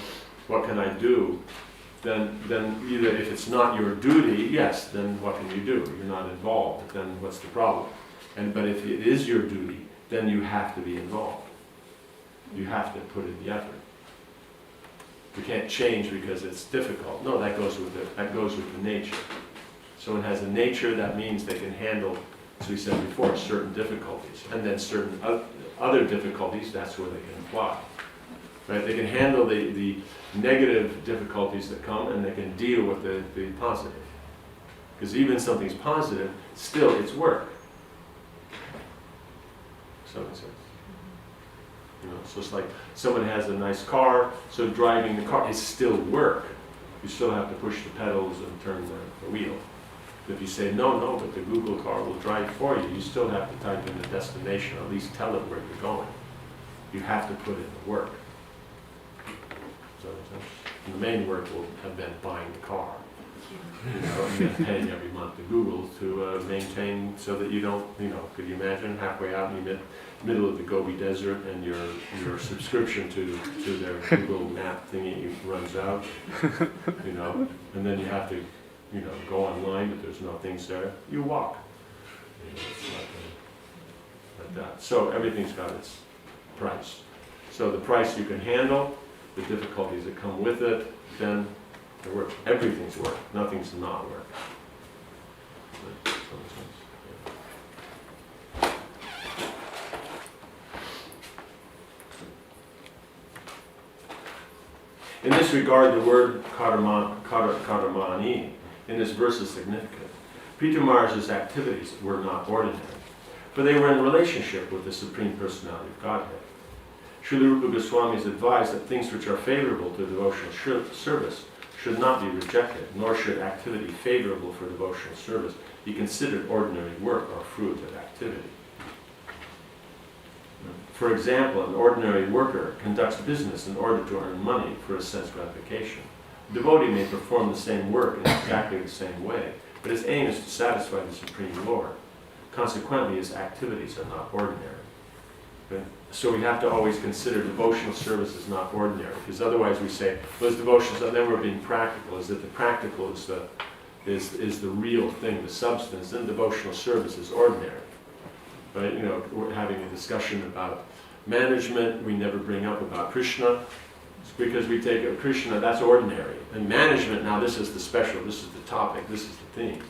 what can I do, then either if it's not your duty, yes, then what can you do? You're not involved, then what's the problem? But if it is your duty, then you have to be involved. You have to put in the effort. You can't change because it's difficult. No, that goes with the nature. So it has a nature, that means they can handle, as we said before, certain difficulties. And then certain other difficulties, that's where they can apply. Right? They can handle the negative difficulties that come, and they can deal with the positive. Because even something's positive, still it's work. So it's so it's like someone has a nice car, so driving the car is still work. You still have to push the pedals and turn the wheel. If you say, no, but the Google car will drive for you, you still have to type in the destination, or at least tell it where you're going. You have to put in the work. So the main work will have been buying the car. And then paying every month to Google to maintain so that you don't, could you imagine halfway out in the middle of the Gobi Desert and your subscription to their Google map thingy runs out, and then you have to, go online, but there's no things there. You walk. like that. So everything's got its price. So the price you can handle, the difficulties that come with it, then it works. Everything's work. Nothing's not work. Does that make sense? In this regard, the word karamani in this verse is significant. Pṛthu Mahārāja's activities were not ordinary, but they were in relationship with the Supreme Personality of Godhead. Srila Rupa Goswami has advised that things which are favorable to devotional service should not be rejected, nor should activity favorable for devotional service be considered ordinary work or fruit of activity. For example, an ordinary worker conducts business in order to earn money for a sense gratification. A devotee may perform the same work in exactly the same way, but his aim is to satisfy the Supreme Lord. Consequently, his activities are not ordinary. So we have to always consider devotional service as not ordinary, because otherwise we say, well, it's devotional, and then we're being practical, is that the practical is the real thing, the substance, and devotional service is ordinary. But, you know, we're having a discussion about management, we never bring up about Krishna. It's because we take Krishna, that's ordinary. And management, now this is the special, this is the topic, this is the theme.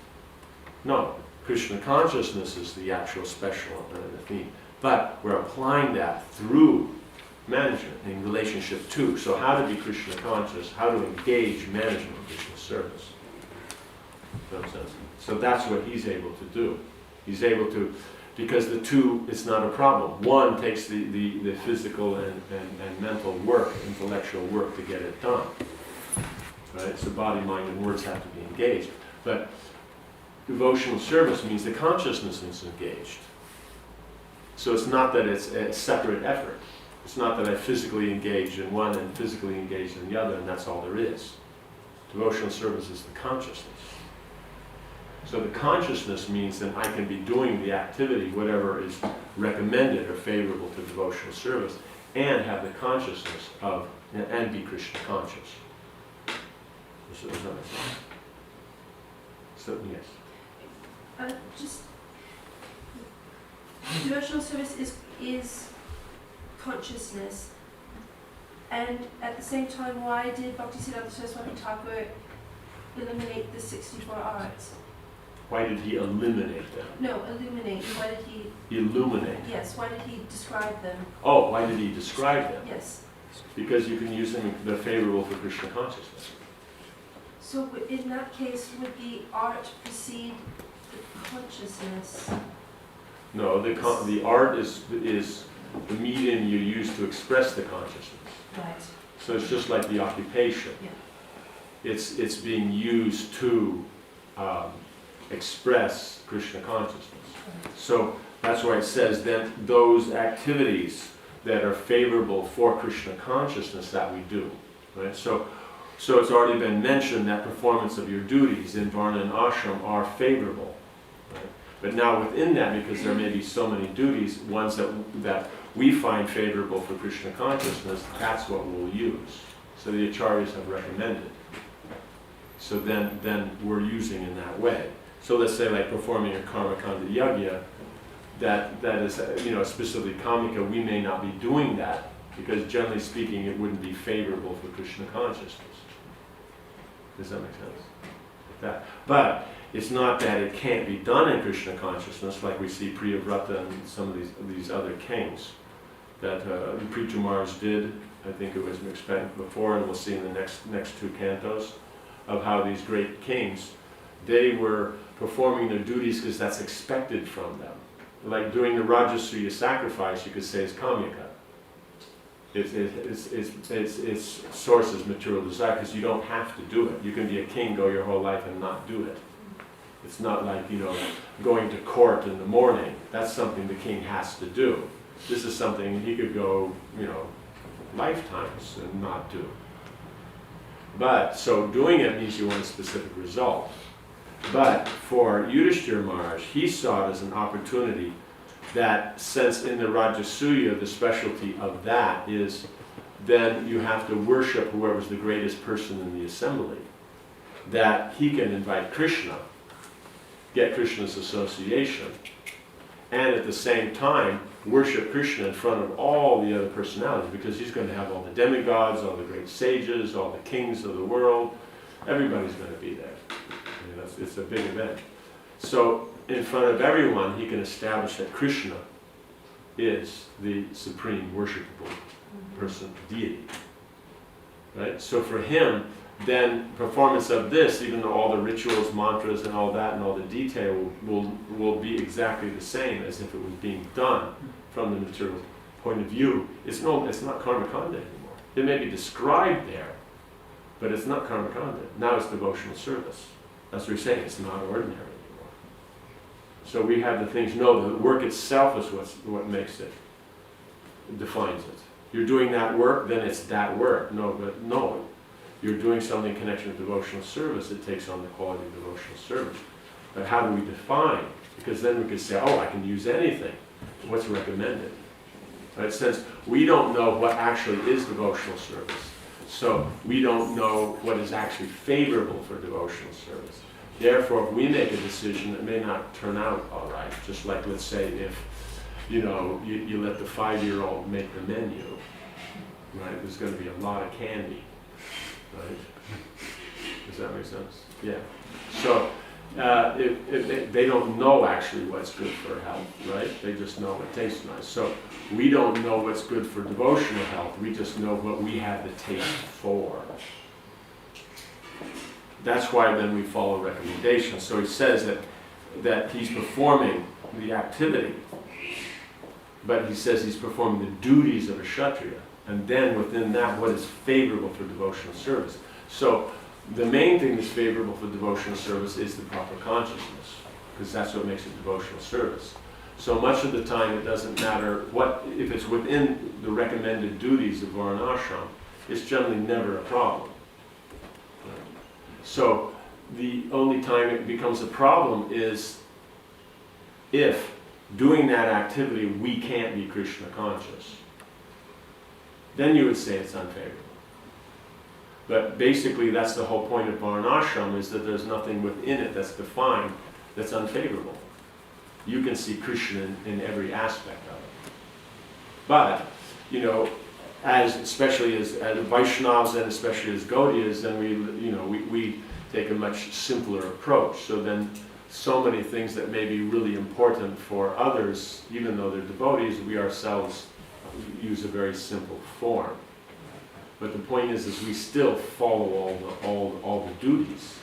No, Krishna consciousness is the actual special the theme. But we're applying that through management in relationship to. So how to be Krishna conscious, how to engage management in Krishna service. Does that make sense? So that's what he's able to do. He's able to, because the two, it's not a problem. One takes the physical and mental work, intellectual work to get it done. Right? So body, mind, and words have to be engaged. But devotional service means the consciousness is engaged. So it's not that it's a separate effort. It's not that I physically engage in one and physically engage in the other, and that's all there is. Devotional service is the consciousness. So the consciousness means that I can be doing the activity, whatever is recommended or favorable to devotional service, and have the consciousness of, and be Krishna conscious. Does that make sense? So, yes. Just devotional service is consciousness, and at the same time, why did Bhaktisiddhanta Saraswati Thakur eliminate the 64 arts? Why did he eliminate them? No, illuminate. Why did he? Illuminate. Yes. Why did he describe them? Oh, why did he describe them? Yes. Because you can use them; they're favorable for Krishna consciousness. So in that case, would the art precede the consciousness? No, the art is the medium you use to express the consciousness. Right. So it's just like the occupation. Yeah. It's being used to express Krishna consciousness. Right. So that's why it says that those activities that are favorable for Krishna consciousness that we do. Right? So it's already been mentioned that performance of your duties in Varna and Ashram are favorable. Right? But now within that, because there may be so many duties, ones that we find favorable for Krishna consciousness, that's what we'll use. So the acharyas have recommended. So then we're using in that way. So let's say like performing a karmakanda yajna, that is, specifically kamika, we may not be doing that because generally speaking it wouldn't be favorable for Krishna consciousness. Does that make sense? That. But it's not that it can't be done in Krishna consciousness, like we see Priyavrata and some of these other kings that Pṛthu Mahārāja did. I think it was explained before, and we'll see in the next two cantos, of how these great kings, they were performing their duties because that's expected from them. Like doing the Rajasuya sacrifice, you could say is kamyaka. Its source is material desire, because you don't have to do it. You can be a king, go your whole life and not do it. It's not like, going to court in the morning. That's something the king has to do. This is something he could go, lifetimes and not do. But, so doing it means you want a specific result. But for Yudhishthira Maharaj, he saw it as an opportunity that, since in the Rajasuya, the specialty of that is then you have to worship whoever's the greatest person in the assembly, that he can invite Krishna, get Krishna's association, and at the same time worship Krishna in front of all the other personalities, because he's going to have all the demigods, all the great sages, all the kings of the world. Everybody's going to be there. You know, it's a big event. So in front of everyone, he can establish that Krishna is the supreme worshipable person, deity. Right? So for him, then performance of this, even though all the rituals, mantras, and all that, and all the detail will be exactly the same as if it was being done from the material point of view, it's not karmakanda anymore. It may be described there, but it's not karmakanda. Now it's devotional service. That's what we're saying. It's not ordinary anymore. So we have the things. No, the work itself is what makes it, defines it. You're doing that work, then it's that work. No. You're doing something in connection with devotional service, it takes on the quality of devotional service. But how do we define? Because then we could say, oh, I can use anything. What's recommended? Right? Since we don't know what actually is devotional service, so we don't know what is actually favorable for devotional service. Therefore, if we make a decision, it may not turn out all right. Just like, let's say, if you let the 5-year-old make the menu, right? There's going to be a lot of candy. Right? Does that make sense? Yeah. So they don't know actually what's good for health, right? They just know it tastes nice. So we don't know what's good for devotional health. We just know what we have the taste for. That's why then we follow recommendations. So he says that he's performing the activity, but he says he's performing the duties of a Kshatriya. And then within that, what is favorable for devotional service. So the main thing that's favorable for devotional service is the proper consciousness, because that's what makes it devotional service. So much of the time it doesn't matter if it's within the recommended duties of Varnashram, it's generally never a problem. So the only time it becomes a problem is if doing that activity we can't be Krishna conscious. Then you would say it's unfavorable. But basically that's the whole point of Varnashram, is that there's nothing within it that's defined that's unfavorable. You can see Krishna in every aspect of it. But, especially as Vaishnavas and especially as Gaudiyas, then we take a much simpler approach. So then so many things that may be really important for others, even though they're devotees, we ourselves use a very simple form. But the point is we still follow all the duties.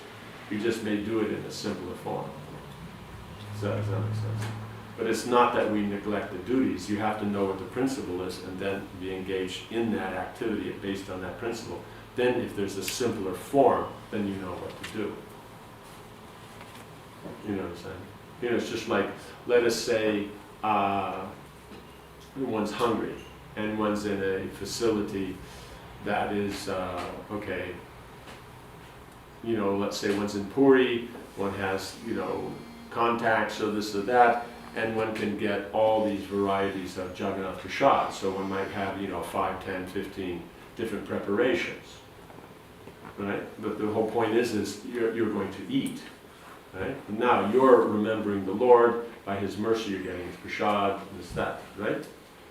We just may do it in a simpler form. Does that make sense? But it's not that we neglect the duties. You have to know what the principle is and then be engaged in that activity based on that principle. Then if there's a simpler form, then you know what to do. You know what I'm saying? It's just like, let us say, one's hungry and one's in a facility that is, let's say one's in Puri, one has, contacts or this or that, and one can get all these varieties of Jagannath Prasad. So one might have, 5, 10, 15 different preparations, right? But the whole point is you're going to eat, right? Now you're remembering the Lord, by His mercy you're getting His Prasad, this, that, right?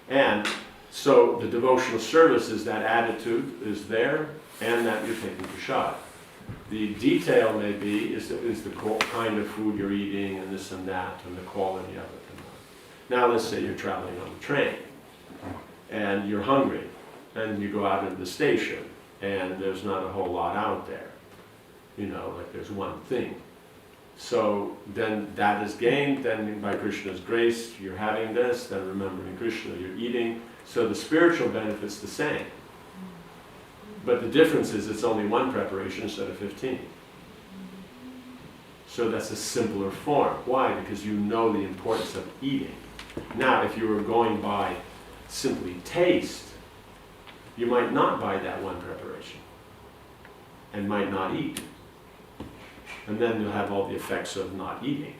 And so the devotional service is that attitude is there, and that you're taking Prasad. The detail may be is the kind of food you're eating, and this and that, and the quality of it. Now let's say you're traveling on the train, and you're hungry, and you go out into the station, and there's not a whole lot out there. Like there's one thing. So then that is gained, then by Krishna's grace you're having this, then remembering Krishna you're eating. So the spiritual benefit's the same. But the difference is it's only one preparation instead of 15. So that's a simpler form. Why? Because you know the importance of eating. Now, if you were going by simply taste, you might not buy that one preparation and might not eat. And then you'll have all the effects of not eating.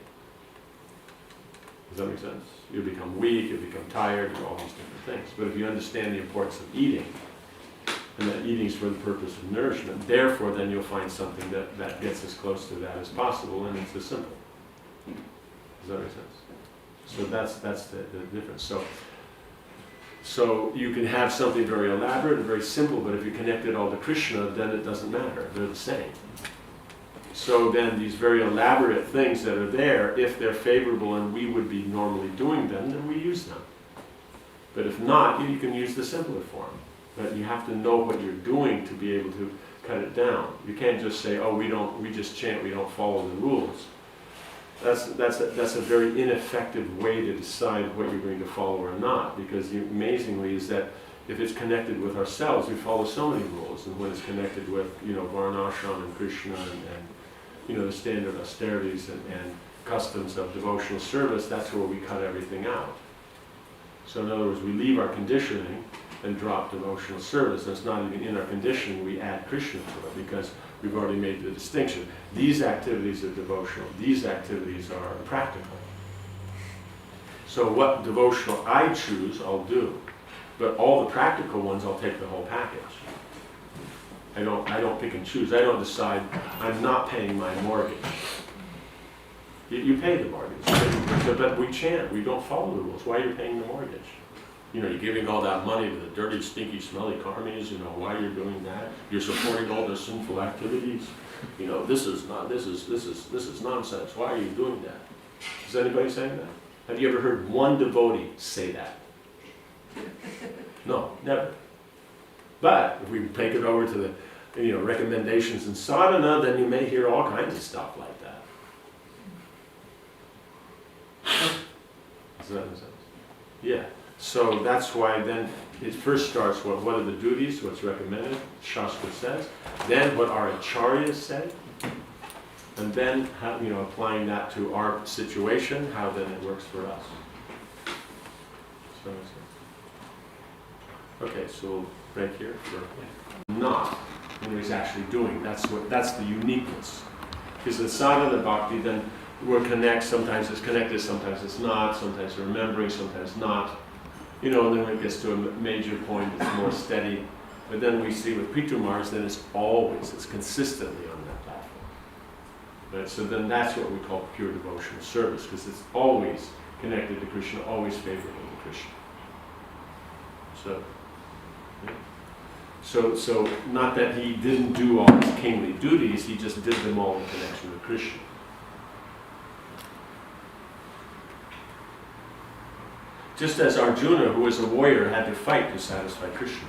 Does that make sense? You'll become weak, you'll become tired, all these different things. But if you understand the importance of eating, and that eating is for the purpose of nourishment, therefore then you'll find something that gets as close to that as possible, and it's as simple. Does that make sense? So that's the difference. So you can have something very elaborate and very simple, but if you connect it all to Krishna, then it doesn't matter. They're the same. So then these very elaborate things that are there, if they're favorable and we would be normally doing them, then we use them. But if not, you can use the simpler form. But you have to know what you're doing to be able to cut it down. You can't just say, oh, we just chant, we don't follow the rules. That's a very ineffective way to decide what you're going to follow or not, because amazingly is that if it's connected with ourselves, we follow so many rules, and when it's connected with, Varnashram and Krishna and the standard austerities and customs of devotional service, that's where we cut everything out. So in other words, we leave our conditioning and drop devotional service. That's not even in our conditioning, we add Krishna to it because we've already made the distinction. These activities are devotional, these activities are practical. So what devotional I choose, I'll do. But all the practical ones, I'll take the whole package. I don't pick and choose. I don't decide, I'm not paying my mortgage. You pay the mortgage, but we chant, we don't follow the rules. Why are you paying the mortgage? You're giving all that money to the dirty, stinky, smelly karmis, why you're doing that. You're supporting all their sinful activities. This is nonsense. Why are you doing that? Is anybody saying that? Have you ever heard one devotee say that? No, never. But if we take it over to the recommendations in sadhana, then you may hear all kinds of stuff like that. Does that make sense? Yeah. So that's why then it first starts with what are the duties, what's recommended, Shastra says, then what our acharyas say, and then how, applying that to our situation, how then it works for us. So, okay, so we'll break here for not when he's actually doing. That's the uniqueness. Because in sadhana bhakti, then we're sometimes it's connected, sometimes it's not, sometimes we're remembering, sometimes not. And then when it gets to a major point, it's more steady. But then we see with Pṛthu Maharaj, then it's consistently on that platform. Right? So then that's what we call pure devotional service, because it's always connected to Krishna, always favorable to Krishna. So not that he didn't do all his kingly duties, he just did them all in connection with Krishna. Just as Arjuna, who was a warrior, had to fight to satisfy Krishna,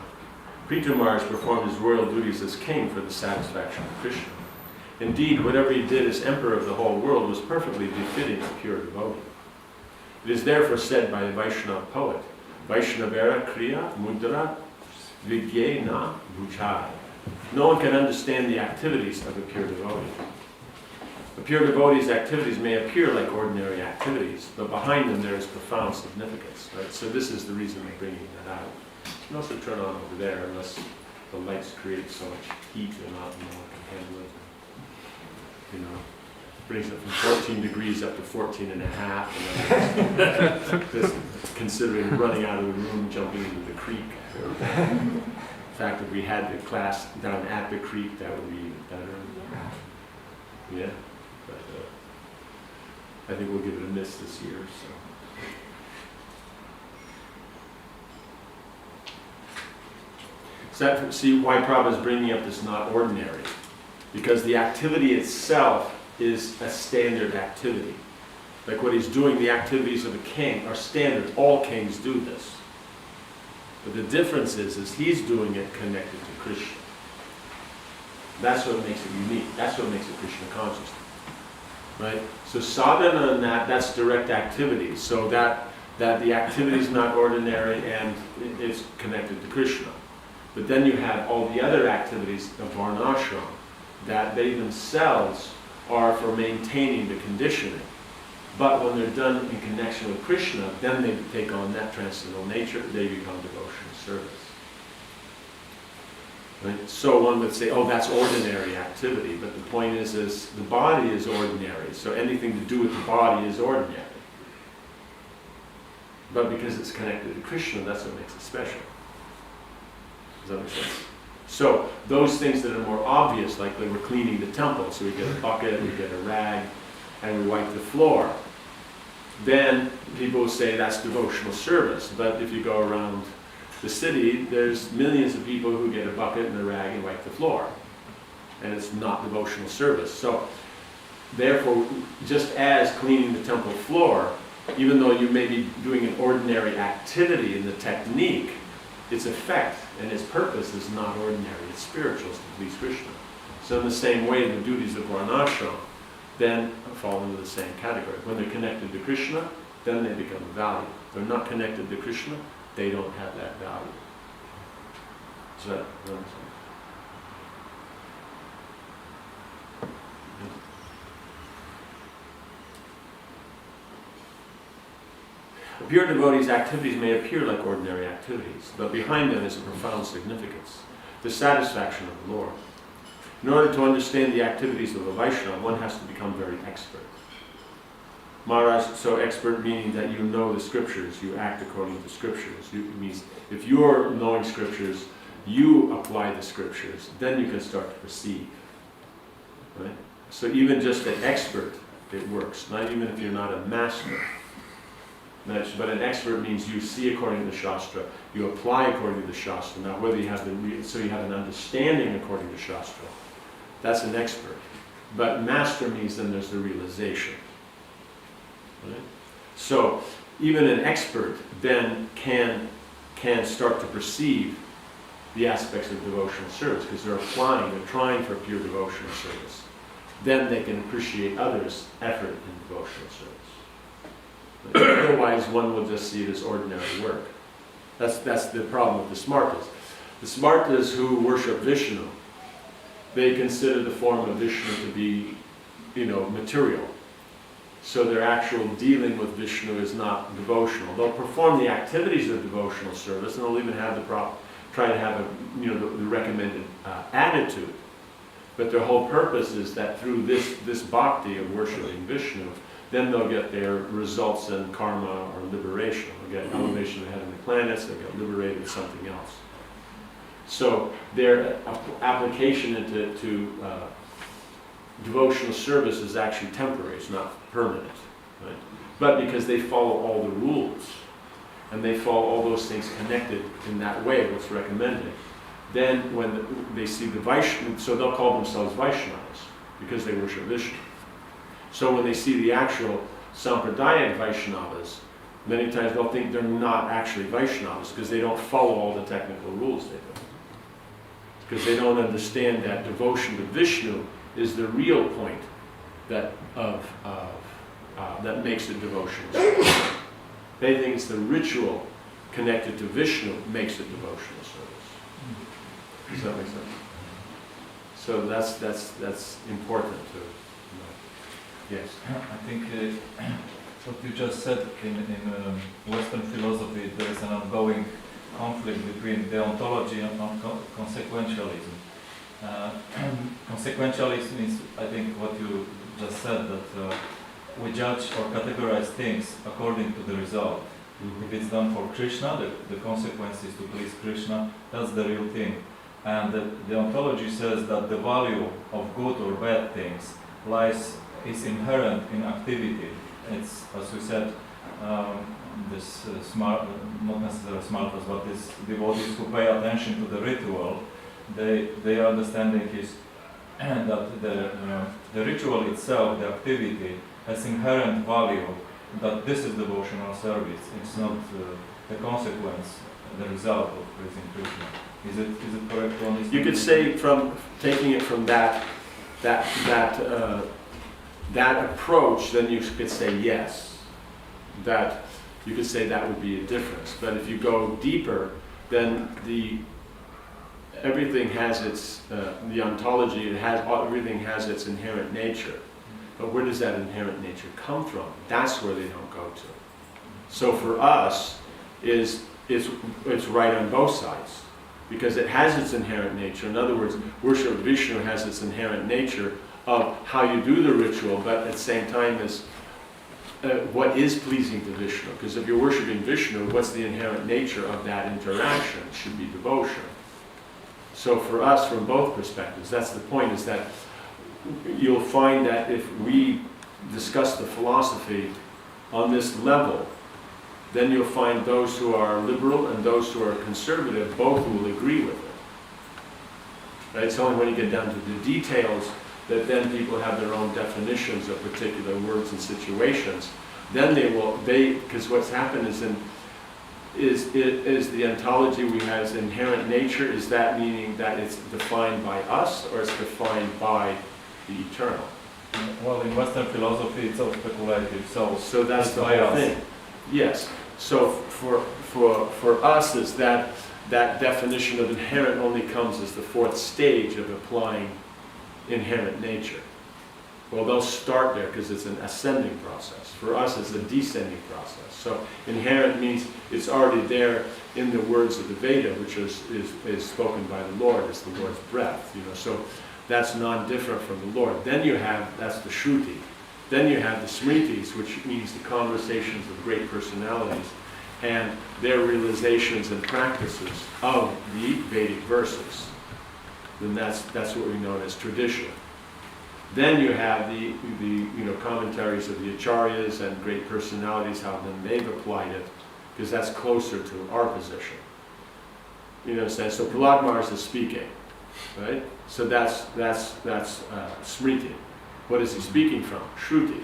Pṛthu Maharaj performed his royal duties as king for the satisfaction of Krishna. Indeed, whatever he did as emperor of the whole world was perfectly befitting a pure devotee. It is therefore said by a Vaishnava poet, Vaishnavera kriya mudra vidyena bhuchai. No one can understand the activities of a pure devotee. A pure devotee's activities may appear like ordinary activities, but behind them there is profound significance. Right? So this is the reason I'm bringing that out. You can also turn on over there unless the lights create so much heat and not can handle it. Brings it from 14 degrees up to 14 and a half. And just considering running out of the room, jumping into the creek. In fact, if we had the class down at the creek, that would be even better. Yeah. But I think we'll give it a miss this year. So see why Prabhupada is bringing up this not ordinary. Because the activity itself is a standard activity. Like what he's doing, the activities of a king are standard. All kings do this. But the difference is he's doing it connected to Krishna. That's what makes it unique. That's what makes it Krishna consciousness. Right? So sadhana and that's direct activity. So that the activity is not ordinary and it's connected to Krishna. But then you have all the other activities of varnashram that they themselves are for maintaining the conditioning. But when they're done in connection with Krishna, then they take on that transcendental nature, they become devotional service. Right? So one would say, oh, that's ordinary activity, but the point is the body is ordinary, so anything to do with the body is ordinary. But because it's connected to Krishna, that's what makes it special. Does that make sense? So those things that are more obvious, like when we're cleaning the temple, so we get a bucket, we get a rag, and we wipe the floor. then people will say that's devotional service. But if you go around the city, there's millions of people who get a bucket and a rag and wipe the floor. And it's not devotional service. So therefore, just as cleaning the temple floor, even though you may be doing an ordinary activity in the technique, its effect and its purpose is not ordinary, it's spiritual, it's to please Krishna. So in the same way, the duties of varnashram then fall into the same category. When they're connected to Krishna, then they become of value. If they're not connected to Krishna, they don't have that value. Does that make sense? A pure devotee's activities may appear like ordinary activities, but behind them is a profound significance, the satisfaction of the Lord. In order to understand the activities of a Vaishnava, one has to become very expert. Mahārāja, so expert meaning that you know the scriptures, you act according to scriptures. It means if you're knowing scriptures, you apply the scriptures, then you can start to perceive. Right? So even just an expert, it works. Not even if you're not a master. But an expert means you see according to the Shastra, you apply according to the Shastra. Now whether you have so you have an understanding according to Shastra, that's an expert. But master means then there's the realization. Right? So even an expert then can start to perceive the aspects of devotional service because they're trying for pure devotional service. Then they can appreciate others' effort in devotional service. Otherwise, one will just see it as ordinary work. That's the problem with the smartas. The smartas who worship Vishnu, they consider the form of Vishnu to be, material. So their actual dealing with Vishnu is not devotional. They'll perform the activities of devotional service, and they'll even have try to have the recommended attitude. But their whole purpose is that through this bhakti of worshiping Vishnu, then they'll get their results in karma or liberation. They'll get elevation to the heavenly planets, they'll get liberated with something else. So their application into devotional service is actually temporary, it's not permanent. Right? But because they follow all the rules, and they follow all those things connected in that way, what's recommended, then when they see the Vaishnava, so they'll call themselves Vaishnavas, because they worship Vishnu. So when they see the actual Sampradaya Vaishnavas, many times they'll think they're not actually Vaishnavas because they don't follow all the technical rules they do. Because they don't understand that devotion to Vishnu is the real point that makes it devotional service. They think it's the ritual connected to Vishnu makes it devotional service. Does that make sense? So that's important to know. Yes. I think what you just said in Western philosophy, there is an ongoing conflict between deontology and consequentialism. Consequentialism is, I think, what you just said, that we judge or categorize things according to the result. If it's done for Krishna, the consequence is to please Krishna, that's the real thing. And the ontology says that the value of good or bad things is inherent in activity. It's, as we said, this smart, not necessarily smartest, but these devotees who pay attention to the ritual, their understanding is that the ritual itself, the activity, has inherent value, that this is devotional service. It's not the consequence, the result of praising Krishna. Is it correct to understand? You could say, from taking it from that approach, then you could say yes. That you could say that would be a difference. But if you go deeper, then everything has its the ontology. Everything has its inherent nature. But where does that inherent nature come from? That's where they don't go to. So for us, it's right on both sides, because it has its inherent nature. In other words, worship of Vishnu has its inherent nature of how you do the ritual, but at the same time is what is pleasing to Vishnu. Because if you're worshiping Vishnu, what's the inherent nature of that interaction? It should be devotion. So for us, from both perspectives, that's the point, is that you'll find that if we discuss the philosophy on this level, then you'll find those who are liberal and those who are conservative, both will agree with it. Right? It's only when you get down to the details that then people have their own definitions of particular words and situations. Then because what's happened is the ontology we have as inherent nature, is that meaning that it's defined by us or it's defined by the eternal? Well, in Western philosophy, it's all speculative, So that's it's the by whole us. thing. Yes. So for us, is that definition of inherent only comes as the fourth stage of applying inherent nature. Well, they'll start there because it's an ascending process. For us, it's a descending process. So inherent means it's already there in the words of the Veda, which is spoken by the Lord, it's the Lord's breath. So that's non-different from the Lord. Then you have, that's the Shruti. Then you have the Smritis, which means the conversations of great personalities and their realizations and practices of the Vedic verses. Then that's what we know as tradition. Then you have the commentaries of the Acharyas and great personalities, how then they've applied it, because that's closer to our position. You know what I'm saying? So Prahlad Maharaj is speaking, right? So that's Smriti. What is he speaking from? Shruti.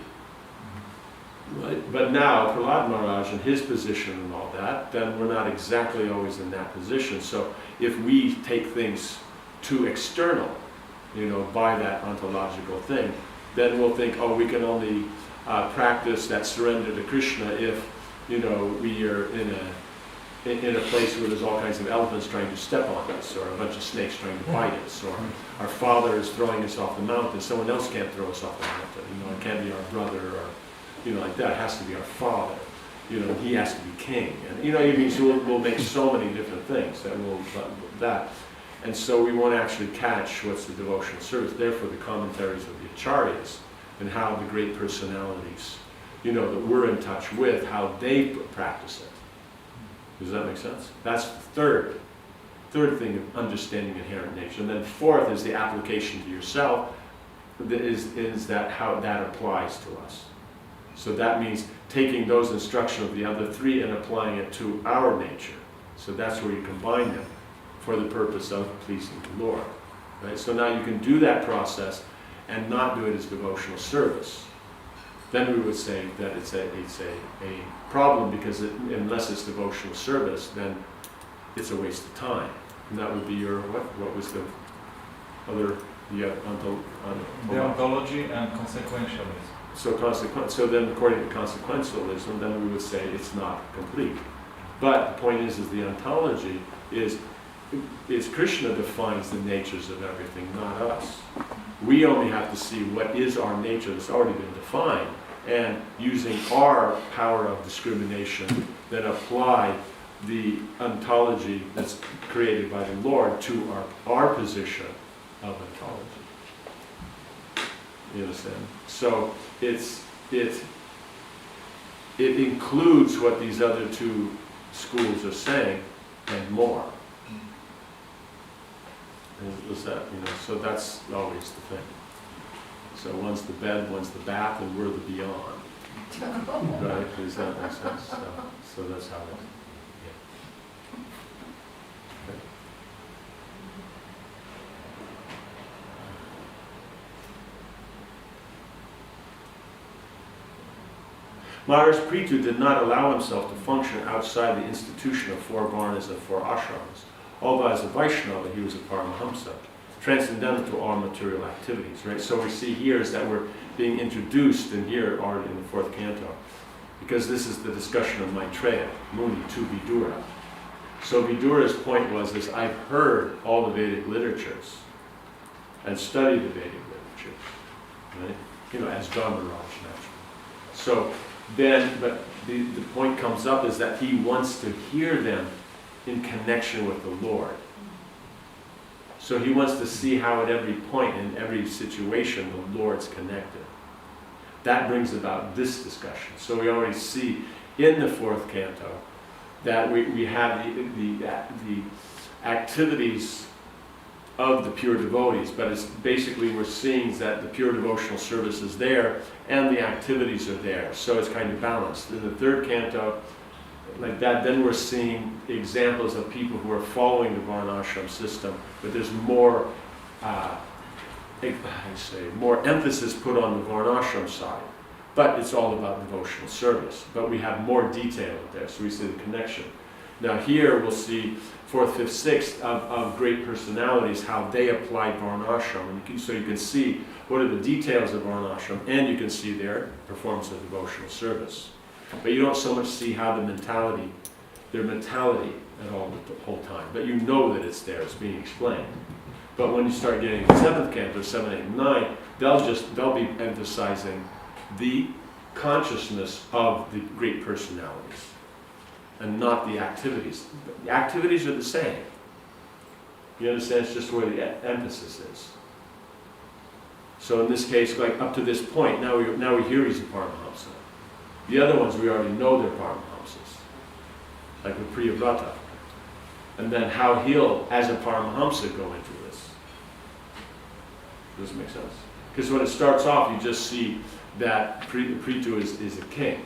Right? But now Prahlad Maharaj and his position and all that, then we're not exactly always in that position. So if we take things too external, by that ontological thing, then we'll think, oh, we can only practice that surrender to Krishna if, we are in a place where there's all kinds of elephants trying to step on us, or a bunch of snakes trying to bite us, or our father is throwing us off the mountain. Someone else can't throw us off the mountain. It can't be our brother, or like that. It has to be our father. He has to be king. And so we'll make so many different things that. And so we won't actually catch what's the devotional service. Therefore, the commentaries of the Acharyas and how the great personalities, that we're in touch with, how they practice it. Does that make sense? That's the third thing of understanding inherent nature. And then fourth is the application to yourself, is that how that applies to us. So that means taking those instructions of the other three and applying it to our nature. So that's where you combine them for the purpose of pleasing the Lord. Right? So now you can do that process and not do it as devotional service. Then we would say that it's a problem, because unless it's devotional service, then it's a waste of time. And that would be your, what was the other, The ontology and consequentialism. So then according to consequentialism, then we would say it's not complete. But the point is the ontology is Krishna defines the natures of everything, not us. We only have to see what is our nature that's already been defined, and using our power of discrimination, then apply the ontology that's created by the Lord to our position of ontology. You understand? So it includes what these other two schools are saying and more. And was that, so that's always the thing. So one's the bed, one's the bath, and we're the beyond. Right? Does that make sense? So that's how it is. Okay. Mahārāja Pṛthu did not allow himself to function outside the institution of 4 varnas and 4 ashrams. Although as a Vaishnava, he was a Paramahamsa, transcendental to all material activities, right? So we see here is that we're being introduced in here already in the 4th canto, because this is the discussion of Maitreya, Muni, to Vidura. So Vidura's point was this: I've heard all the Vedic literatures and studied the Vedic literatures, right? As Dharmaraj naturally. So then, but the point comes up is that he wants to hear them in connection with the Lord. So he wants to see how at every point, in every situation, the Lord's connected. That brings about this discussion. So we already see in the 4th canto that we have the activities of the pure devotees, but it's basically we're seeing that the pure devotional service is there and the activities are there, so it's kind of balanced. In the third canto, like that, then we're seeing examples of people who are following the varnashram system, but there's more, more emphasis put on the varnashram side. But it's all about devotional service. But we have more detail there, so we see the connection. Now here we'll see 4th, 5th, 6th of great personalities, how they applied varnashram. And so you can see what are the details of varnashram, and you can see their performance of devotional service. But you don't so much see how their mentality at all the whole time. But you know that it's there, it's being explained. But when you start getting the 7th canto, 7, 8, and 9, they'll be emphasizing the consciousness of the great personalities and not the activities. The activities are the same. You understand? It's just where the emphasis is. So in this case, like up to this point, now we hear he's a Paramahamsa. The other ones we already know they're Paramahamsas, like with Priyavrata. And then how he'll, as a Paramahamsa, go into this. Does it make sense? Because when it starts off, you just see that Pṛthu is a king.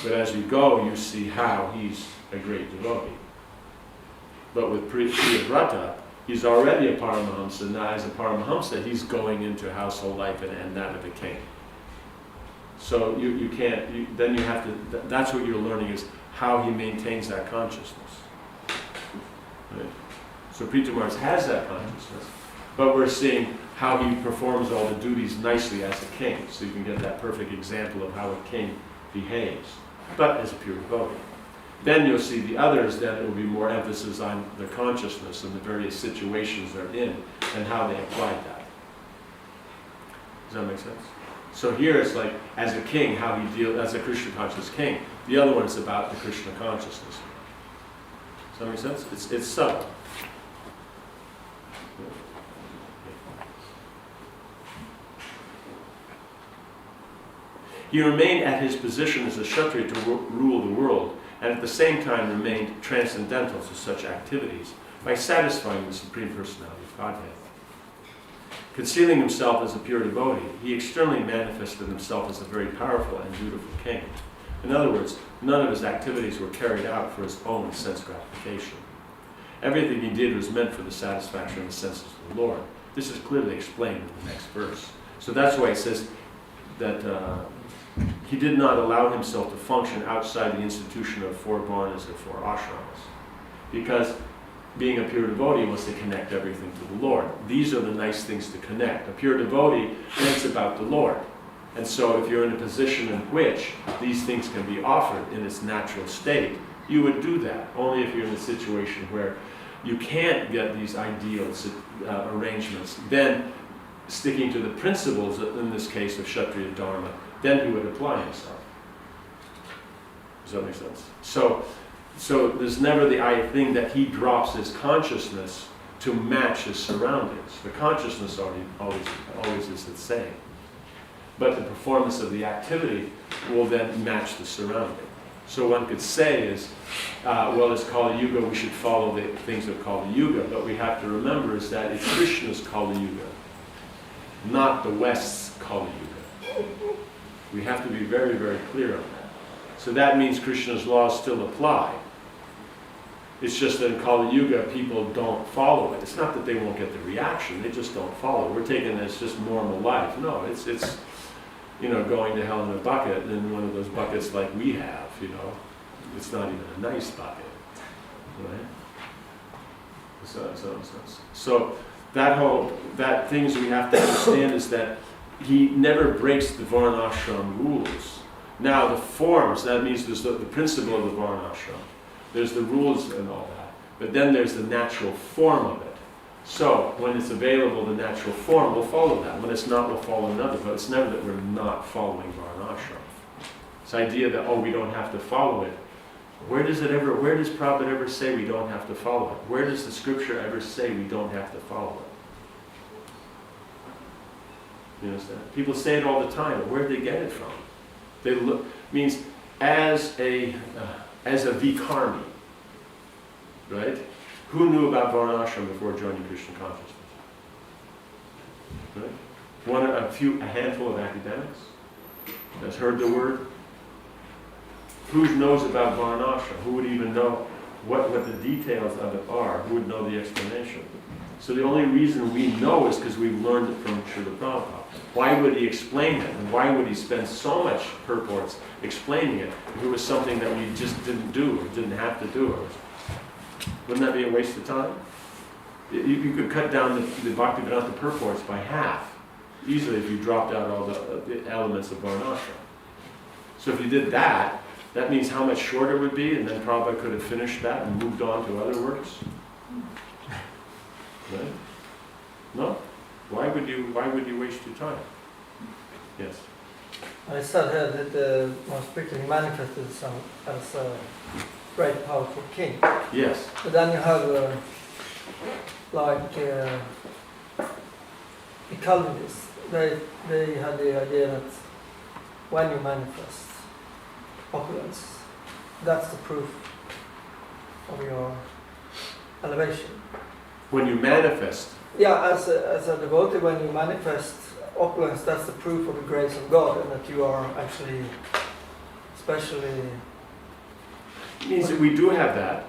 But as you go, you see how he's a great devotee. But with Priyavrata, he's already a Paramahamsa. Now as a Paramahamsa, he's going into household life and that of a king. So you can't, then you have to, that's what you're learning, is how he maintains that consciousness. Right? So Pṛthu Maharaj has that consciousness, but we're seeing how he performs all the duties nicely as a king. So you can get that perfect example of how a king behaves, but as a pure devotee. Then you'll see the others, then it will be more emphasis on the consciousness and the various situations they're in and how they applied that. Does that make sense? So here it's like, as a king, how he deals, as a Krishna conscious king. The other one is about the Krishna consciousness. Does that make sense? It's subtle. He remained at his position as a Kshatriya to rule the world, and at the same time remained transcendental to such activities by satisfying the Supreme Personality of Godhead. Concealing himself as a pure devotee, he externally manifested himself as a very powerful and beautiful king. In other words, none of his activities were carried out for his own sense gratification. Everything he did was meant for the satisfaction of the senses of the Lord. This is clearly explained in the next verse. So that's why it says that he did not allow himself to function outside the institution of 4 varnas or 4 ashramas, because being a pure devotee was to connect everything to the Lord. These are the nice things to connect. A pure devotee thinks about the Lord. And so if you're in a position in which these things can be offered in its natural state, you would do that. Only if you're in a situation where you can't get these ideal arrangements, then sticking to the principles, in this case of Kshatriya Dharma, then he would apply himself. Does that make sense? So there's never the thing that he drops his consciousness to match his surroundings. The consciousness always is the same. But the performance of the activity will then match the surrounding. So one could say is, well, it's Kali Yuga, we should follow the things of Kali Yuga, but we have to remember is that it's Krishna's Kali Yuga, not the West's Kali Yuga. We have to be very, very clear on that. So that means Krishna's laws still apply. It's just that in Kali Yuga, people don't follow it. It's not that they won't get the reaction, they just don't follow it. We're taking it as just normal life. No, it's going to hell in a bucket, in one of those buckets like we have, It's not even a nice bucket, right? So that things we have to understand is that he never breaks the varnashram rules. Now the forms, that means there's the principle of the varnashram. There's the rules and all that. But then there's the natural form of it. So when it's available, the natural form, we'll follow that. When it's not, we'll follow another. But it's never that we're not following varnashram. This idea that, we don't have to follow it. Where does Prabhupada ever say we don't have to follow it? Where does the scripture ever say we don't have to follow it? You understand? People say it all the time, but where do they get it from? Means as a vikarmi, right? Who knew about Varnashram before joining Krishna consciousness? Right? A handful of academics has heard the word. Who knows about Varnashram? Who would even know what the details of it are? Who would know the explanation? So the only reason we know is because we've learned it from Srila Prabhupada. Why would he explain it? And why would he spend so much purports explaining it if it was something that we just didn't do or didn't have to do? Wouldn't that be a waste of time? You could cut down the Bhaktivedanta purports by half, easily, if you dropped out all the elements of Varnashram. So if you did that, that means how much shorter it would be, and then Prabhupada could have finished that and moved on to other works. Right? No? Why would you waste your time? Yes. I said here that the most Pṛthu manifested as a great powerful king. Yes. But then you have the Calvinists. They had the idea that when you manifest opulence, that's the proof of your elevation. When you manifest. Yeah, as a devotee, when you manifest opulence, that's the proof of the grace of God, and that you are actually especially. It means that we do have that.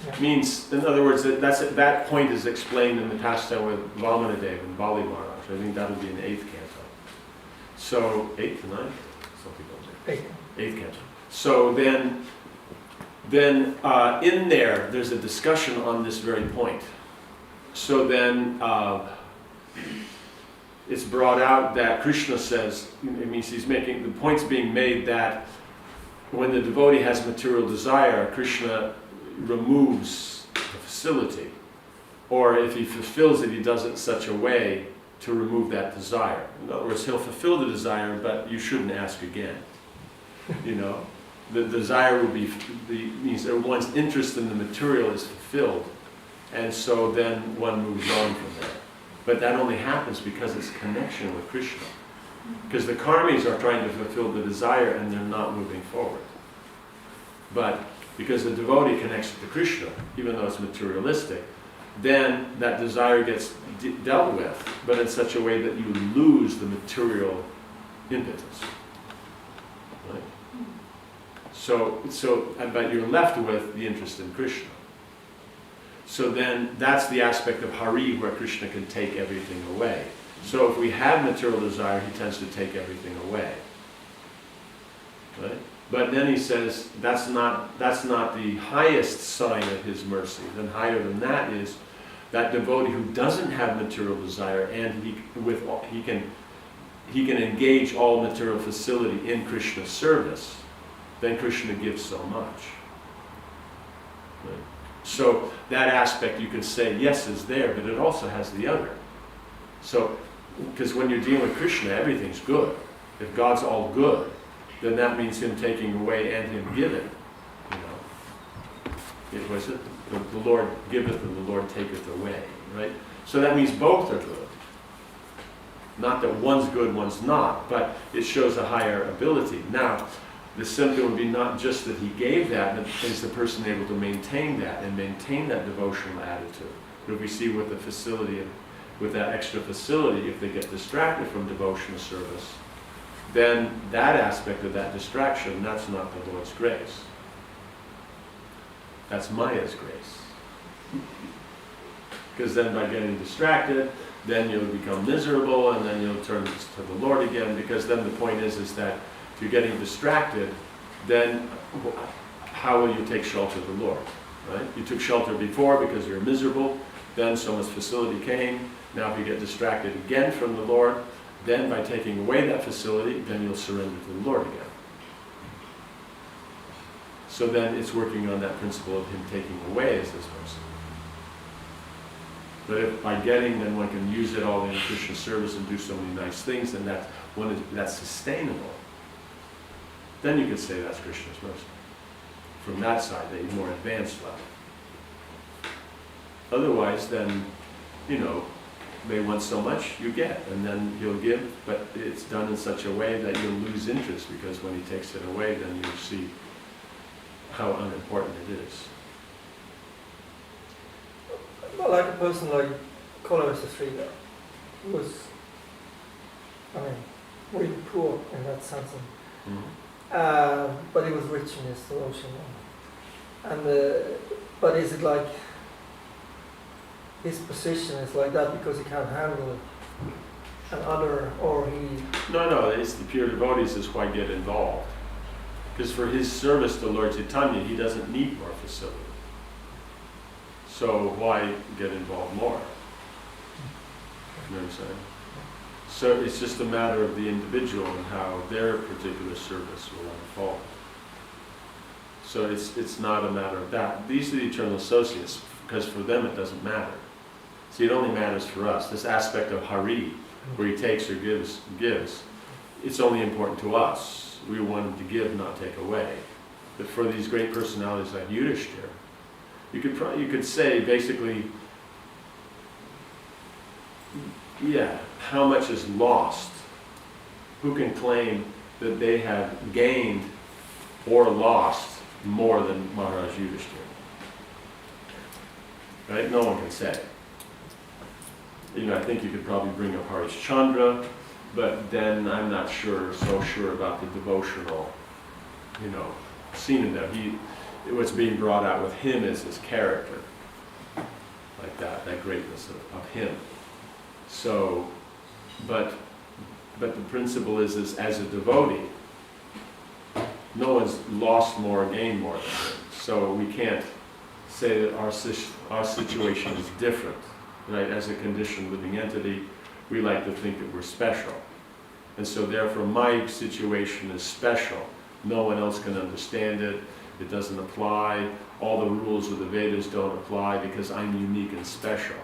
Yeah. It means, in other words, that point is explained in the pastime with Vamanadev and Bali Maharaj. I think that would be in the 8th canto. So 8th to 9th, some people say. 8th canto. So then in there's a discussion on this very point. So then it's brought out that Krishna says, it means the point's being made that when the devotee has material desire, Krishna removes the facility. Or if he fulfills it, he does it in such a way to remove that desire. In other words, he'll fulfill the desire, but you shouldn't ask again. You know? The desire will means that one's interest in the material is fulfilled. And so then one moves on from there. But that only happens because it's connection with Krishna. Because the karmis are trying to fulfill the desire and they're not moving forward. But because the devotee connects to Krishna, even though it's materialistic, then that desire gets dealt with, but in such a way that you lose the material impetus. Right? But you're left with the interest in Krishna. So then that's the aspect of Hari where Krishna can take everything away. So if we have material desire, he tends to take everything away. Right? But then he says that's not the highest sign of his mercy. Then higher than that is that devotee who doesn't have material desire and he can engage all material facility in Krishna's service. Then Krishna gives so much. Right? So that aspect you can say, yes, is there, but it also has the other. So, because when you're dealing with Krishna, everything's good. If God's all good, then that means him taking away and him giving. You know, it was it the Lord giveth and the Lord taketh away, right? So that means both are good. Not that one's good, one's not, but it shows a higher ability. Now, the symptom would be not just that he gave that, but is the person able to maintain that and maintain that devotional attitude. But if we see with the facility, with that extra facility, if they get distracted from devotional service, then that aspect of that distraction, that's not the Lord's grace. That's Maya's grace. Because then by getting distracted, then you'll become miserable and then you'll turn to the Lord again, because then the point is that if you're getting distracted, then how will you take shelter of the Lord? Right? You took shelter before because you're miserable, then so much facility came. Now if you get distracted again from the Lord, then by taking away that facility, then you'll surrender to the Lord again. So then it's working on that principle of him taking away as this person. But if by getting, then one can use it all in Krishna service and do so many nice things, then that's sustainable. Then you could say that's Krishna's mercy. From that side, the more advanced level. Otherwise, then, they want so much, you get, and then you'll give, but it's done in such a way that you'll lose interest, because when he takes it away, then you'll see how unimportant it is. like a person like Kolavasa Sridhar, who was, I mean, really poor in that sense, but he was rich in his devotion. And but is it like his position is like that because he can't handle another, or he? No, it's the pure devotees is why get involved. Because for his service to Lord Chaitanya, he doesn't need more facility. So why get involved more? You know what I'm saying? So it's just a matter of the individual and how their particular service will unfold. So it's not a matter of that. These are the eternal associates, because for them it doesn't matter. See, it only matters for us. This aspect of Hari, where he takes or gives, it's only important to us. We want him to give, not take away. But for these great personalities like Yudhishthira, you could say basically, yeah, how much is lost? Who can claim that they have gained or lost more than Mahārāja Yudhishthira? Right? No one can say. You know, I think you could probably bring up Harishchandra, but then I'm not so sure about the devotional, scene in there. What's being brought out with him is his character, like that greatness of him. So, but the principle is as a devotee, no one's lost more or gained more than him. So we can't say that our situation is different, right? As a conditioned living entity, we like to think that we're special. And so therefore my situation is special. No one else can understand it. It doesn't apply. All the rules of the Vedas don't apply because I'm unique and special.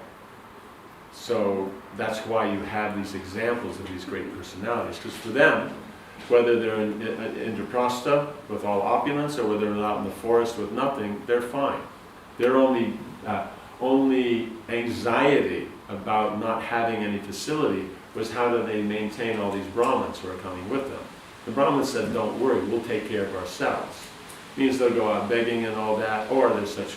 So that's why you have these examples of these great personalities. Because for them, whether they're in Indraprastha with all opulence or whether they're out in the forest with nothing, they're fine. Their only anxiety about not having any facility was how do they maintain all these Brahmins who are coming with them. The Brahmins said, don't worry, we'll take care of ourselves. Means they'll go out begging and all that, or they're such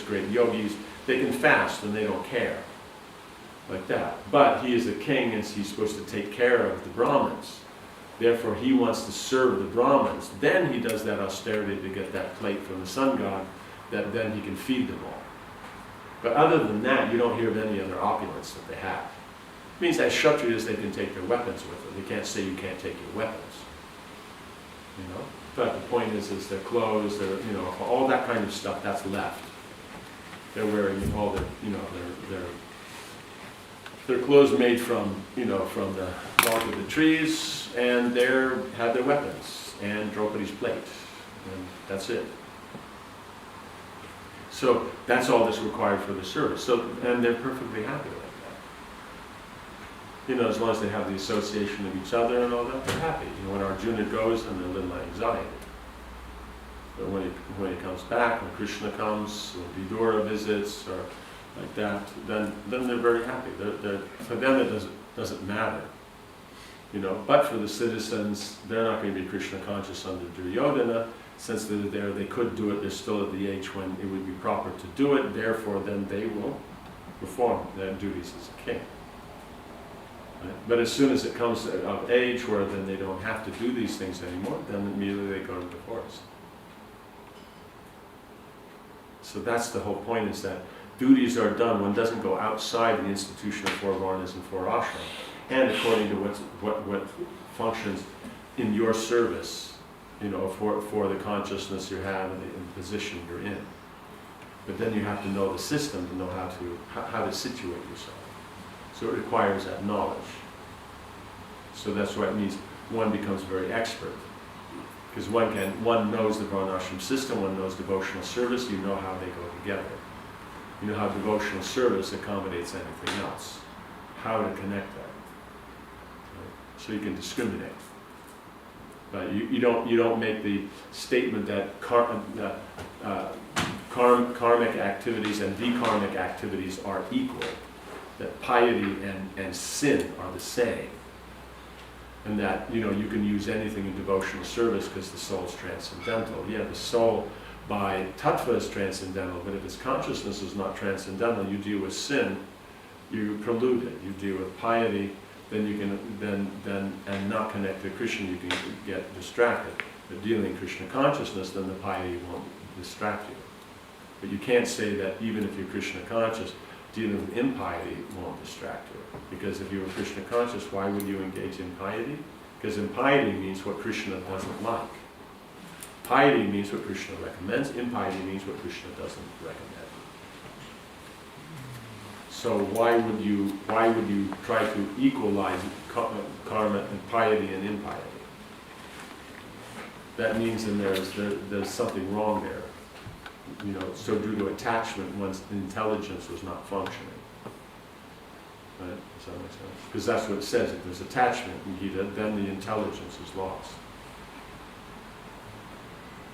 great yogis, they can fast and they don't care. Like that. But he is a king and he's supposed to take care of the Brahmins. Therefore he wants to serve the Brahmins. Then he does that austerity to get that plate from the sun god, that then he can feed them all. But other than that, you don't hear of any other opulence that they have. It means as Kshatriyas they can take their weapons with them. They can't say you can't take your weapons. But the point is their clothes, all that kind of stuff, that's left. They're wearing all their clothes made from the bark of the trees, and they have their weapons and Draupadi's plate, and that's it. So that's all that's required for the service. So, and they're perfectly happy like that. As long as they have the association of each other and all that, they're happy. When Arjuna goes, then they're a little anxiety. But when he comes back, when Krishna comes, when Vidura visits, or like that, then they're very happy. For them it doesn't matter. But for the citizens, they're not going to be Krishna conscious under Duryodhana. Since they're there, they could do it. They're still at the age when it would be proper to do it. Therefore, then they will perform their duties as a king. Right? But as soon as it comes of age where then they don't have to do these things anymore, then immediately they go to the forest. So that's the whole point, is that duties are done. One doesn't go outside the institution of 4 varnas and 4 ashram, and according to what functions in your service, for the consciousness you have and the position you're in. But then you have to know the system to know how to situate yourself. So it requires that knowledge. So that's why it means one becomes very expert. Because one knows the varnashram system, one knows devotional service, you know how they go together. You know how devotional service accommodates anything else. How to connect that. Right? So you can discriminate. But you don't make the statement that karmic activities and vikarmic activities are equal. That piety and sin are the same. And that you can use anything in devotional service because the soul is transcendental. Yeah, the soul by tattva is transcendental, but if his consciousness is not transcendental, you deal with sin, you prelude it. You deal with piety, then you can and not connect to Krishna, you can get distracted. But dealing in Krishna consciousness, then the piety won't distract you. But you can't say that even if you're Krishna conscious, dealing with impiety won't distract you. Because if you were Krishna conscious, why would you engage in piety? Because impiety means what Krishna doesn't like. Piety means what Krishna recommends. Impiety means what Krishna doesn't recommend. So why would you try to equalize karma and piety and impiety? That means then there's something wrong there. You know, so due to attachment, one's intelligence was not functioning. Right? Does that make sense? Because that's what it says. If there's attachment in Gita, then the intelligence is lost.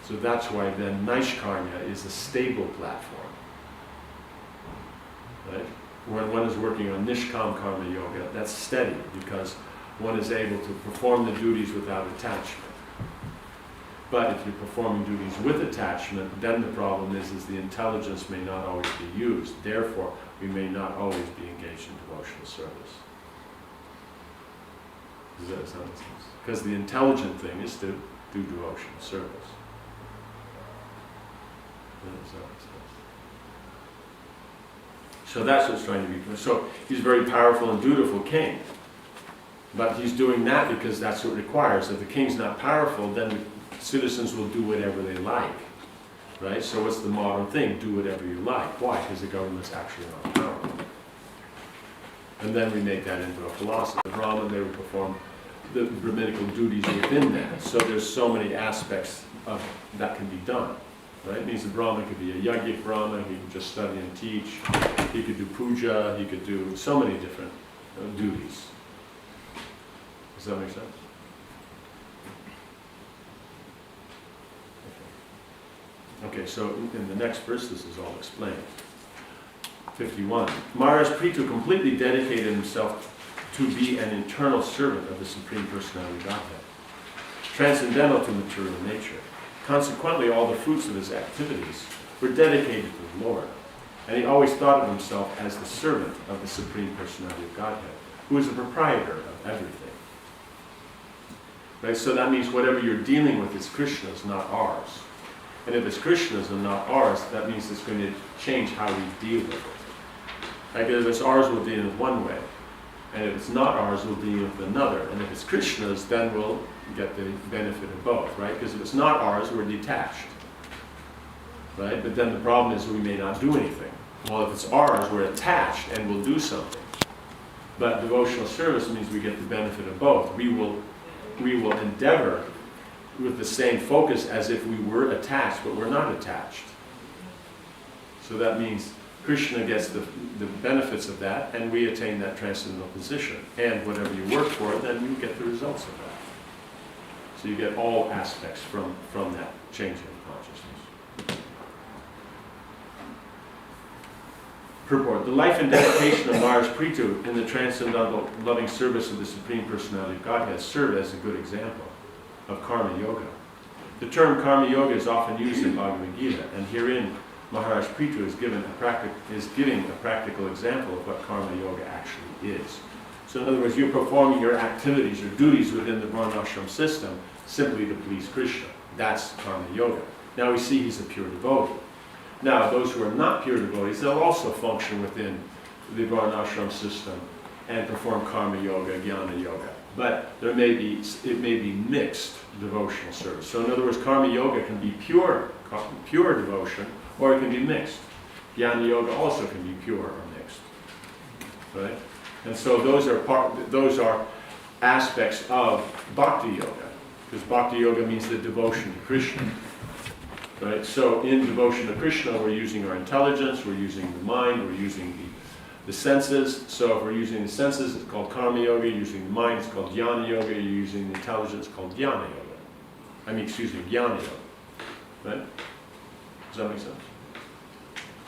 So that's why then Naishkarmya is a stable platform. Right? When one is working on Nishkam Karma Yoga, that's steady because one is able to perform the duties without attachment. But if you're performing duties with attachment, then the problem is the intelligence may not always be used. Therefore, we may not always be engaged in devotional service. Does that make sense? Because the intelligent thing is to do devotional service. Does that make sense? So that's what's trying to be. So he's a very powerful and dutiful king. But he's doing that because that's what it requires. If the king's not powerful, then citizens will do whatever they like, right? So what's the modern thing? Do whatever you like. Why? Because the government's actually not powerful. And then we make that into a philosophy. The Brahman, they would perform the Brahminical duties within that. So there's so many aspects of that can be done, right? It means the Brahman could be a yogic Brahman, he could just study and teach, he could do puja, he could do so many different duties. Does that make sense? Okay, so in the next verse, this is all explained. 51. Mahārāja Pṛthu completely dedicated himself to be an internal servant of the Supreme Personality of Godhead, transcendental to material nature. Consequently, all the fruits of his activities were dedicated to the Lord, and he always thought of himself as the servant of the Supreme Personality of Godhead, who is the proprietor of everything. Right? So that means whatever you're dealing with is Krishna's, not ours. And if it's Krishna's and not ours, that means it's going to change how we deal with it. Like if it's ours, we'll deal with one way. And if it's not ours, we'll deal with another. And if it's Krishna's, then we'll get the benefit of both, right? Because if it's not ours, we're detached. Right? But then the problem is we may not do anything. Well, if it's ours, we're attached and we'll do something. But devotional service means we get the benefit of both. We will endeavor with the same focus as if we were attached, but we're not attached. So that means Krishna gets the benefits of that, and we attain that transcendental position. And whatever you work for, then you get the results of that. So you get all aspects from that change in consciousness. Purport. The life and dedication of Mahārāja Pṛthu in the transcendental loving service of the Supreme Personality of Godhead serve as a good example of karma yoga. The term karma yoga is often used in Bhagavad Gita, and herein Mahārāja Pṛthu is giving a practical example of what karma yoga actually is. So in other words, you're performing your activities or duties within the varnashram system simply to please Krishna. That's karma yoga. Now we see he's a pure devotee. Now those who are not pure devotees, they'll also function within the varnashram system and perform karma yoga, jnana yoga. But it may be mixed devotional service. So in other words, karma yoga can be pure devotion, or it can be mixed. Jnana yoga also can be pure or mixed, right? And so those are aspects of bhakti yoga, because bhakti yoga means the devotion to Krishna, right? So in devotion to Krishna, we're using our intelligence, we're using the mind, we're using the senses. So if we're using the senses, it's called karma yoga. Using the mind, it's called jnana yoga. You're using the intelligence, it's called jnana yoga. Jnana yoga. Right? Does that make sense?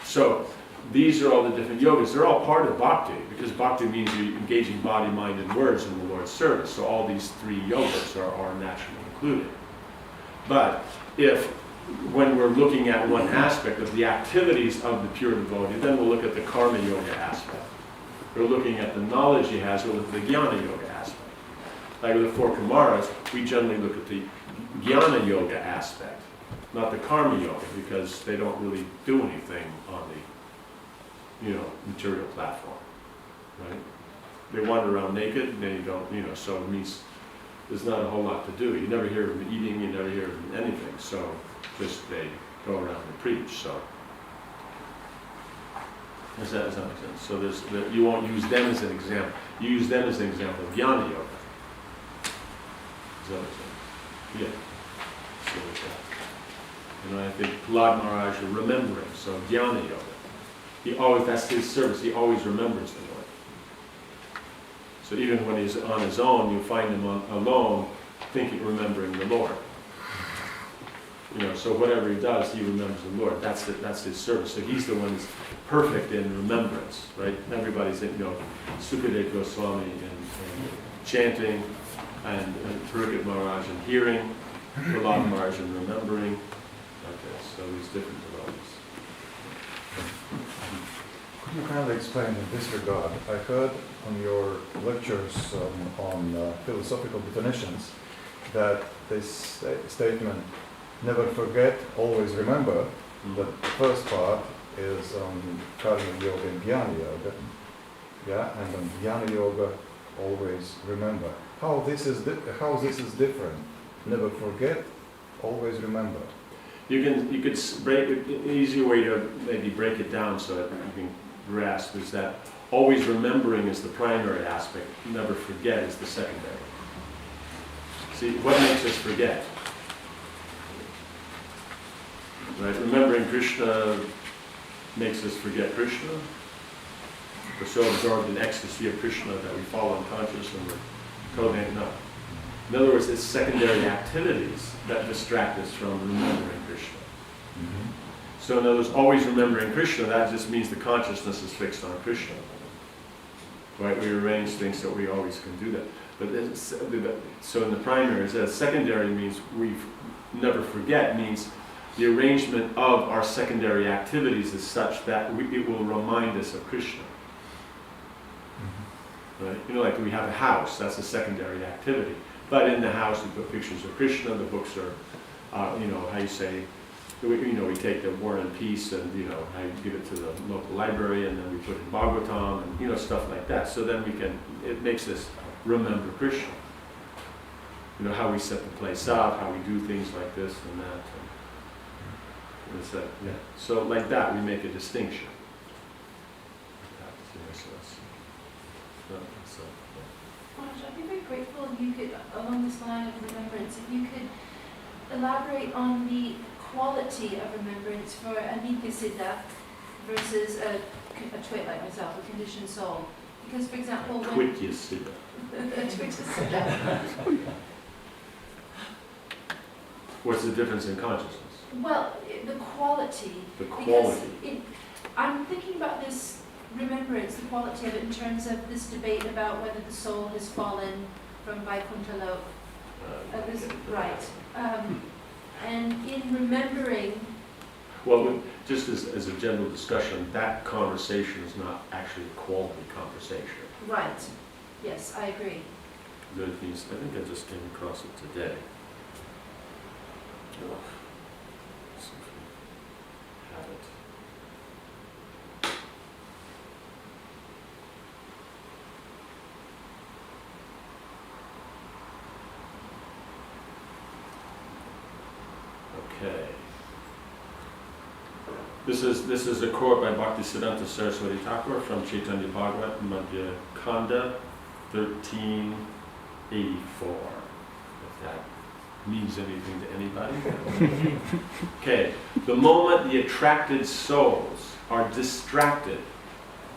So these are all the different yogas. They're all part of bhakti, because bhakti means you're engaging body, mind, and words in the Lord's service. So all these three yogas are naturally included. But if when we're looking at one aspect of the activities of the pure devotee, then we'll look at the karma yoga aspect. We're looking at the knowledge he has, we'll look at the jnana yoga aspect. Like with the four Kumaras, we generally look at the jnana yoga aspect, not the karma yoga, because they don't really do anything on the, material platform, right? They wander around naked, and they don't, so it means there's not a whole lot to do. You never hear of them eating, you never hear of them anything, so just they go around and preach, so. Does that make sense? So you won't use them as an example. You use them as an example of jnana yoga. Does that make sense? Yeah. So with that. I think Mahārāja remembering, so jnana yoga. That's his service, he always remembers the Lord. So even when he's on his own, you find him alone, remembering the Lord. So whatever he does, he remembers the Lord. That's his service. So he's the one who's perfect in remembrance, right? Everybody's Sukadeva Goswami and chanting, and Pṛthu Mahārāja in hearing, Prahlāda Mahārāja in remembering. Okay, so these different devotees. Could you kindly explain in this regard? I heard on your lectures on philosophical definitions that this statement, never forget, always remember, that the first part is on karma yoga and jnana yoga, and on jnana yoga, always remember. How this is different? Never forget, always remember. You could break it. An easier way to maybe break it down so that you can grasp is that always remembering is the primary aspect. Never forget is the secondary. See, what makes us forget? Right? Remembering Krishna makes us forget Krishna. We're so absorbed in ecstasy of Krishna that we fall unconscious and we're totally no. In other words, it's secondary activities that distract us from remembering Krishna. Mm-hmm. So in other words, always remembering Krishna, that just means the consciousness is fixed on Krishna. Right? We arrange things so we always can do that. So in the primary, secondary means we never forget, means the arrangement of our secondary activities is such that it will remind us of Krishna. Right? Like we have a house, that's a secondary activity. But in the house we put pictures of Krishna, the books are, how you say, we take the War and Peace and, how you give it to the local library and then we put in Bhagavatam and, stuff like that. So then it makes us remember Krishna. How we set the place up, how we do things like this and that. So like that, we make a distinction. Mahārāja, I'd be very grateful if you could, along this line of remembrance, if you could elaborate on the quality of remembrance for a nitya-siddha versus a twit like myself, a conditioned soul. Because, for example, when... Twitya-siddha. A twitya-siddha. What's the difference in consciousness? Well, the quality. The quality. Because I'm thinking about this remembrance, the quality of it in terms of this debate about whether the soul has fallen from Vaikuntha Lok. Right. And in remembering... Well, just as a general discussion, that conversation is not actually a quality conversation. Right. Yes, I agree. That means, I think I just came across it today. Oh. Let's see if we have it. Okay. This is a quote by Bhaktisiddhanta Saraswati Thakur from Chaitanya Bhagavat, Madhya Kanda 1384. If that means anything to anybody. Okay. The moment the attracted souls are distracted,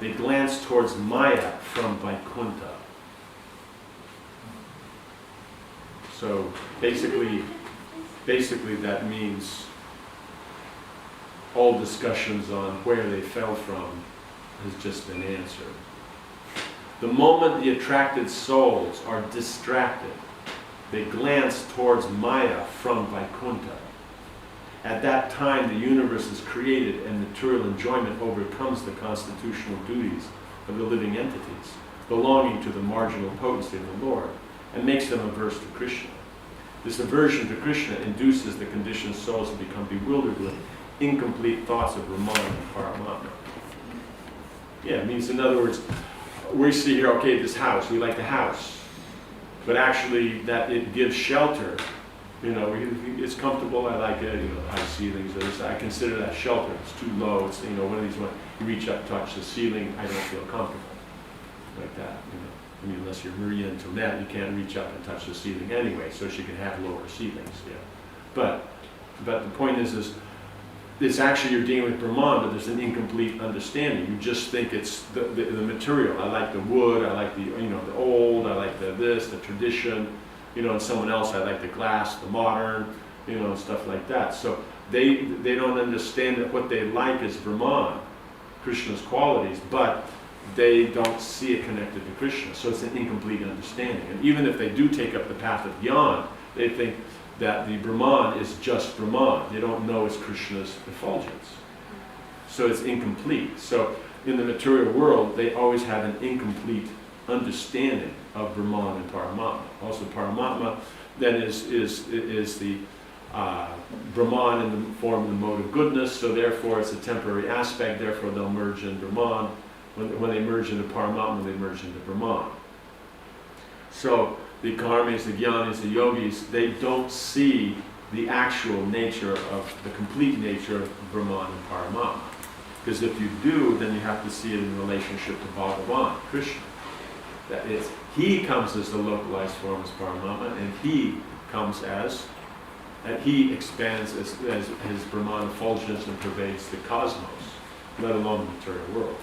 they glance towards Maya from Vaikuntha. So basically that means all discussions on where they fell from has just been answered. The moment the attracted souls are distracted, they glance towards Maya from Vaikuntha. At that time, the universe is created and material enjoyment overcomes the constitutional duties of the living entities, belonging to the marginal potency of the Lord, and makes them averse to Krishna. This aversion to Krishna induces the conditioned souls to become bewildered with incomplete thoughts of Brahman and Paramatma. Yeah, it means, in other words, we see here, okay, this house, we like the house, but actually that it gives shelter. You know, it's comfortable, I like it, you know, high ceilings, I consider that shelter. It's too low, it's, you know, one of these ones, you reach up, touch the ceiling, I don't feel comfortable. Like that, you know. I mean, unless you're Maria Antoinette, you can't reach up and touch the ceiling anyway, so she can have lower ceilings, yeah. But the point is it's actually you're dealing with Brahman, but there's an incomplete understanding. You just think it's the material. I like the wood, I like the, you know, the old, I like the this, the tradition, you know, and someone else, I like the glass, the modern, you know, and stuff like that. So they don't understand that what they like is Brahman, Krishna's qualities, but they don't see it connected to Krishna. So it's an incomplete understanding. And even if they do take up the path of Jnana, they think that the Brahman is just Brahman. They don't know it's Krishna's effulgence. So it's incomplete. So in the material world, they always have an incomplete understanding of Brahman and Paramatma. Also Paramatma then is the Brahman in the form of the mode of goodness, so therefore it's a temporary aspect, therefore they'll merge in Brahman. When they merge into Paramatma, they merge into Brahman. So the karmis, the jnanis, the yogis, they don't see the actual nature of, the complete nature of Brahman and Paramatma. Because if you do, then you have to see it in relationship to Bhagavan, Krishna. That is, he comes as the localized form as Paramatma, and he comes as, and he expands as his Brahman effulgence and pervades the cosmos, let alone the material world.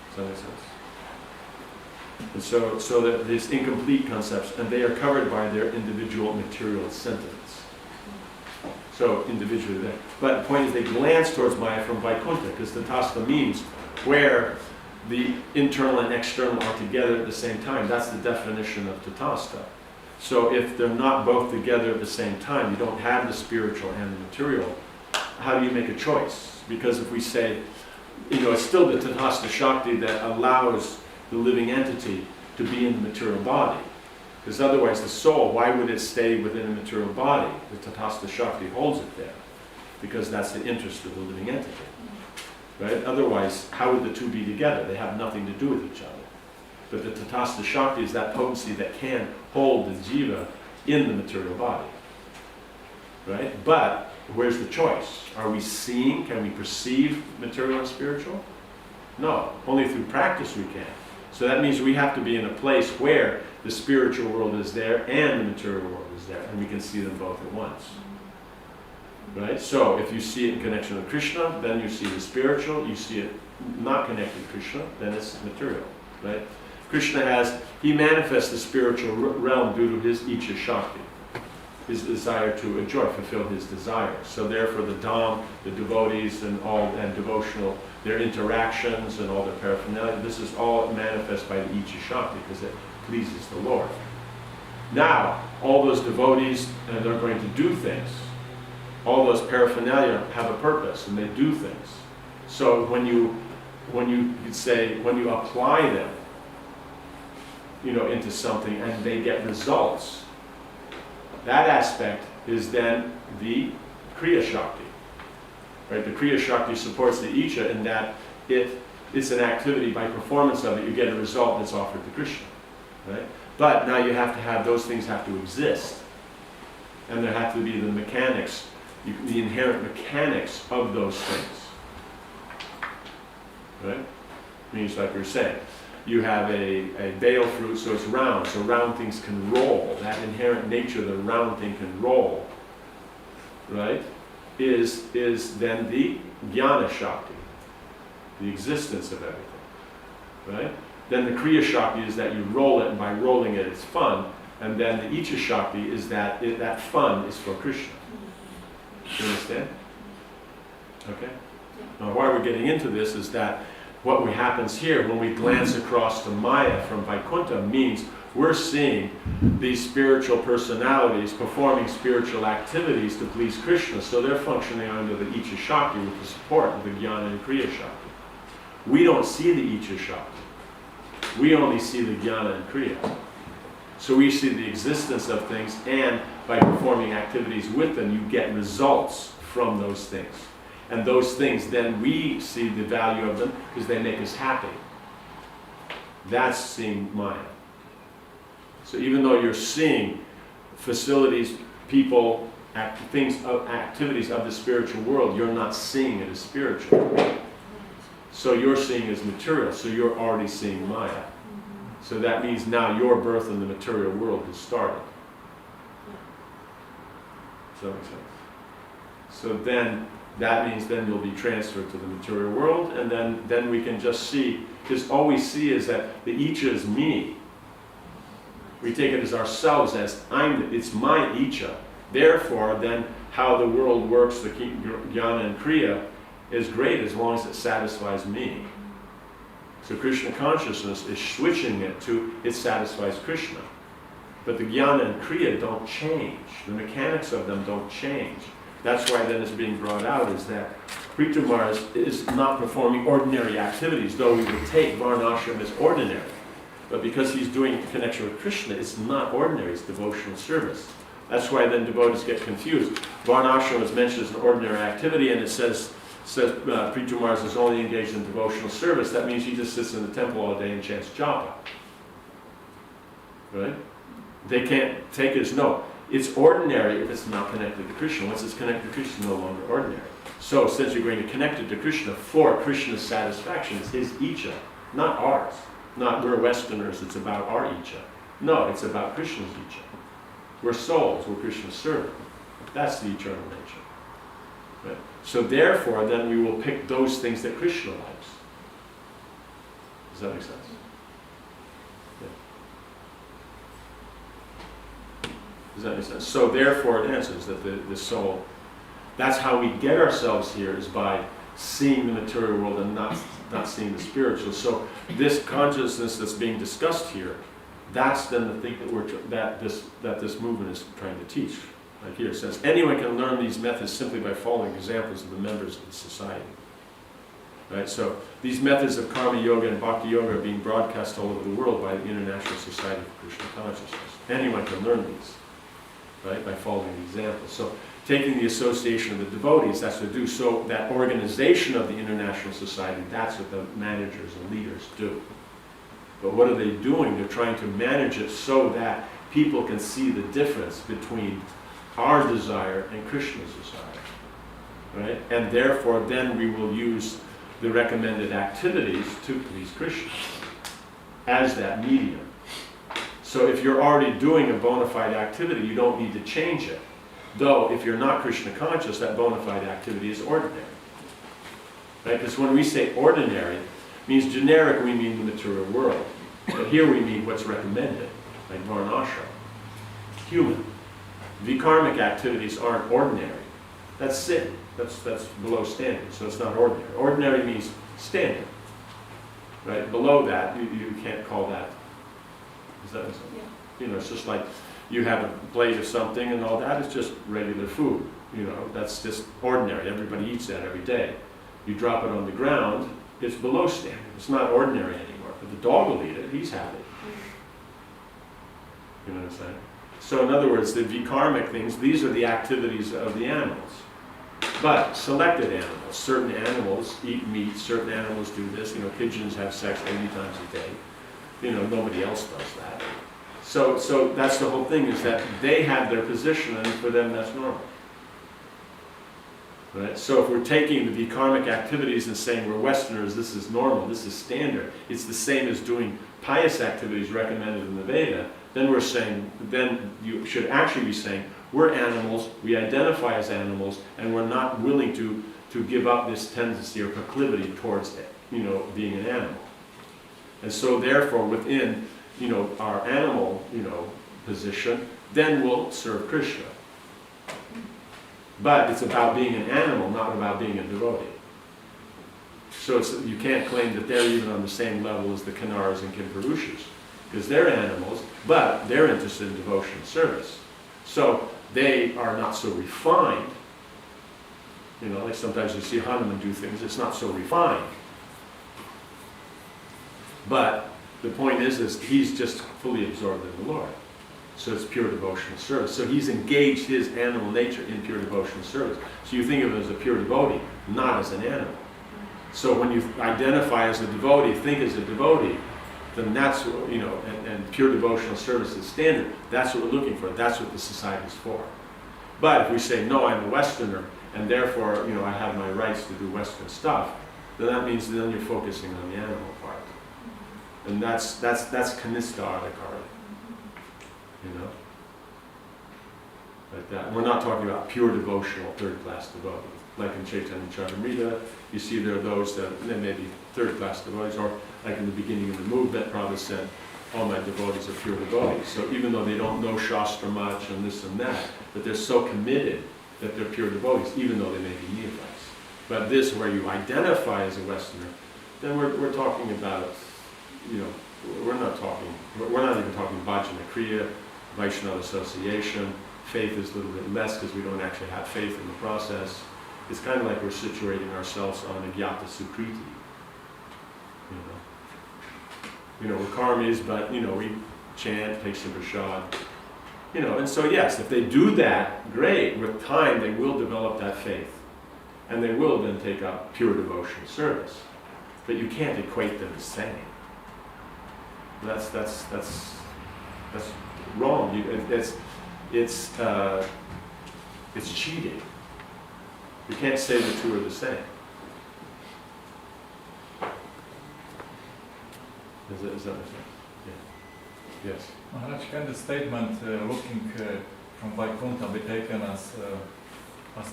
Does that make sense? And so that these incomplete concepts, and they are covered by their individual material sentiments. So individually there. But the point is they glance towards Maya from Vaikuntha, because Tatastha means where the internal and external are together at the same time. That's the definition of Tatastha. So if they're not both together at the same time, you don't have the spiritual and the material, how do you make a choice? Because if we say, you know, it's still the Tatastha Shakti that allows the living entity to be in the material body. Because otherwise the soul, why would it stay within the material body? The Tatastha Shakti holds it there. Because that's the interest of the living entity. Right? Otherwise, how would the two be together? They have nothing to do with each other. But the Tatastha Shakti is that potency that can hold the jiva in the material body. Right? But where's the choice? Are we seeing, can we perceive material and spiritual? No. Only through practice we can. So that means we have to be in a place where the spiritual world is there and the material world is there, and we can see them both at once. Right? So if you see it in connection with Krishna, then you see the spiritual. You see it not connected to Krishna, then it's material. Right? Krishna he manifests the spiritual realm due to his Icha Shakti, his desire to enjoy, fulfill his desires. So therefore the Dham, the devotees and devotional, their interactions and all their paraphernalia, this is all manifest by the Icha Shakti because it pleases the Lord. Now, all those devotees, and they're going to do things. All those paraphernalia have a purpose and they do things. So when you apply them, you know, into something and they get results, that aspect is then the Kriya Shakti. Right? The Kriya Shakti supports the Icha in that it's an activity, by performance of it, you get a result that's offered to Krishna. Right? But now you have to have, those things have to exist. And there have to be the mechanics, the inherent mechanics of those things. Right? Means like we were saying, you have a bale fruit, so it's round, so round things can roll. That inherent nature, the round thing can roll, right, is then the Jnana Shakti, the existence of everything, right? Then the Kriya Shakti is that you roll it, and by rolling it, it's fun. And then the Icha Shakti is that that fun is for Krishna. You understand? Okay? Now, why we're getting into this is that what happens here when we glance across to Maya from Vaikuntha means we're seeing these spiritual personalities performing spiritual activities to please Krishna, so they're functioning under the Icha Shakti with the support of the Jnana and Kriya Shakti. We don't see the Icha Shakti. We only see the Jnana and Kriya. So we see the existence of things, and by performing activities with them, you get results from those things. And those things, then we see the value of them because they make us happy. That's seeing Maya. So even though you're seeing facilities, people, activities of the spiritual world, you're not seeing it as spiritual. So you're seeing it as material, so you're already seeing Maya. So that means now your birth in the material world has started. Does that make sense? So then, that means then you'll be transferred to the material world, and then we can just see, because all we see is that the Icha is me. We take it as ourselves, as it's my Icha. Therefore, then how the world works, the Jnana and Kriya, is great as long as it satisfies me. So Krishna consciousness is switching it to it satisfies Krishna. But the Jnana and Kriya don't change. The mechanics of them don't change. That's why then it's being brought out is that Pṛthu Maharaj is not performing ordinary activities, though we would take Varnashram as ordinary. But because he's doing it in connection with Krishna, it's not ordinary, it's devotional service. That's why then devotees get confused. Varnashram is mentioned as an ordinary activity, and it says Pṛthu Maharaj is only engaged in devotional service. That means he just sits in the temple all day and chants japa. Right? They can't take it as no. It's ordinary if it's not connected to Krishna. Once it's connected to Krishna, it's no longer ordinary. So since you're going to connect it to Krishna for Krishna's satisfaction, it's his Icha, not ours. Not we're Westerners, it's about our Icha. No, it's about Krishna's Icha. We're souls, we're Krishna's servant. That's the eternal nature. Right? So therefore, then we will pick those things that Krishna likes. Does that make sense? Yeah. Does that make sense? So therefore it answers that the soul, that's how we get ourselves here, is by seeing the material world and not seeing the spiritual. So this consciousness that's being discussed here, that's then the thing that this movement is trying to teach. Like here it says, anyone can learn these methods simply by following examples of the members of the society. Right? So these methods of karma yoga and bhakti yoga are being broadcast all over the world by the International Society for Krishna Consciousness. Anyone can learn these, right, by following the examples. So taking the association of the devotees, that's what they do. So that organization of the International Society, that's what the managers and leaders do. But what are they doing? They're trying to manage it so that people can see the difference between our desire and Krishna's desire. Right? And therefore, then we will use the recommended activities to please Krishna as that medium. So if you're already doing a bona fide activity, you don't need to change it. Though, if you're not Krishna conscious, that bona fide activity is ordinary. Right? Because when we say ordinary, it means generic, we mean the material world. But here we mean what's recommended, like varnashram, human. Vikarmic activities aren't ordinary. That's sin. That's below standard, so it's not ordinary. Ordinary means standard. Right? Below that, you can't call that. Is that what Yeah. you know, it's just like you have a plate of something and all that, it's just regular food. You know, that's just ordinary. Everybody eats that every day. You drop it on the ground, it's below standard. It's not ordinary anymore. But the dog will eat it, he's happy. You know what I'm saying? So in other words, the vikarmic things, these are the activities of the animals. But selected animals, certain animals eat meat, certain animals do this. You know, pigeons have sex 80 times a day. You know, nobody else does that. So that's the whole thing, is that they have their position, and for them that's normal. Right? So if we're taking the vikarmic activities and saying we're Westerners, this is normal, this is standard, it's the same as doing pious activities recommended in the Veda, then we're saying, then you should actually be saying, we're animals, we identify as animals, and we're not willing to give up this tendency or proclivity towards, you know, being an animal. And so therefore within, you know, our animal, you know, position, then we'll serve Krishna. But it's about being an animal, not about being a devotee. So you can't claim that they're even on the same level as the Kinnaras and Kimpurushas, because they're animals, but they're interested in devotion and service. So they are not so refined. You know, like sometimes you see Hanuman do things, it's not so refined. But the point is he's just fully absorbed in the Lord. So it's pure devotional service. So he's engaged his animal nature in pure devotional service. So you think of it as a pure devotee, not as an animal. So when you identify as a devotee, think as a devotee, then that's what, you know, and pure devotional service is standard. That's what we're looking for. That's what the society is for. But if we say, no, I'm a Westerner, and therefore, you know, I have my rights to do Western stuff, then that means then you're focusing on the animal part. And that's kanista adhikari. You know? Like that. We're not talking about pure devotional third-class devotees. Like in Chaitanya Charitamrita, you see there are those that they may be third-class devotees, or like in the beginning of the movement, Prabhupada said, all my devotees are pure devotees. So even though they don't know Shastra much and this and that, but they're so committed that they're pure devotees, even though they may be neophytes. But this, where you identify as a Westerner, then we're talking about, you know, we're not even talking Bhajana Kriya, Vaishnava association. Faith is a little bit less because we don't actually have faith in the process. It's kind of like we're situating ourselves on a Gyata Sukriti. You know, we're karmis, but, you know, we chant, take some prasad. You know, and so yes, if they do that, great. With time, they will develop that faith. And they will then take up pure devotional service. But you can't equate them the same. That's wrong. It's cheating. You can't say the two are the same. Is that what you're saying? Yeah. Yes. Maharaj, can the statement looking from Vaikuntha be taken as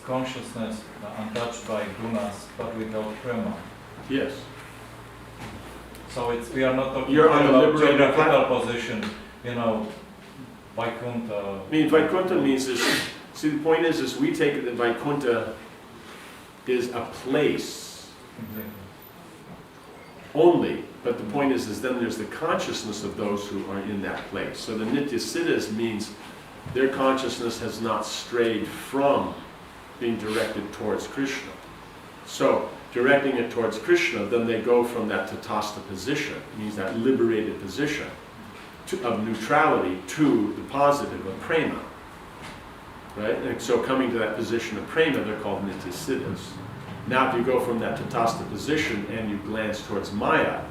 consciousness untouched by gunas but without prema? Yes. So we are not talking You're on the about liberated geographical position, you know, Vaikuntha. I mean, Vaikuntha means this. See, the point is we take it that Vaikuntha is a place Exactly. only. But the point is then there's the consciousness of those who are in that place. So the Nitya Siddhas means their consciousness has not strayed from being directed towards Krishna. So directing it towards Krishna, then they go from that tatastha position, means that liberated position of neutrality to the positive of prema. Right? And so coming to that position of prema, they're called Nitya Siddhas. Now if you go from that tatastha position and you glance towards Maya,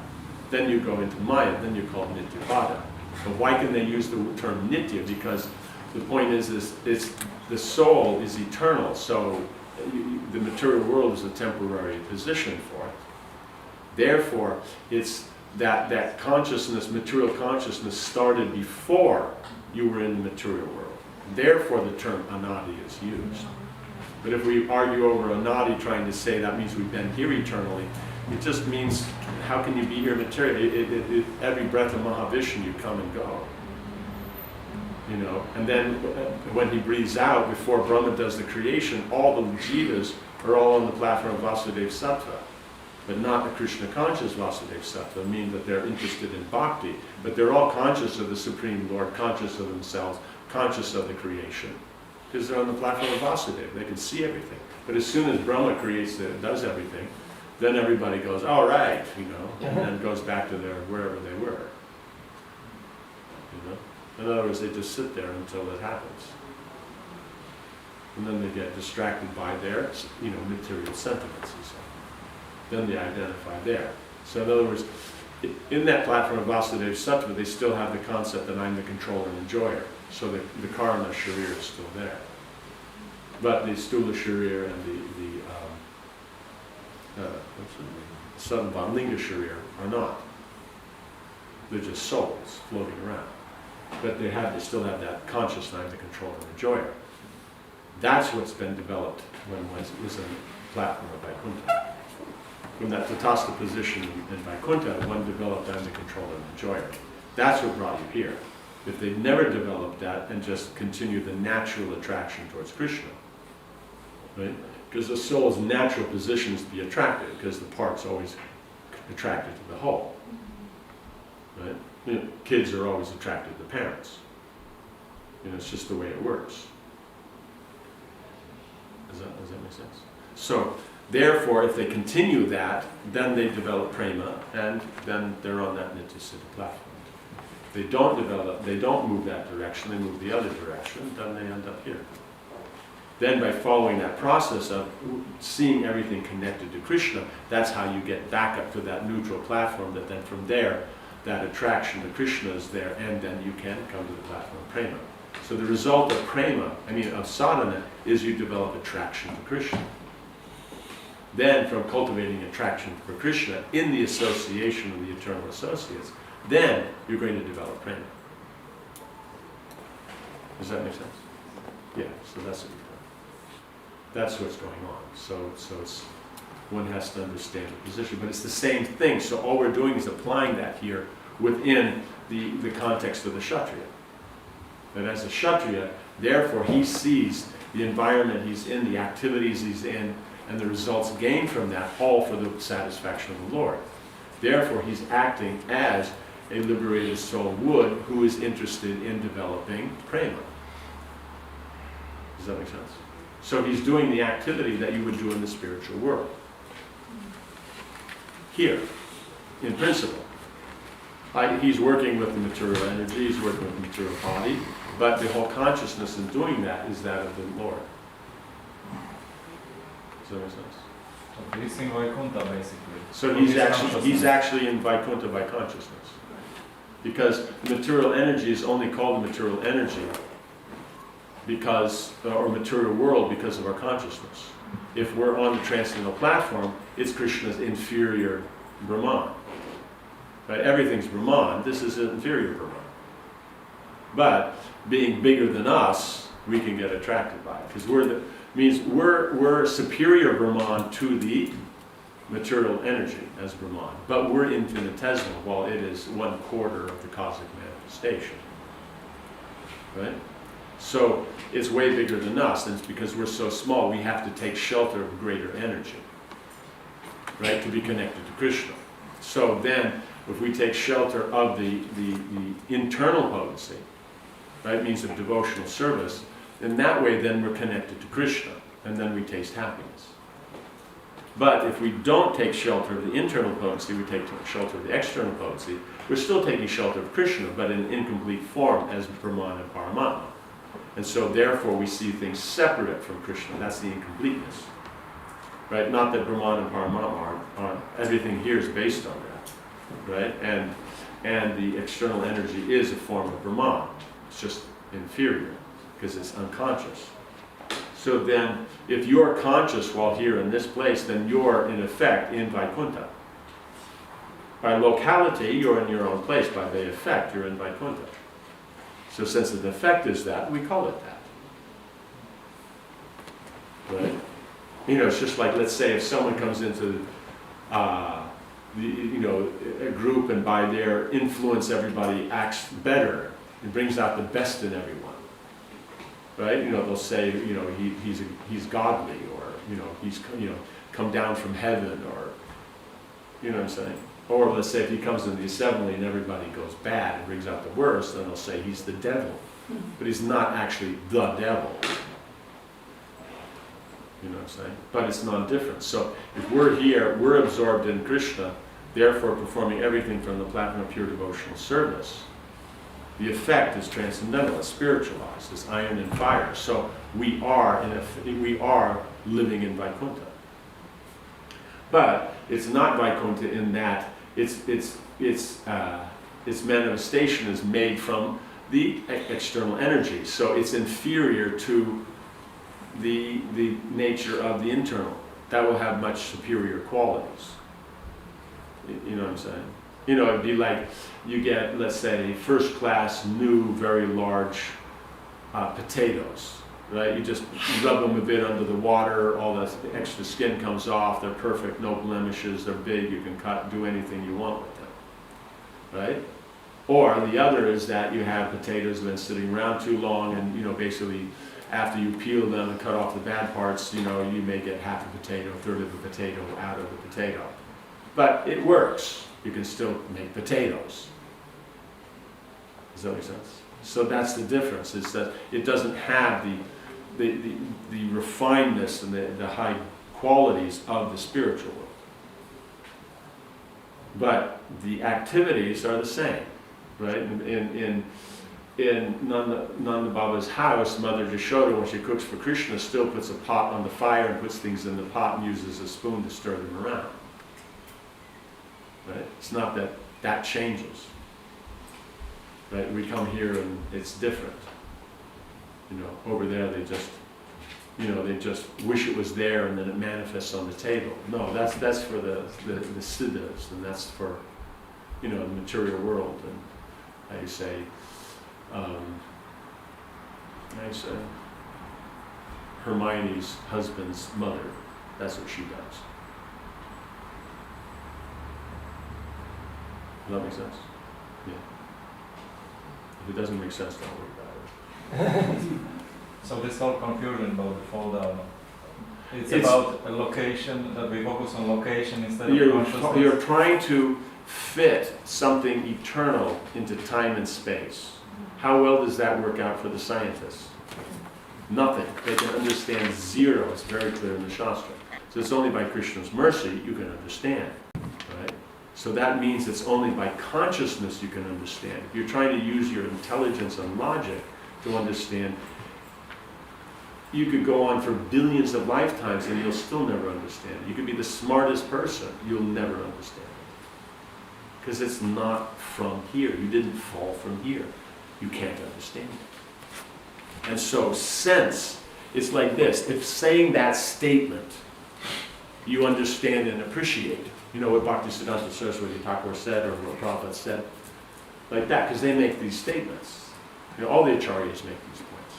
then you go into Maya, then you're called Nityapada. But why can they use the term Nitya? Because the point is the soul is eternal, so the material world is a temporary position for it. Therefore, it's that consciousness, material consciousness, started before you were in the material world. Therefore, the term anadi is used. But if we argue over anadi, trying to say that means we've been here eternally, it just means, how can you be here materially? Every breath of Mahavishnu, you come and go. You know, and then when he breathes out, before Brahma does the creation, all the jivas are all on the platform of Vasudeva Sattva, but not the Krishna conscious Vasudeva Sattva, meaning that they're interested in bhakti, but they're all conscious of the Supreme Lord, conscious of themselves, conscious of the creation, because they're on the platform of Vasudeva. They can see everything. But as soon as Brahma creates it, does everything, then everybody goes, all right, you know, and then goes back to their wherever they were. You know? In other words, they just sit there until it happens. And then they get distracted by their, you know, material sentiments and so on. Then they identify there. So in other words, in that platform of Vasudeva Sattva, they still have the concept that I'm the controller and enjoyer. So the karma sharir is still there. But the stula sharir and the Sattva-linga sharir are not. They're just souls floating around. But they still have that conscious I'm the controller and enjoyer. That's what's been developed when it was in the platform of Vaikuntha. From that tatastha position in Vaikuntha, one developed I'm the controller and enjoyer. That's what brought you here. If they never developed that and just continued the natural attraction towards Krishna, right? Because the soul's natural position is to be attracted, because the part's always attracted to the whole. Right? You know, kids are always attracted to parents. You know, it's just the way it works. Does that make sense? So, therefore, if they continue that, then they develop prema, and then they're on that nitya-siddha platform. If they don't develop, they don't move that direction, they move the other direction, then they end up here. Then by following that process of seeing everything connected to Krishna, that's how you get back up to that neutral platform, that then from there, that attraction to Krishna is there, and then you can come to the platform of prema. So the result of prema, of sadhana, is you develop attraction to Krishna. Then from cultivating attraction for Krishna in the association of the eternal associates, then you're going to develop prema. Does that make sense? Yeah, so that's what you're doing. That's what's going on. So it's, one has to understand the position, but it's the same thing. So all we're doing is applying that here within the context of the Kshatriya. That as a Kshatriya, therefore he sees the environment he's in, the activities he's in, and the results gained from that, all for the satisfaction of the Lord. Therefore he's acting as a liberated soul would, who is interested in developing prema. Does that make sense? So he's doing the activity that you would do in the spiritual world. Here, in principle. He's working with the material energy, he's working with the material body, but the whole consciousness in doing that is that of the Lord. Does that make sense? So he's in Vaikuntha basically. So he's actually in Vaikuntha by consciousness. Because material energy is only called the material energy because, or material world, because of our consciousness. If we're on the transcendental platform, it's Krishna's inferior Brahman. Right? Everything's Brahman, this is an inferior Brahman. But being bigger than us, we can get attracted by it. Because we're superior Brahman to the material energy as Brahman. But we're infinitesimal, while it is 1/4 of the cosmic manifestation. Right? So it's way bigger than us, and it's because we're so small, we have to take shelter of greater energy, right, to be connected to Krishna. So then, if we take shelter of the internal potency, right, means of devotional service, in that way then we're connected to Krishna, and then we taste happiness. But if we don't take shelter of the internal potency, we take shelter of the external potency, we're still taking shelter of Krishna, but in incomplete form as Brahman and Paramatma. And so therefore we see things separate from Krishna. That's the incompleteness. Right? Not that Brahman and Paramatma are everything here is based on that. Right? And the external energy is a form of Brahman. It's just inferior because it's unconscious. So then, if you're conscious while here in this place, then you're in effect in Vaikuntha. By locality, you're in your own place. By the effect, you're in Vaikuntha. So since the effect is that, we call it that. Right? You know, it's just like, let's say if someone comes into a group and by their influence everybody acts better, it brings out the best in everyone. Right? You know, they'll say, you know, he's godly, or, you know, he's, you know, come down from heaven, or, you know what I'm saying? Or let's say if he comes into the assembly and everybody goes bad and brings out the worst, then they'll say he's the devil. But he's not actually the devil. You know what I'm saying? But it's non-different. So if we're here, we're absorbed in Krishna, therefore performing everything from the platform of pure devotional service. The effect is transcendental, it's spiritualized, it's iron and fire. So we are living in Vaikuntha. But it's not Vaikuntha in that its manifestation is made from the external energy. So it's inferior to the nature of the internal. That will have much superior qualities. You know what I'm saying? You know, it'd be like you get, let's say, first class, new, very large potatoes, right? You just rub them a bit under the water, all the extra skin comes off, they're perfect, no blemishes, they're big, you can cut, do anything you want with them, right? Or the other is that you have potatoes that have been sitting around too long and, you know, basically after you peel them and cut off the bad parts, you know, you may get half a potato, a third of a potato out of the potato. But it works. You can still make potatoes. Does that make sense? So that's the difference, is that it doesn't have the refinedness and the high qualities of the spiritual world. But the activities are the same, right? In Nanda Baba's house, Mother Yashoda, when she cooks for Krishna, still puts a pot on the fire and puts things in the pot and uses a spoon to stir them around. Right? It's not that that changes. Right? We come here and it's different. You know, over there they just, you know, they just wish it was there and then it manifests on the table. No, that's for the siddhas, and that's for, you know, the material world. And how you say, Hermione's husband's mother. That's what she does. Does that make sense? Yeah. If it doesn't make sense, don't worry about it. So this whole confusion about the fall down, it's It's- about a location, that we focus on location instead of consciousness. You're trying to fit something eternal into time and space. How well does that work out for the scientists? Nothing. They can understand zero. It's very clear in the Shastra. So it's only by Krishna's mercy you can understand, right? So that means it's only by consciousness you can understand. If you're trying to use your intelligence and logic to understand, you could go on for billions of lifetimes and you'll still never understand it. You could be the smartest person, you'll never understand it. Because it's not from here. You didn't fall from here. You can't understand it. And so sense, it's like this. If saying that statement, you understand and appreciate, you know what Bhaktisiddhanta Saraswati Thakur said or what Prabhupada said, like that, because they make these statements. You know, all the acharyas make these points.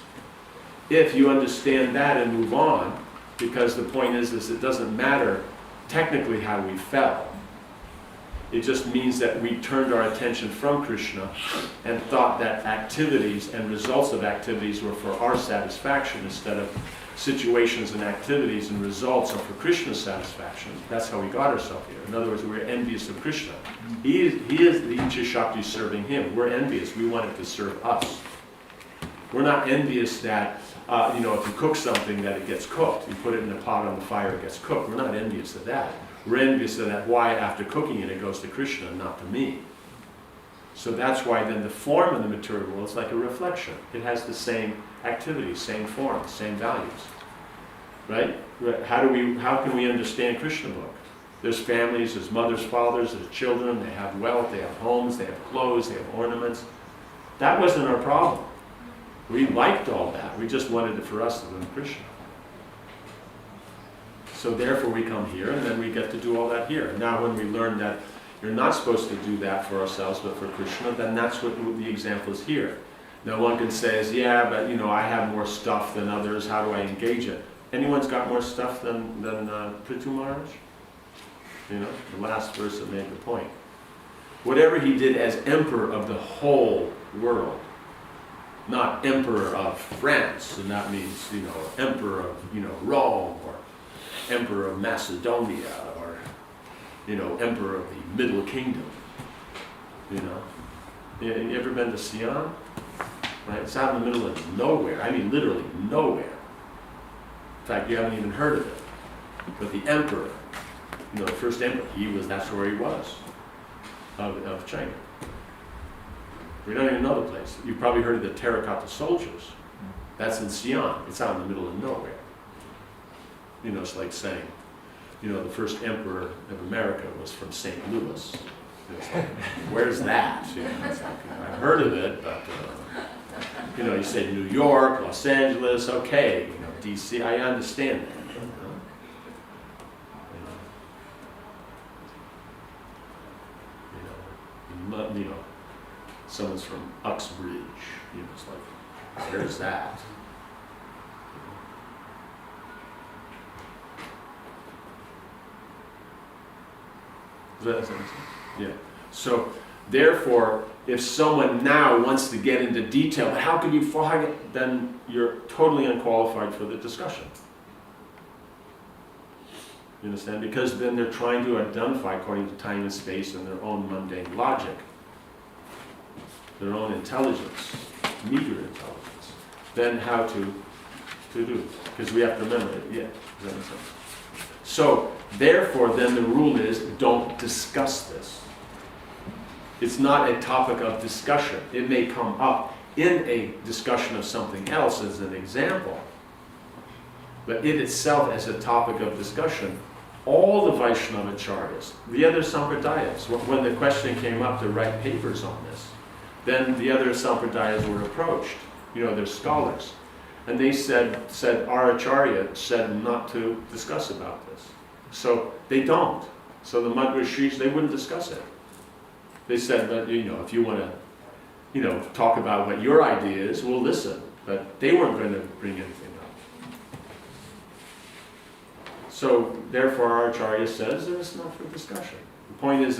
If you understand that and move on, because the point is it doesn't matter technically how we fell. It just means that we turned our attention from Krishna and thought that activities and results of activities were for our satisfaction instead of situations and activities and results are for Krishna's satisfaction. That's how we got ourselves here. In other words, we're envious of Krishna. He is the Icha Shakti serving him. We're envious. We want him to serve us. We're not envious that, you know, if you cook something that it gets cooked. You put it in a pot on the fire, it gets cooked. We're not envious of that. We're envious of that why after cooking it, it goes to Krishna and not to me. So that's why then the form in the material world is like a reflection. It has the same activities, same forms, same values. Right? How can we understand Krishna book? There's families, there's mothers, fathers, there's children, they have wealth, they have homes, they have clothes, they have ornaments. That wasn't our problem. We liked all that. We just wanted it for us to learn Krishna. So therefore we come here and then we get to do all that here. Now when we learn that you're not supposed to do that for ourselves but for Krishna, then that's what the example is here. Now one can say, yeah, but you know, I have more stuff than others, how do I engage it? Anyone's got more stuff than Pṛthu Mahārāja? You know, the last verse that made the point. Whatever he did as emperor of the whole world, not emperor of France, and that means, you know, emperor of, you know, Rome, or emperor of Macedonia, or, you know, emperor of the Middle Kingdom. You know, you ever been to Sion? Right, it's out in the middle of nowhere. I mean, literally nowhere. In fact, you haven't even heard of it. But the emperor, you know, the first emperor, that's where he was, of China. We don't even know the place. You've probably heard of the terracotta soldiers. That's in Sion. It's out in the middle of nowhere. You know, it's like saying, you know, the first emperor of America was from St. Louis. It's like, where's that? You know, it's like, I've heard of it, but, you know, you say New York, Los Angeles, okay, you know, D.C., I understand that. You know, someone's from Uxbridge, you know, it's like, where's that? Does that make sense? Yeah. So Therefore, if someone now wants to get into detail, how could you fog it, then you're totally unqualified for the discussion. You understand? Because then they're trying to identify according to time and space and their own mundane logic, their own intelligence, meager intelligence, then how to do. Because we have to remember it. Yeah, does that make sense? So, therefore, then the rule is don't discuss this. It's not a topic of discussion. It may come up in a discussion of something else as an example, but it itself as a topic of discussion, all the Vaishnava acharyas, the other sampradayas, when the question came up to write papers on this, then the other sampradayas were approached, they're scholars, and they said our acharya said not to discuss about this. So they don't. So the Madhurishis, they wouldn't discuss it. They said that, if you want to, talk about what your idea is, we'll listen. But they weren't going to bring anything up. So, therefore, our Acharya says that it's not for discussion. The point is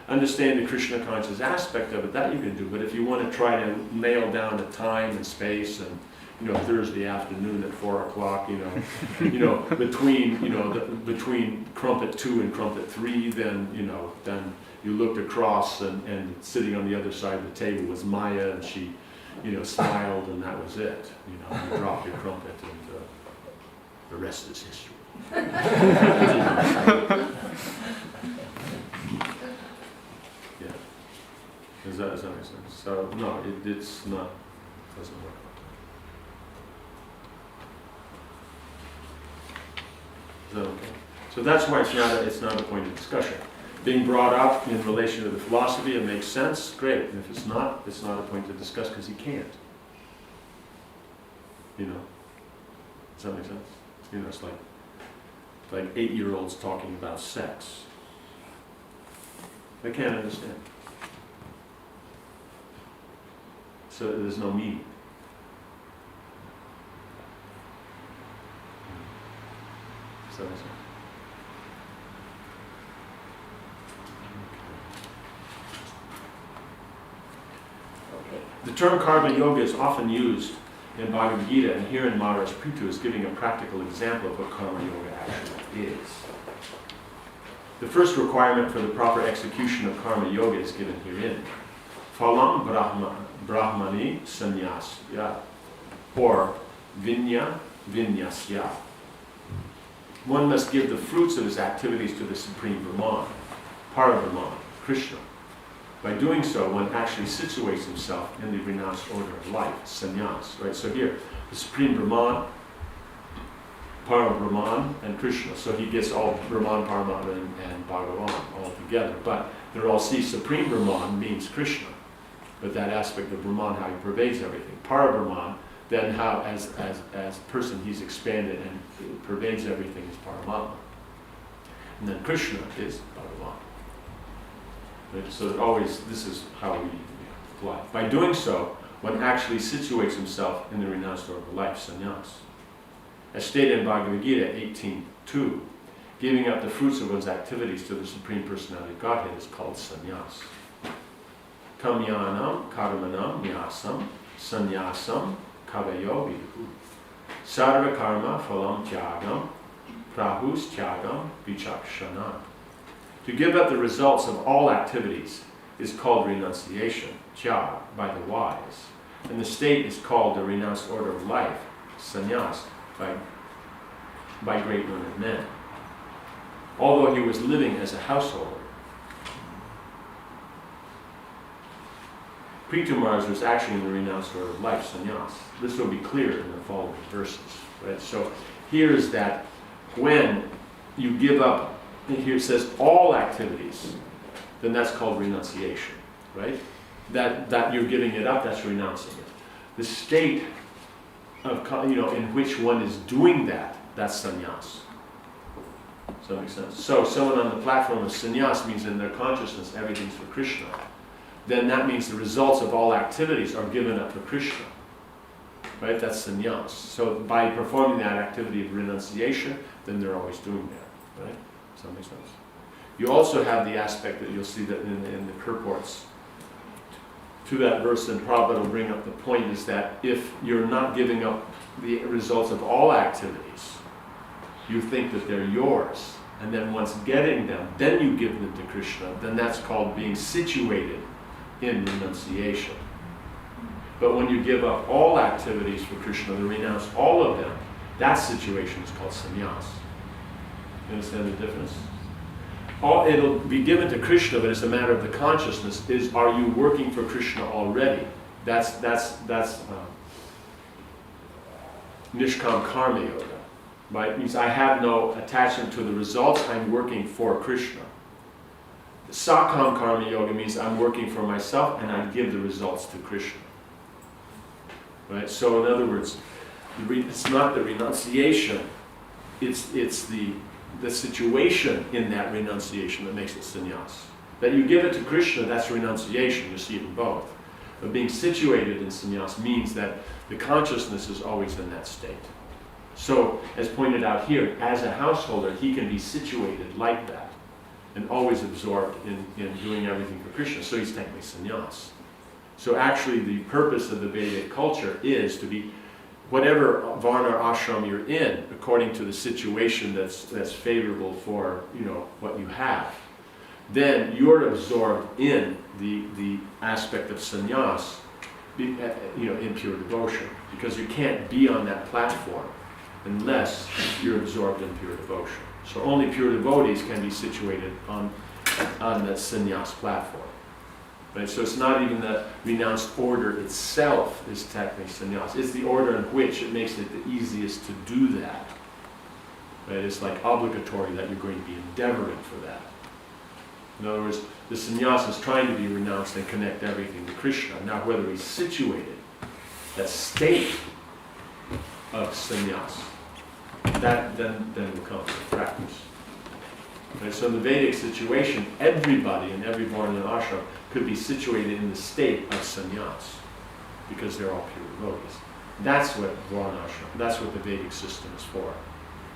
understand the Krishna conscious aspect of it, that you can do. But if you want to try to nail down the time and space and, Thursday afternoon at 4 o'clock, between crumpet 2 and crumpet 3, then you looked across and sitting on the other side of the table was Maya, and she, smiled, and that was it. You dropped your crumpet, and the rest is history. Yeah. Does that make sense? So no, it's not. Doesn't work. Is that okay? So that's why it's not a point of discussion. Being brought up in relation to the philosophy, it makes sense, great. And if it's not a point to discuss because he can't. Does that make sense? It's like 8-year-olds talking about sex. They can't understand. So there's no meaning. Does that make sense? The term karma yoga is often used in Bhagavad Gita, and here in Mahārāja Pṛthu is giving a practical example of what karma yoga actually is. The first requirement for the proper execution of karma yoga is given herein. Phalam brahmani sannyasya, or vinyasya. One must give the fruits of his activities to the Supreme Brahman, Parabrahman, Krishna. By doing so, one actually situates himself in the renounced order of life, sannyas. Right? So here, the Supreme Brahman, Parabrahman, and Krishna. So he gets all Brahman, Parabrahman, and Bhagavan all together. But they're all, Supreme Brahman means Krishna. But that aspect of Brahman, how he pervades everything. Parabrahman, then how, as person, he's expanded and pervades everything is Paramatma. And then Krishna is Bhagavan. Right? So always, this is how we apply. By doing so, one actually situates himself in the renounced order of life, sannyas. As stated in Bhagavad Gita 18.2, giving up the fruits of one's activities to the Supreme Personality of Godhead is called sannyas. Kamyanam karmanam nyasam sannyasam kavayo viduhu. Sarva karma phalam tyagam prahus tyagam vichakshana. To give up the results of all activities is called renunciation, tyag, by the wise. And the state is called the renounced order of life, sannyas, by great learned men. Although he was living as a householder, Pṛthu Mahārāja was actually in the renounced order of life, sannyas. This will be clear in the following verses. Right? So here is that when you give up, here it says all activities, then that's called renunciation, right? That you're giving it up, that's renouncing it. The state of, in which one is doing that, that's sannyas. Does that make sense? So someone on the platform of sannyas means in their consciousness everything's for Krishna. Then that means the results of all activities are given up for Krishna. Right? That's sannyas. So by performing that activity of renunciation, then they're always doing that. Right? Does that make sense? You also have the aspect that you'll see that in the purports to that verse, and Prabhupada will bring up the point, is that if you're not giving up the results of all activities, you think that they're yours, and then once getting them, then you give them to Krishna, then that's called being situated in renunciation. But when you give up all activities for Krishna, to renounce all of them, that situation is called sannyas. You understand the difference? It'll be given to Krishna, but it's a matter of the consciousness. Are you working for Krishna already? That's Nishkam Karma Yoga. Right? It means I have no attachment to the results, I'm working for Krishna. Sakam Karma Yoga means I'm working for myself and I give the results to Krishna. Right? So in other words, it's not the renunciation, it's the situation in that renunciation that makes it sannyas. That you give it to Krishna, that's renunciation, you see it in both. But being situated in sannyas means that the consciousness is always in that state. So, as pointed out here, as a householder, he can be situated like that and always absorbed in doing everything for Krishna. So he's technically sannyas. So actually the purpose of the Vedic culture is to be whatever varna or ashram you're in, according to the situation that's favorable for what you have, then you're absorbed in the aspect of sannyas, in pure devotion, because you can't be on that platform unless you're absorbed in pure devotion. So only pure devotees can be situated on the sannyas platform. Right? So it's not even the renounced order itself is technically sannyas. It's the order in which it makes it the easiest to do that. Right? It's like obligatory that you're going to be endeavoring for that. In other words, the sannyas is trying to be renounced and connect everything to Krishna. Now whether he's situated, that state of sannyas, that then will come to practice. Right? So in the Vedic situation, everybody in every varna and ashram could be situated in the state of sannyas, because they're all pure devotees. That's what varna ashram, that's what the Vedic system is for.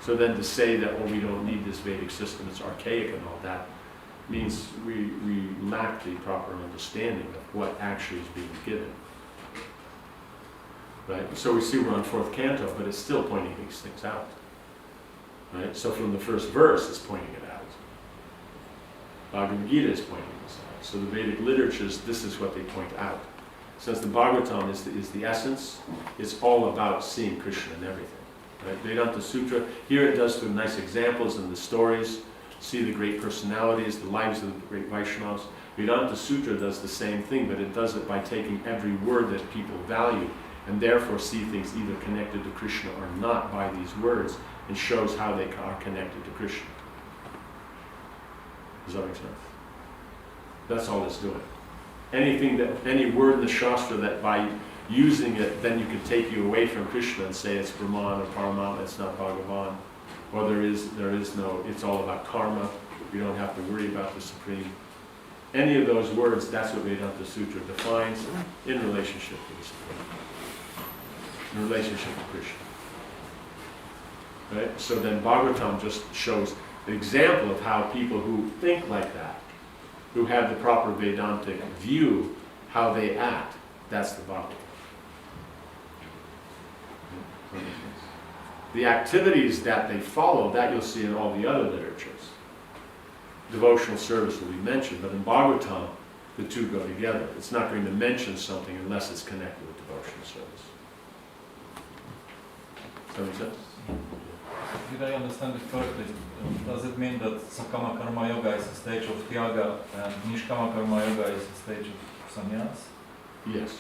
So then to say that, we don't need this Vedic system, it's archaic and all that, means we lack the proper understanding of what actually is being given. Right? So we see we're on 4th canto, but it's still pointing these things out. Right? So from the first verse, it's pointing it out. Bhagavad Gita is pointing this out. So the Vedic literatures, this is what they point out. Since the Bhagavatam is the essence, it's all about seeing Krishna in everything. Right? Vedanta Sutra, here it does through nice examples in the stories, see the great personalities, the lives of the great Vaishnavas. Vedanta Sutra does the same thing, but it does it by taking every word that people value and therefore see things either connected to Krishna or not by these words, and shows how they are connected to Krishna. Does that make sense? That's all it's doing. Any word in the Shastra that by using it, then you can take you away from Krishna and say it's Brahman or Paramatma, it's not Bhagavan, or there is no, it's all about karma, you don't have to worry about the Supreme. Any of those words, that's what Vedanta Sutra defines in relationship to the Supreme, in relationship to Krishna. Right? So then Bhagavatam just shows an example of how people who think like that, who have the proper Vedantic view, how they act, that's the Bhagavatam. The activities that they follow, that you'll see in all the other literatures. Devotional service will be mentioned, but in Bhagavatam, the two go together. It's not going to mention something unless it's connected with devotional service. Does that make sense? Did I understand it correctly? Does it mean that Sakama Karma Yoga is a stage of Tyaga and Nishkama Karma Yoga is a stage of sannyas? Yes.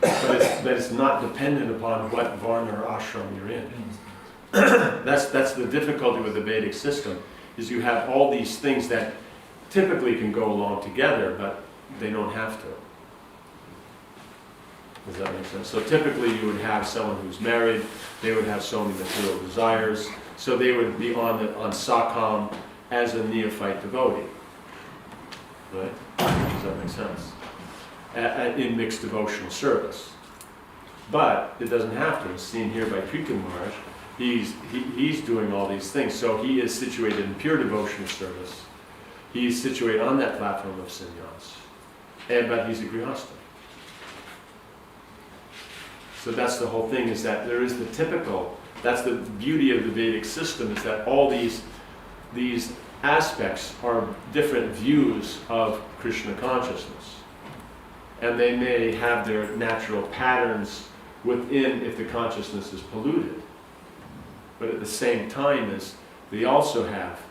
But it's not dependent upon what varna or ashram you're in. That's the difficulty with the Vedic system, is you have all these things that typically can go along together, but they don't have to. Does that make sense? So typically you would have someone who's married, they would have so many material desires, so they would be on Sakam as a neophyte devotee. Right? Does that make sense? In mixed devotional service. But it doesn't have to. It's seen here by Pṛthu Maharaj. He's doing all these things. So he is situated in pure devotional service. He's situated on that platform of sannyas. but he's a grihasta. So that's the whole thing, is that there is the typical, that's the beauty of the Vedic system, is that all these aspects are different views of Krishna consciousness. And they may have their natural patterns within if the consciousness is polluted. But at the same time, as they also have,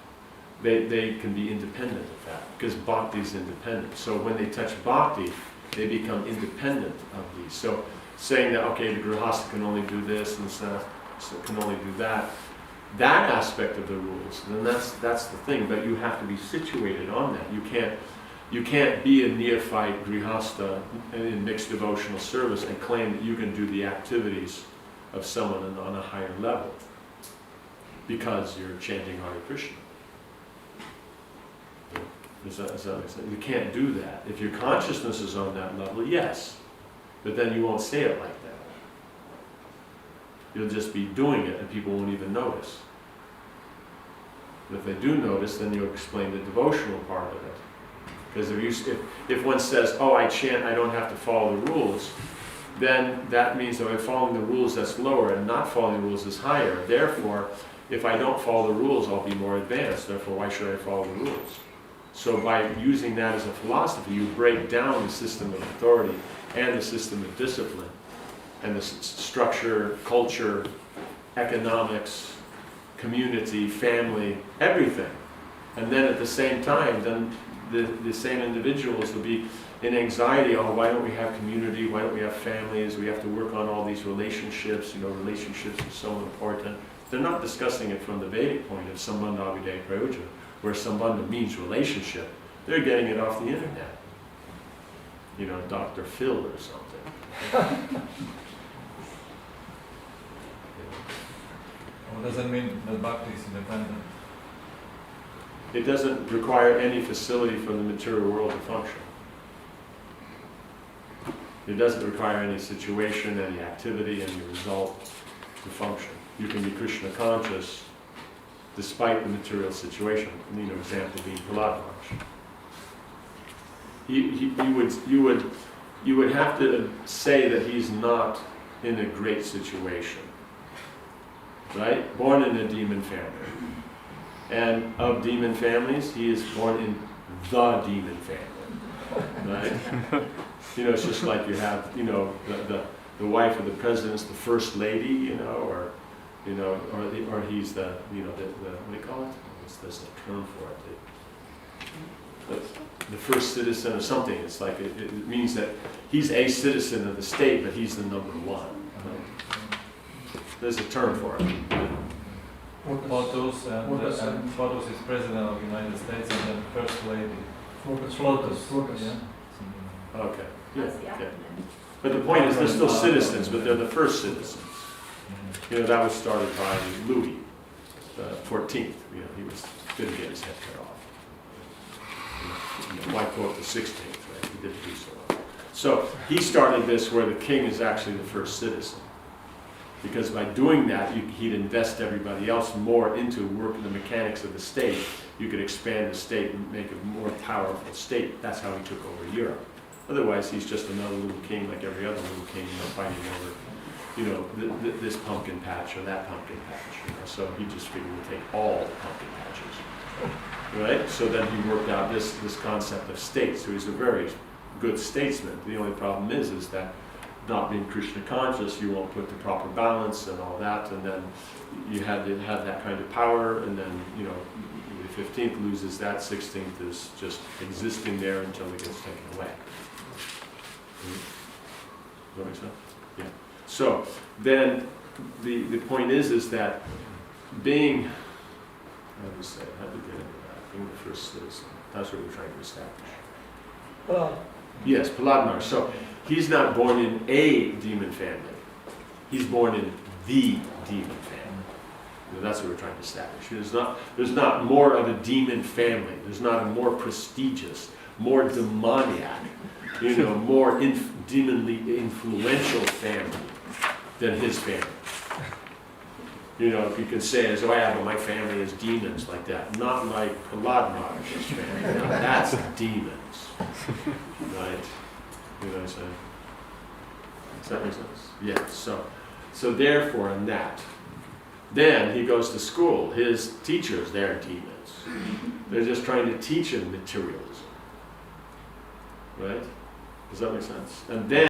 they can be independent of that, because bhakti is independent. So when they touch bhakti, they become independent of these. So saying that, okay, the grihasta can only do this and so can only do that, that aspect of the rules, then that's the thing. But you have to be situated on that. You can't be a neophyte grihasta in mixed devotional service and claim that you can do the activities of someone on a higher level because you're chanting Hare Krishna. Does that make sense? You can't do that. If your consciousness is on that level, yes. But then you won't say it like that. You'll just be doing it and people won't even notice. But if they do notice, then you'll explain the devotional part of it. Because if one says, oh, I chant, I don't have to follow the rules, then that means that by following the rules, that's lower, and not following the rules is higher. Therefore, if I don't follow the rules, I'll be more advanced. Therefore, why should I follow the rules? So by using that as a philosophy, you break down the system of authority and the system of discipline, and the structure, culture, economics, community, family, everything. And then at the same time, then the same individuals will be in anxiety, oh, why don't we have community, why don't we have families, we have to work on all these relationships, relationships are so important. They're not discussing it from the Vedic point of Sambandha Avidya Prayoja, where Sambandha means relationship. They're getting it off the internet. Dr. Phil or something. What does that mean that bhakti is independent? It doesn't require any facility from the material world to function. It doesn't require any situation, any activity, any result to function. You can be Krishna conscious despite the material situation. Example being Prahlad Maharaj. You would have to say that he's not in a great situation, right? Born in a demon family. And of demon families, he is born in the demon family, right? It's just like you have, the wife of the president's the first lady, or he's the, what do you call it? There's a term for it. The first citizen or something. It's like, it means that he's a citizen of the state, but he's the number one. Right? There's a term for it. Pṛthu, and Pṛthu is president of the United States and then first lady. Pṛthu. Yeah. Okay. That's the Yeah. acronym. But the point is, they're still citizens, but they're the first citizens. That was started by Louis the 14th. He didn't get his head cut off. Why quote the 16th, right? He didn't do so well. So he started this where the king is actually the first citizen. Because by doing that, he'd invest everybody else more into working the mechanics of the state. You could expand the state and make a more powerful state. That's how he took over Europe. Otherwise, he's just another little king like every other little king, fighting over, this pumpkin patch or that pumpkin patch. So he just figured we'd take all the pumpkin patches, right? So then he worked out this concept of state. So he's a very good statesman. The only problem is that not being Krishna conscious, you won't put the proper balance and all that, and then you had to have that kind of power, and then the 15th loses that, 16th is just existing there until it gets taken away. Does that make sense? Yeah. So then the point is that being, how do we get into that? Being the first citizen. That's what we're trying to establish. Yes, Prahlad Maharaj. So he's not born in a demon family. He's born in the demon family. That's what we're trying to establish. There's not more of a demon family. There's not a more prestigious, more demoniac, more demonly influential family than his family. You know, if you can say, as, oh yeah, but my family is demons, like that. Not like Prahlad Maharaj's family. Now that's demons. Right? You know what I'm saying? Does that make sense? Yeah, so therefore in that, then he goes to school. His teachers, they're demons. They're just trying to teach him materialism. Right? Does that make sense? And then